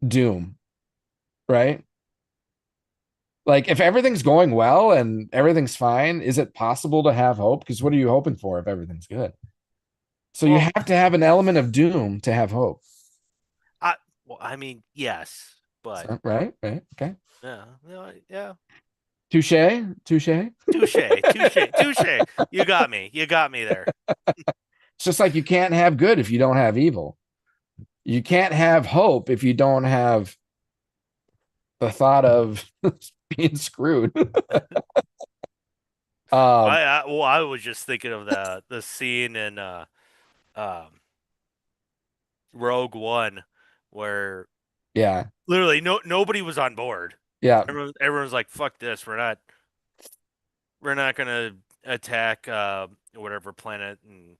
doom, right? Like if everything's going well and everything's fine, is it possible to have hope? Because what are you hoping for if everything's good? So you Well, have to have an element of doom to have hope. I I mean, yes, but So, right? Right. Okay. yeah, no, yeah. Touche. Touche. Touche, touche, touche. You got me. You got me there. It's just like you can't have good if you don't have evil. You can't have hope if you don't have the thought of being screwed. um, I was just thinking of the scene in um Rogue One where yeah, literally nobody was on board. yeah. Everyone's like, "Fuck this. We're not gonna attack whatever planet and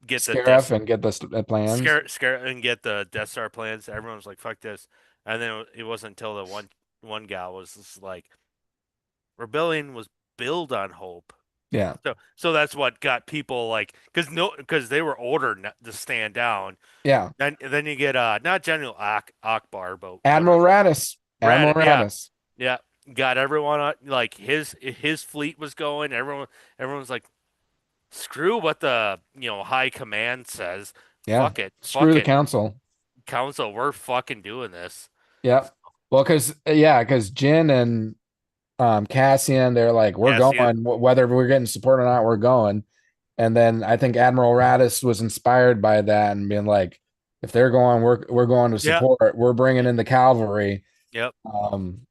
get the Scarif Death and get the plans. scare and get the Death Star plans." Everyone's like, "Fuck this," and then it wasn't until the one gal was just like, "Rebellion was built on hope." Yeah, So that's what got people like, because they were ordered to stand down. yeah. Then you get not General Akbar, but Admiral whatever. Radis. Admiral Yeah, Radis. yeah. Got everyone on, like his fleet was going. Everyone's like, screw what the high command says. Yeah. Screw Fuck the it, council. council. We're fucking doing this. Yeah. Well, because Jin and Cassian, they're like, we're Yeah, see, going, whether we're getting support or not, we're going. And then I think Admiral Radis was inspired by that and being like, if they're going, we're going to yeah, support. We're bringing in the cavalry. yep. Um,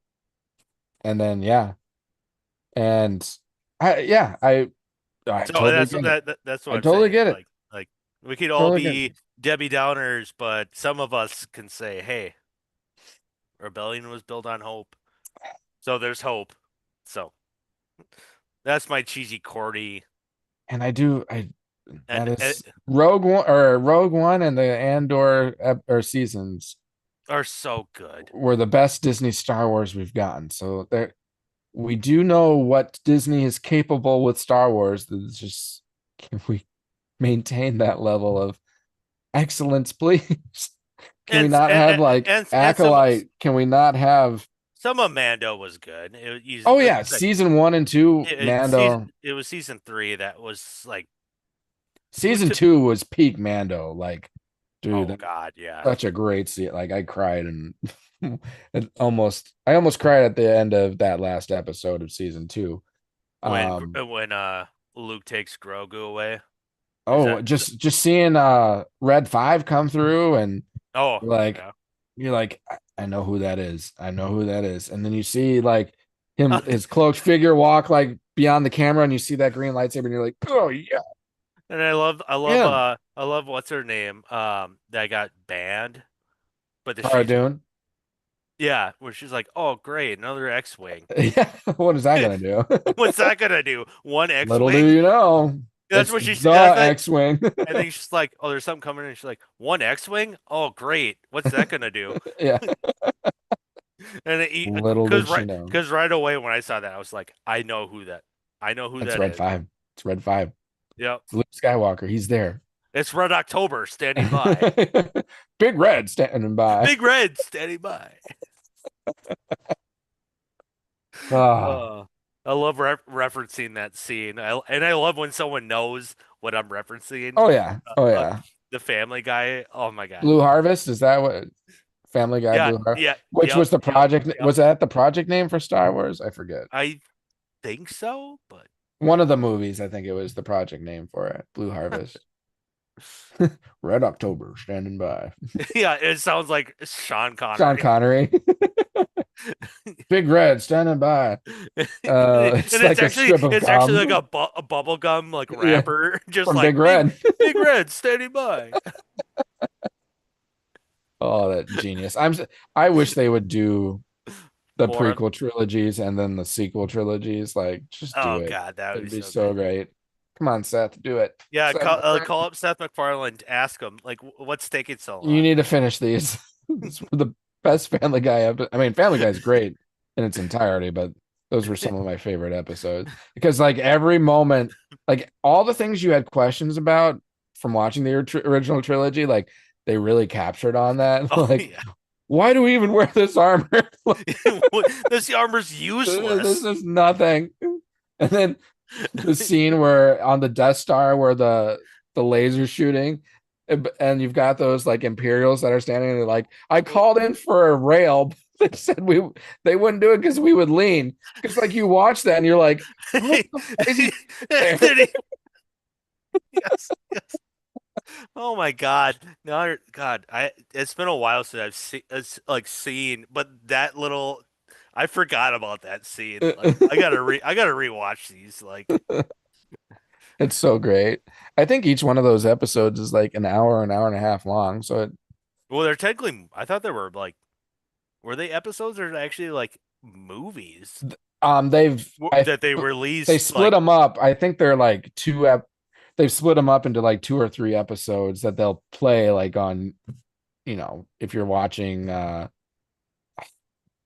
and then yeah, and I So totally get it. that's what I I'm totally saying. get it. Like we could all Totally get it. be Debbie Downers, but some of us can say, "Hey, rebellion was built on hope, so there's hope." So that's my cheesy Cordy, And I do. I that and is Rogue One and the Andor or seasons are so good. were the best Disney Star Wars we've gotten. So there, we do know what Disney is capable with Star Wars. It's just, can we maintain that level of excellence, please? Can we And not have like and Acolyte? Can we not have? some of Mando was good. Oh Like yeah, you said, season 1 and 2, Mando. it was season 3 that was like, who Season took? 2 was peak Mando. Like, dude, Oh God, yeah. such a great scene. Like I cried and I almost cried at the end of that last episode of season 2. When Um, Luke takes Grogu away. Is oh, that? just seeing Red 5 come through and Oh like yeah. you're like, I know who that is. I know who that is. And then you see like his cloaked figure walk like beyond the camera and you see that green lightsaber and you're like, oh yeah, And him. I love what's her name that got banned, but Cara she's Dune. yeah, where she's like, oh great, another X-wing. Yeah, what is that gonna do? What's that gonna do? One Little do X-wing? you know, That's it's what she the that's like. X-Wing. I think she's like, oh, there's something coming, and she's like, one X-wing? Oh great, what's that gonna do? Yeah, And little did she know. because right away when I saw that, I was like, I know who It's that Red is. 5. It's Red 5. Yep, It's Luke Skywalker. He's there. it's Red October standing by. Big Red standing by. Big Red standing by. Ah, Uh, I love referencing that scene. I love when someone knows what I'm referencing. oh yeah. Oh Uh, yeah. the Family Guy. Oh my God. Blue Harvest, is that what Family Guy Yeah, Blue Harvest? yeah, Which yep, was the yep, project? yep. Was that the project name for Star Wars? I forget. I think so, but One of the movies, I think it was the project name for it. Blue Harvest. Red October standing by. yeah, it sounds like Sean Sean Connery. Connery. Big Red standing by. It's And like a strip of it's actually like gum. a bubble gum like Yeah, wrapper, just from like Big Red. Big Red standing by. Oh, that genius. I wish they would do the More. prequel trilogies and then the sequel trilogies. Like, just do Oh it. God, that would be It'd be so so good. great. Come on, Seth, do it. Yeah, Seth, my friend, call up Seth MacFarlane, ask him like, what's taking so you long? need to finish these. It's the best Family Guy episode. I mean, Family Guy is great in its entirety, but those were some of my favorite episodes because, like, every moment, like, all the things you had questions about from watching the original trilogy, like, they really captured on that. Oh Like, yeah, why do we even wear this armor? This armor's This useless. is nothing. And then the scene where on the Death Star where the laser shooting, and you've got those like Imperials that are standing there like, I called in for a rail. They said they wouldn't do it because we would lean. Because like you watch that and you're like, why is he there? Then he- yes, yes. Oh my God. No, God, it's been a while since I've seen, but that little I forgot about that scene. Like I gotta rewatch these. Like, It's so great. I think each one of those episodes is like an hour and a half long. So well, they're technically I thought they were like were they episodes or actually like movies they've that they they released split like them up. I think they're like they've split them up into like two or three episodes that they'll play like on, if you're watching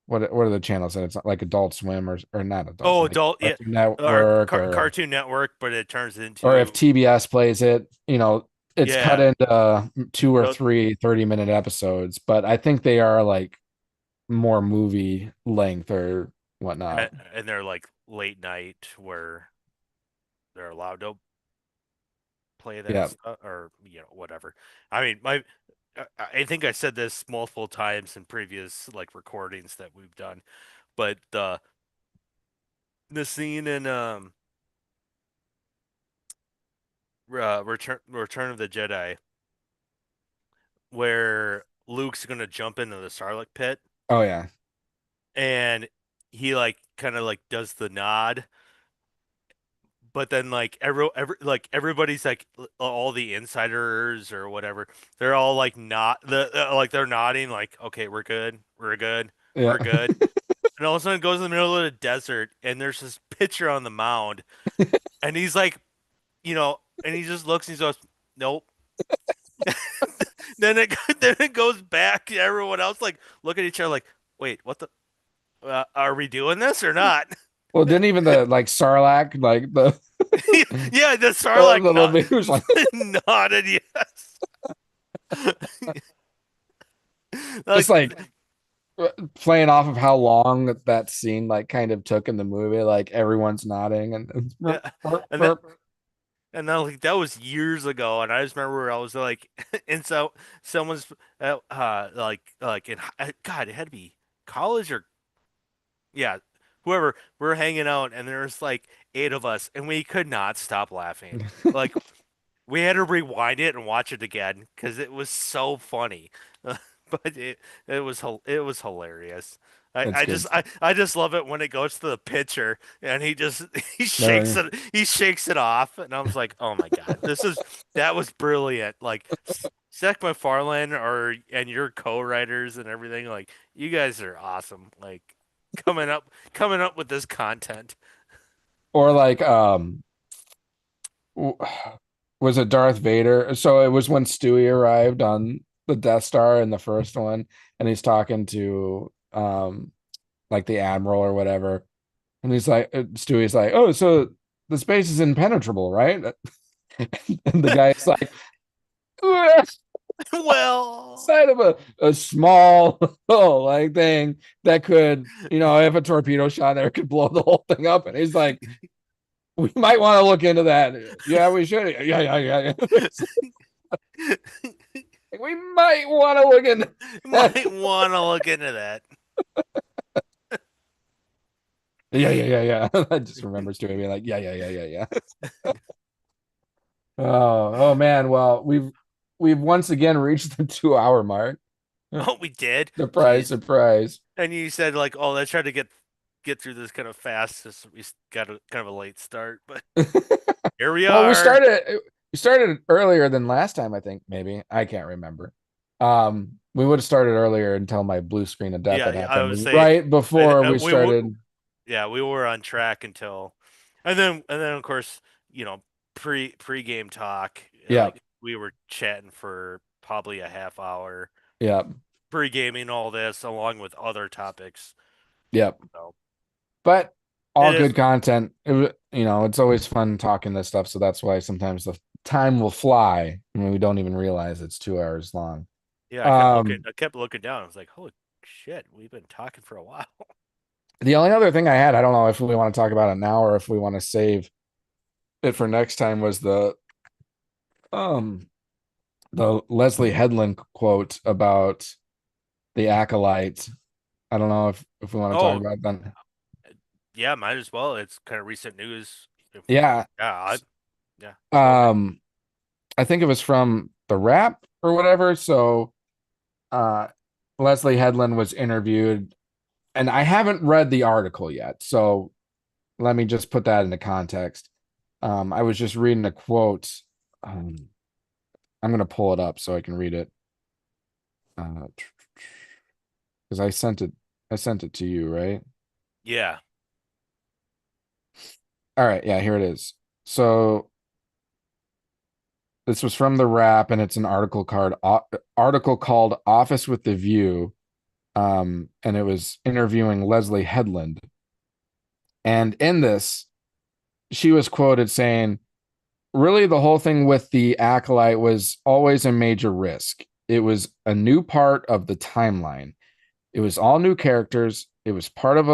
what are the channels that it's like Adult Swim or not Adult oh Swim, like adult yeah Cartoon Network Cartoon Network, but it turns or if into TBS plays it, it's cut yeah. into two or They'll- three 30-minute episodes, but I think they are like more movie length or whatnot. and they're like late night where they're allowed to play that Yeah. stuff or whatever. I mean, I think I said this multiple times in previous like recordings that we've done, but the scene in Return of the Jedi where Luke's gonna jump into the Sarlacc pit Oh yeah. and he like kind of like does the nod, but then like everybody's like all the insiders or whatever, they're all like not like they're nodding like okay, we're good, Yeah. we're good. And all of a sudden it goes in the middle of the desert and there's this picture on the mound and he's like, and he just looks and he goes, nope. Then it then it goes back to everyone else like look at each other like, wait, what the are we doing this or not? Well, didn't even the like Sarlacc, like the Yeah, the Sarlacc little baby was like nodded yes. just Like like playing off of how long that scene like kind of took in the movie, like everyone's nodding and yeah, and that and then like that was years ago, and I just remember I was like, and so someone's like in God, it had to be college or yeah, whoever we're hanging out, and there's like eight of us, and we could not stop laughing. Like we had to rewind it and watch it again because it was so funny. But it was hilarious. That's good. I just love it when it goes to the pitcher and he just No, he shakes it off and I was like, oh my God, that was brilliant. Like Seth MacFarlane and your co-writers and everything, like you guys are awesome. Like coming up with this content. or like w- was it Darth Vader? So it was when Stewie arrived on the Death Star in the first one, and he's talking to like the Admiral or whatever, and he's like, Stewie's like, oh, so the space is impenetrable, right? And the guy's like, Well, side of a small like thing that could, if a torpedo shot there could blow the whole thing up. And he's like, we might want to look into that. Yeah, we should. Yeah. We might want to look into that. might want to look into that. Yeah. I just remember Stuart being like, yeah. Oh man. Well, we've once again reached the 2 hour mark. Oh, we did. Surprise, Jeez. surprise. And you said like, oh, let's try to get through this kind of fast since we got a kind of a late start, but here we Well, are. we started earlier than last time, I think, maybe. I can't remember. We would have started earlier until my blue screen of death had Yeah, I would happened say right before we we were started. yeah, we were on track until and then of course, pre-game talk, Yeah, like we were chatting for probably a half hour yeah, pre-gaming all this along with other topics. yeah. So But it all is good content. It's always fun talking this stuff. So that's why sometimes the time will fly when we don't even realize it's 2 hours long. Yeah, Um, I kept looking down. I was like, holy shit, we've been talking for a while. the only other thing I had, I don't know if we want to talk about it now or if we want to save it for next time, was um the Leslye Headland quote about the Acolyte. I don't know if we want to talk Oh, about that. yeah, might as well. It's kind of recent news. Yeah. Yeah, yeah, go ahead. Um, I think it was from the Wrap or whatever. So uh Leslye Headland was interviewed, and I haven't read the article yet. So let me just put that into context. I was just reading a quote. Um, I'm gonna pull it up so I can read it. Because I sent it to you, right? Yeah. All right, yeah, here it is. So this was from the Wrap, and it's an article called "Office with the View," and it was interviewing Leslye Headland. And in this, she was quoted saying, "Really, the whole thing with the Acolyte was always a major risk. It was a new part of the timeline. It was all new characters. It was part of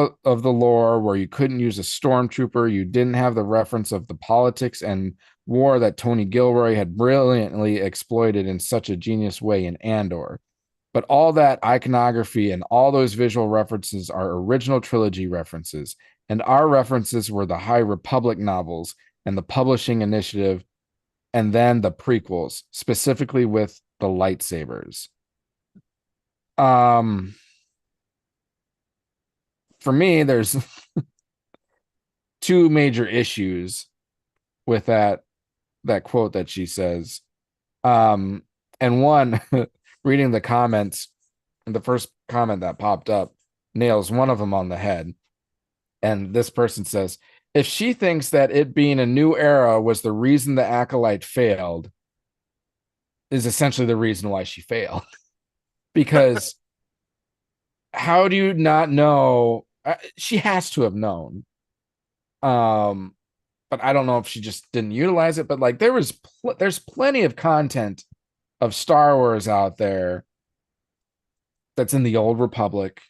the lore where you couldn't use a stormtrooper. You didn't have the reference of the politics and war that Tony Gilroy had brilliantly exploited in such a genius way in Andor. But all that iconography and all those visual references are original trilogy references. And our references were the High Republic novels and the publishing initiative, and then the prequels, specifically with the lightsabers." Um, for me, there's two major issues with that quote that she says. Um, and one, reading the comments, the first comment that popped up nails one of them on the head. And this person says, if she thinks that it being a new era was the reason the Acolyte failed, is essentially the reason why she failed. Because how do you not know? She has to have known. Um, but I don't know if she just didn't utilize it. But like there's plenty of content of Star Wars out there that's in the old Republic.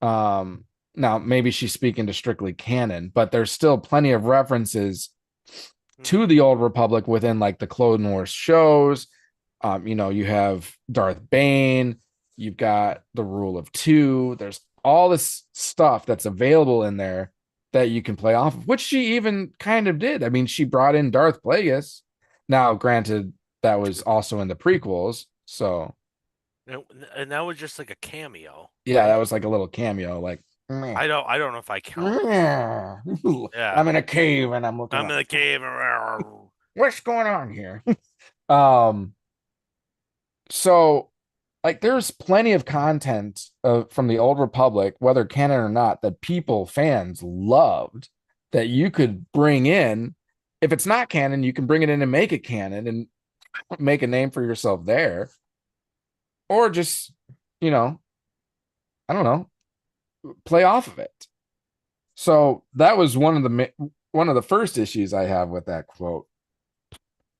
Um, Now maybe she's speaking to strictly canon, but there's still plenty of references to Hmm. the old Republic within like the Clone Wars shows. You have Darth Bane, you've got the Rule of Two. There's all this stuff that's available in there that you can play off of, which she even kind of did. I mean, she brought in Darth Plagueis. Now, granted, that was also in the prequels, so And that was just like a cameo, yeah, that right? was like a little cameo, like meh, I don't know if I count. meh. Yeah. I'm in a cave and I'm looking I'm up. in the cave. What's going on here? um, so like there's plenty of content from the old Republic, whether canon or not, that fans loved, that you could bring in. If it's not canon, you can bring it in and make it canon and make a name for yourself there, or just, you know, I don't know, play off of it. So that was one of the first issues I have with that quote.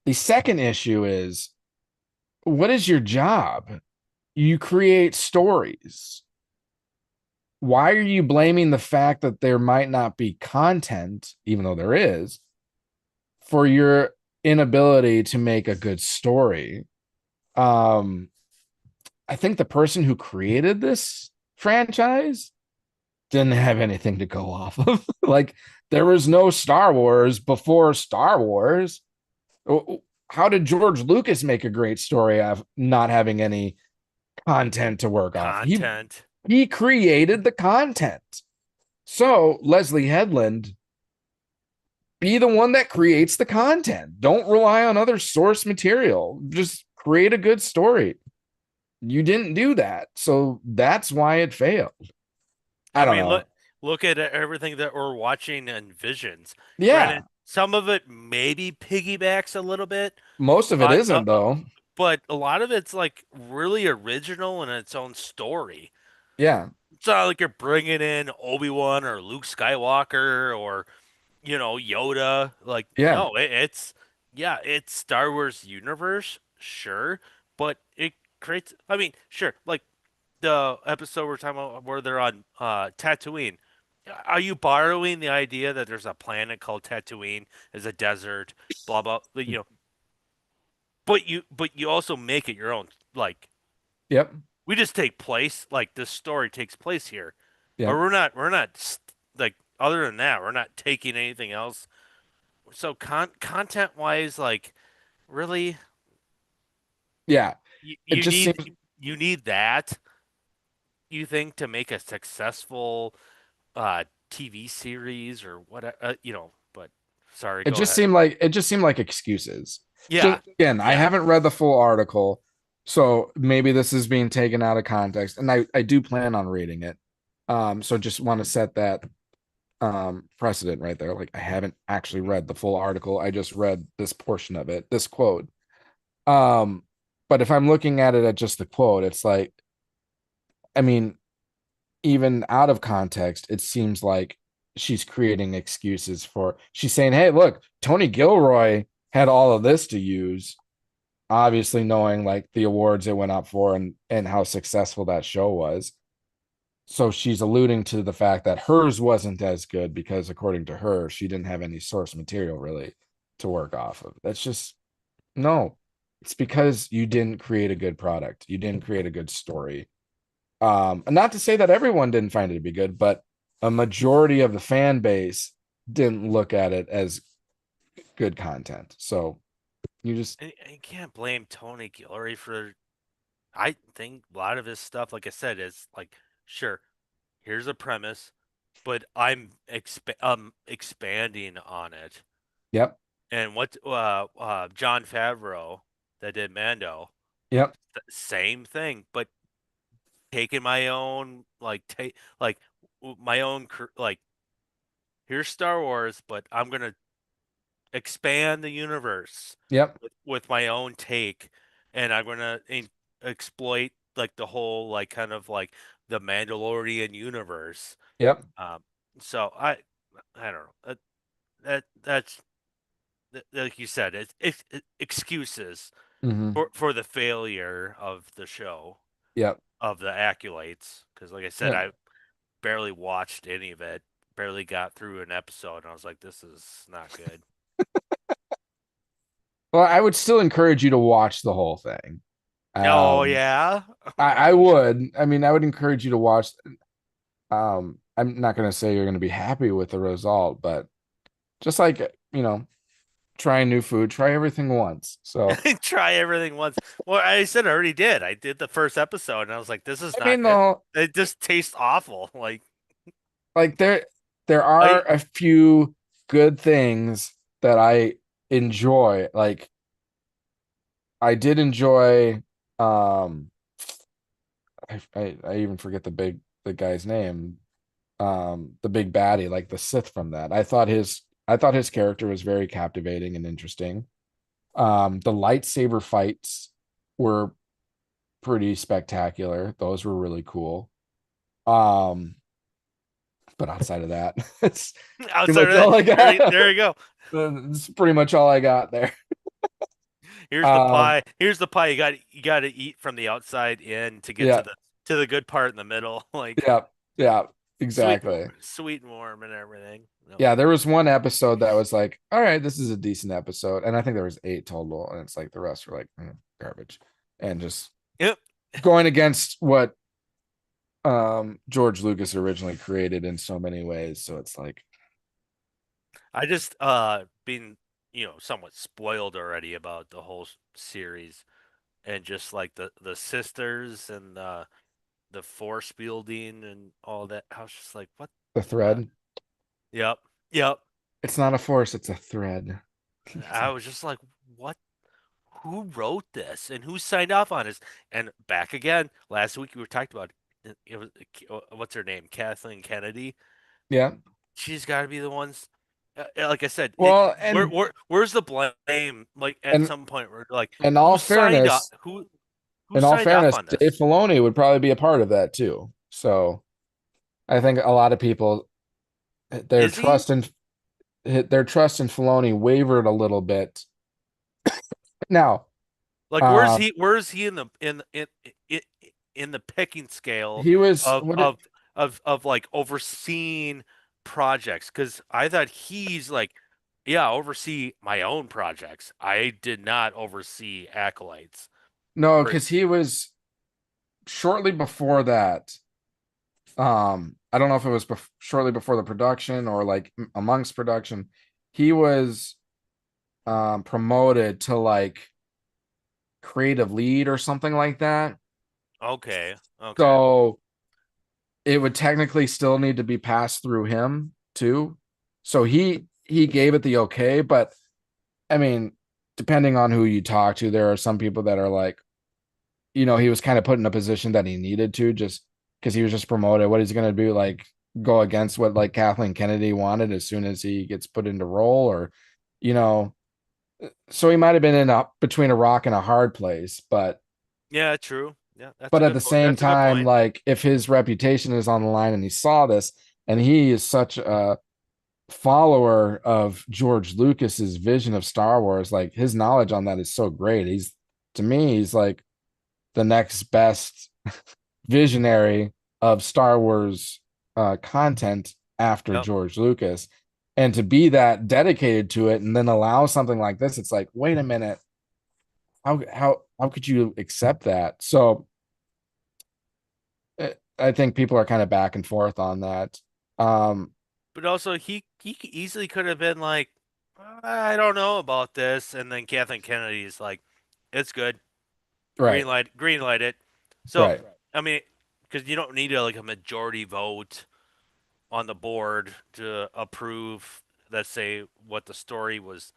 The second issue is, what is your job? You create stories. Why are you blaming the fact that there might not be content, even though there is, for your inability to make a good story? Um, I think the person who created this franchise didn't have anything to go off of. Like, there was no Star Wars before Star Wars. How did George Lucas make a great story of not having any content to work off? Content. He created the content. So Leslye Headland, be the one that creates the content. Don't rely on other source material. Just create a good story. You didn't do that. So that's why it failed. I I don't mean, know. look at everything that we're watching in Visions. Yeah. Granted, some of it maybe piggybacks a little bit Most of it on, isn't though. but a lot of it's like really original in its own story. Yeah. It's not like you're bringing in Obi-Wan or Luke Skywalker or Yoda. Like, Yeah. no, it's yeah, it's Star Wars universe, sure, but it creates. I mean, sure, like the episode we're talking about where they're on Tatooine. Are you borrowing the idea that there's a planet called Tatooine, is a desert, blah blah, but you also make it your own. Like Yep. we just take place, like this story takes place here, but Yep. we're not like other than that, we're not taking anything else. So content wise, like really, Yeah. you, It you just need seems you need that, you think, to make a successful TV series or what, but sorry, go ahead. it just seemed like excuses. Yeah, Just again, I yeah. haven't read the full article, so maybe this is being taken out of context, and I do plan on reading it. So just want to set that precedent right there. Like I haven't actually read the full article. I just read this portion of it, this quote. Um, but if I'm looking at it at just the quote, it's like, I mean, even out of context, it seems like she's creating excuses for she's saying, hey, look, Tony Gilroy had all of this to use, obviously knowing like the awards it went up for and how successful that show was. So she's alluding to the fact that hers wasn't as good because according to her, she didn't have any source material really to work off of. That's just no. It's because you didn't create a good product. You didn't create a good story. And not to say that everyone didn't find it to be good, but a majority of the fan base didn't look at it as good content. So you just, And you can't blame Tony Gilroy for. I think a lot of his stuff, like I said, is like, sure, here's a premise, but I'm expanding on it. yep, And what John Favreau that did Mando, yep, same thing, but taking my own like my own like, here's Star Wars, but I'm gonna expand the universe yep, with my own take, and I'm gonna exploit like the whole like kind of like the Mandalorian universe. yep. Um, so I don't know. That's like you said, it's excuses Hmm. for the failure of the show, Yep, of the acolytes. Because like I said, yep. I barely watched any of it, barely got through an episode, and I was like, this is not good. Well, I would still encourage you to watch the whole thing. Oh Um, yeah. I would. I mean, I would encourage you to watch. I'm not going to say you're going to be happy with the result, but just like, trying new food, try everything once. So, Try everything once. Well, I said I already did. I did the first episode, and I was like, "This is I not mean, good. though, It just tastes awful." Like like there are I a few good things that I enjoy. Like I did enjoy I even forget the guy's name. The big baddie, like the Sith from that. I thought his character was very captivating and interesting. The lightsaber fights were pretty spectacular. Those were really cool. Um, but outside of that, it's pretty outside much of that, all I got. there you go. It's pretty much all I got there. Here's the Um, pie. Here's the pie. You got to eat from the outside in to get yeah, to the good part in the middle. Like yeah, yeah, sweet, exactly. sweet and warm and everything. No. Yeah, there was one episode that was like, all right, this is a decent episode. And I think there was 8 total, and it's like the rest were like garbage. And just Yep. going against what George Lucas originally created in so many ways. So it's like, I just been somewhat spoiled already about the whole series, and just like the sisters and the force building and all that. I was just like, what the the? thread. Yep, yep. It's not a force, it's a thread. I was just like, what? Who wrote this and who signed off on this? And back again, last week we were talking about it was what's her name, Kathleen Kennedy. Yeah. She's got to be the ones. Like I said, Well, and where's the blame? Like at and some point, we're like, in who all signed up? fairness, Who in all signed off fairness, on Dave this? Filoni would probably be a part of that too. So I think a lot of people their Is he? trust in their trust in Filoni wavered a little bit. Now, Like Uh, where's he in in, in the picking scale he was of what it, of like overseeing projects? Because I thought he's like, yeah, oversee my own projects. I did not oversee acolytes. no, Or because he was shortly before that. I don't know if it was shortly before the production or like amongst production. He was promoted to like creative lead or something like that. okay, okay, So it would technically still need to be passed through him too. So he gave it the okay, but I mean, depending on who you talk to, there are some people that are like, he was kind of put in a position that he needed to just because he was just promoted. What he's gonna do, like go against what like Kathleen Kennedy wanted as soon as he gets put into role, or you know, so he might have been in a between a rock and a hard place, yeah, true. Yeah, that's a but at good the point. same That's a good time, point. like if his reputation is on the line and he saw this and he is such a follower of George Lucas's vision of Star Wars, like his knowledge on that is so great. He's to me, he's like the next best visionary of Star Wars content after Yep. George Lucas. And to be that dedicated to it and then allow something like this, it's like, wait a minute, how could you accept that? So I think people are kind of back and forth on that. Um, But also, he easily could have been like, I don't know about this, and then Kathleen Kennedy's like, it's good, right, green light it. So, right, I mean, because you don't need like a majority vote on the board to approve, let's say, what the story was,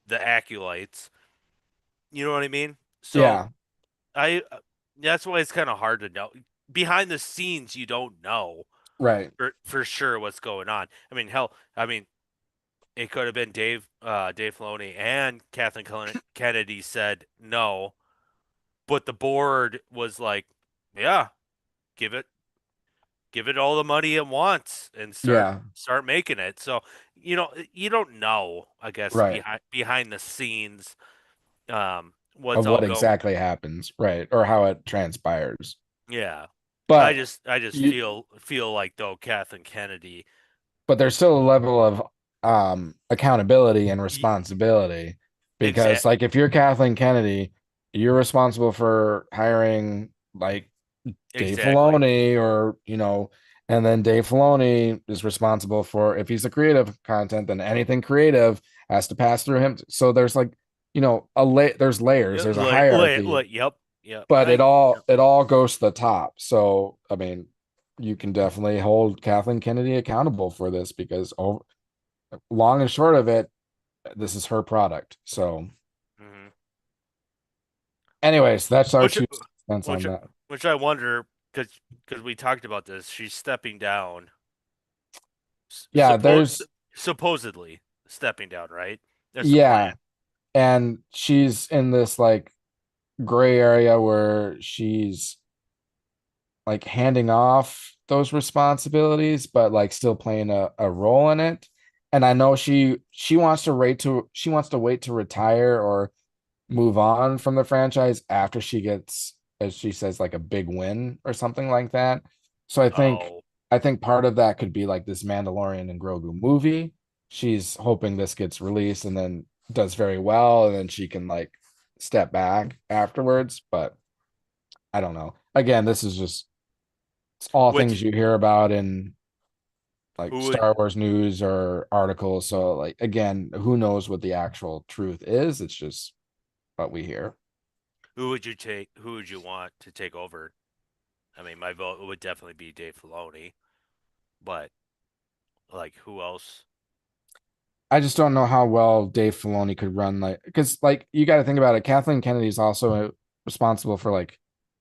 the acolytes. You know what I mean? So yeah, I, that's why it's kind of hard to know. Behind the scenes, you don't know right, for sure what's going on. I mean, hell, I mean, it could have been Dave Filoni and Kennedy said no, but the board was like, yeah, give it all the money it wants and yeah, start making it. So, you don't know, I guess, right, behind the scenes what's of all what going. exactly happens, right, or how it transpires. Yeah. But I just you, feel like though Kathleen Kennedy. but there's still a level of accountability and y- responsibility because exact like if you're Kathleen Kennedy, you're responsible for hiring like Dave exactly. Filoni or and then Dave Filoni is responsible for if he's the creative content, then anything creative has to pass through him. So there's like, there's layers, there's a hierarchy, Yep. Yep. but it all Yep. it all goes to the top. So I mean, you can definitely hold Kathleen Kennedy accountable for this because long and short of it, this is her product. So, hmm anyways, that's our Which two cents which on that. I wonder because we talked about this. She's stepping down. Yeah, there's Supposedly stepping down, right? That's the plan. yeah, and she's in this like gray area where she's like handing off those responsibilities, but like still playing a role in it. And I know she wants to wait to retire or move on from the franchise after she gets, as she says, like a big win or something like that. So Oh, I think part of that could be like this Mandalorian and Grogu movie. She's hoping this gets released and then does very well, and then she can like step back afterwards. But I don't know. Again, this is just it's all things which you hear about in like who would Star Wars news or articles. So like again, who knows what the actual truth is? It's just what we hear. who would you take? Who would you want to take over? I mean, my vote would definitely be Dave Filoni, but like who else? I just don't know how well Dave Filoni could run like because like you got to think about it. Kathleen Kennedy is also responsible for like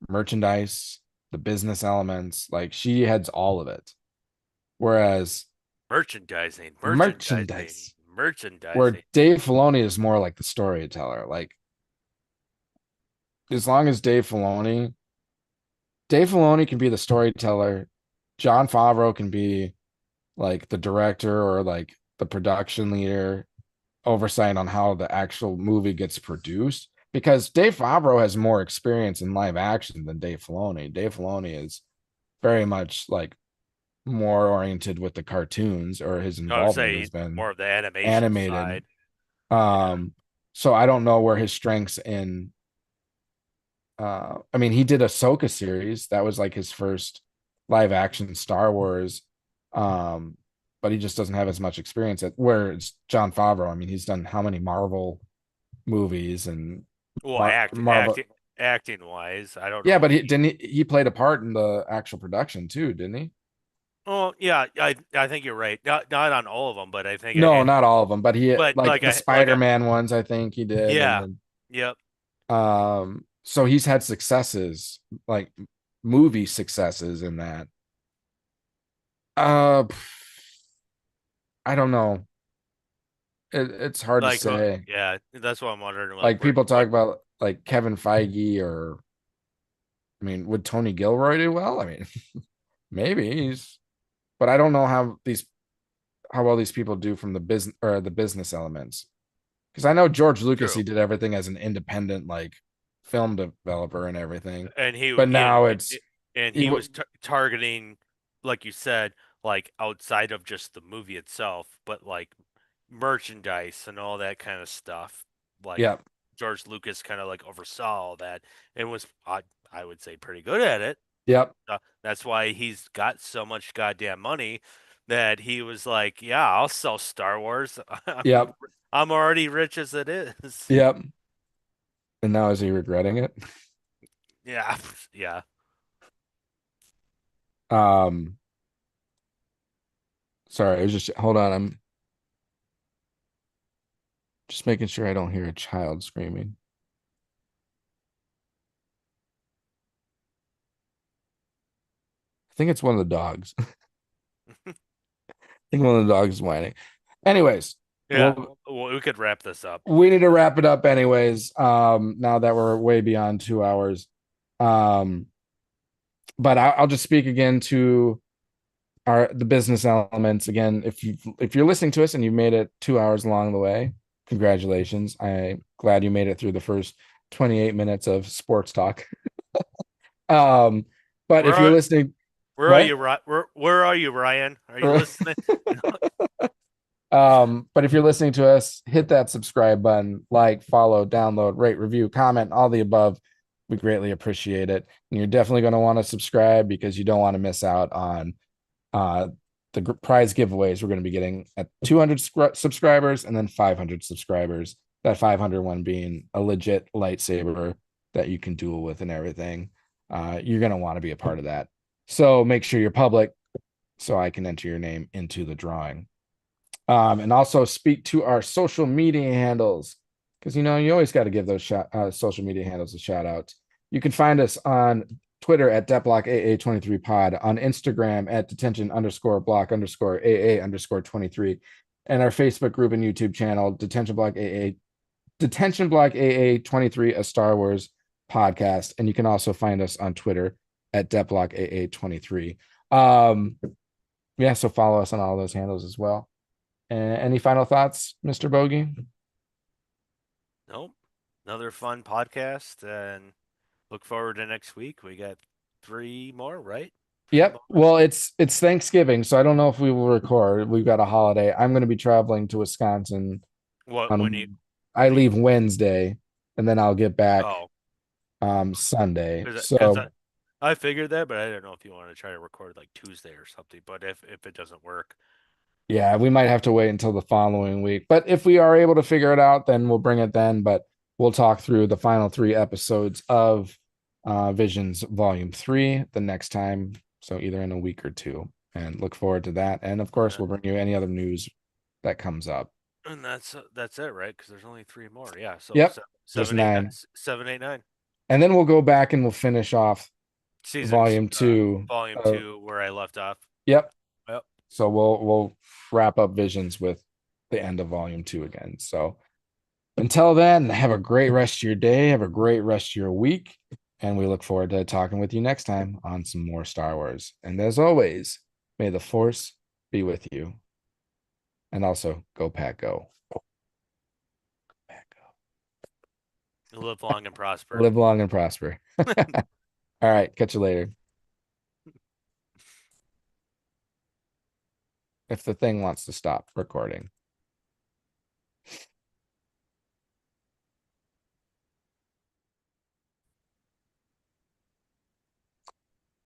merchandise, the business elements. Like she heads all of it. Whereas Merchandising, merchandise, where merchandising. Dave Filoni is more like the storyteller. Like as long as Dave Filoni can be the storyteller, John Favreau can be like the director or like the production leader, oversight on how the actual movie gets produced because Dave Favreau has more experience in live action than Dave Filoni. Dave Filoni is very much like more oriented with the cartoons, or his I would involvement say has he's been more of the animation animated. side. Yeah. So I don't know where his strengths in I mean, he did a Ahsoka series. That was like his first live action Star Wars. Um, but he just doesn't have as much experience at where it's John Favreau. I mean, he's done how many Marvel movies and Well, Marvel. acting wise, I don't Yeah, know but if he didn't he played a part in the actual production too, didn't he? Oh yeah, I think you're right. Not on all of them, but I think No, not all of them, but he but like the Spider-Man ones, I think he did, and yeah, then yep. so he's had successes, like movie successes in that. Uh I don't know. It's hard to say. Yeah, that's what I'm wondering. Like Like where people talk what about like Kevin Feige, or I mean, would Tony Gilroy do well? I mean, maybe he's, but I don't know how well these people do from the business or the business elements. Because I know George Lucas, true. he did everything as an independent like film developer and everything, And but now it's he was targeting, like you said, like outside of just the movie itself, but like merchandise and all that kind of stuff. Like yeah, George Lucas kind of like oversaw all that and was I would say pretty good at it. yep, That's why he's got so much goddamn money that he was like, "Yeah, I'll sell Star Wars. yep, I'm already rich as it is." yep. And now is he regretting it? Yeah, yeah. Um, sorry, I was just hold on. I'm just making sure I don't hear a child screaming. I think it's one of the dogs. I think one of the dogs is whining. Anyways, Yeah, well, well, we could wrap this up. we need to wrap it up anyways. Now that we're way beyond 2 hours. Um, but I'll just speak again to the business elements again. If you're listening to us and you made it 2 hours along the way, congratulations. I'm glad you made it through the first 28 minutes of sports talk. Um, but Where if you're are listening, where are what? you, Where are you, Ryan? Are you listening? But if you're listening to us, hit that subscribe button, like, follow, download, rate, review, comment, all the above. We greatly appreciate it. And you're definitely going to want to subscribe because you don't want to miss out on uh, the prize giveaways we're going to be getting at 200 subscribers and then 500 subscribers. That 500 one being a legit lightsaber that you can duel with and everything. You're going to want to be a part of that. So make sure you're public so I can enter your name into the drawing. And also speak to our social media handles because you always got to give those social media handles a shout out. You can find us on Twitter at DetBlock AA23 pod, on Instagram at detention underscore block underscore AA underscore 23, and our Facebook group and YouTube channel, Detention Block AA 23, a Star Wars podcast. And you can also find us on Twitter at DetBlock AA 23. Yeah, so follow us on all those handles as well. Any final thoughts, Mr. Bogey? Nope. Another fun podcast, and look forward to next week. We got three more, right? Three Yep. more. Well, it's Thanksgiving, so I don't know if we will record. We've got a holiday. I'm going to be traveling to Wisconsin What when you on I leave Wednesday and then I'll get back oh Sunday. because So I figured that, but I don't know if you want to try to record like Tuesday or something. But if it doesn't work, yeah, we might have to wait until the following week. But if we are able to figure it out, then we'll bring it then. But we'll talk through the final 3 episodes of Visions Volume 3 the next time. So either in a week or two. And look forward to that. And of course, uh, we'll bring you any other news that comes up. and that's it, right? Because there's only three more. Yeah. So Yep. There's 9. 7, 8, 9. And then we'll go back and we'll finish off Seasons volume 2. volume two where I left off. Yep. Yep. So we'll wrap up Visions with the end of volume 2 again. So until then, have a great rest of your day. Have a great rest of your week. And we look forward to talking with you next time on some more Star Wars. And as always, may the Force be with you. And also, go Pack Go. Pack Go. Live long and prosper. Live long and prosper. All right, catch you later. If the thing wants to stop recording.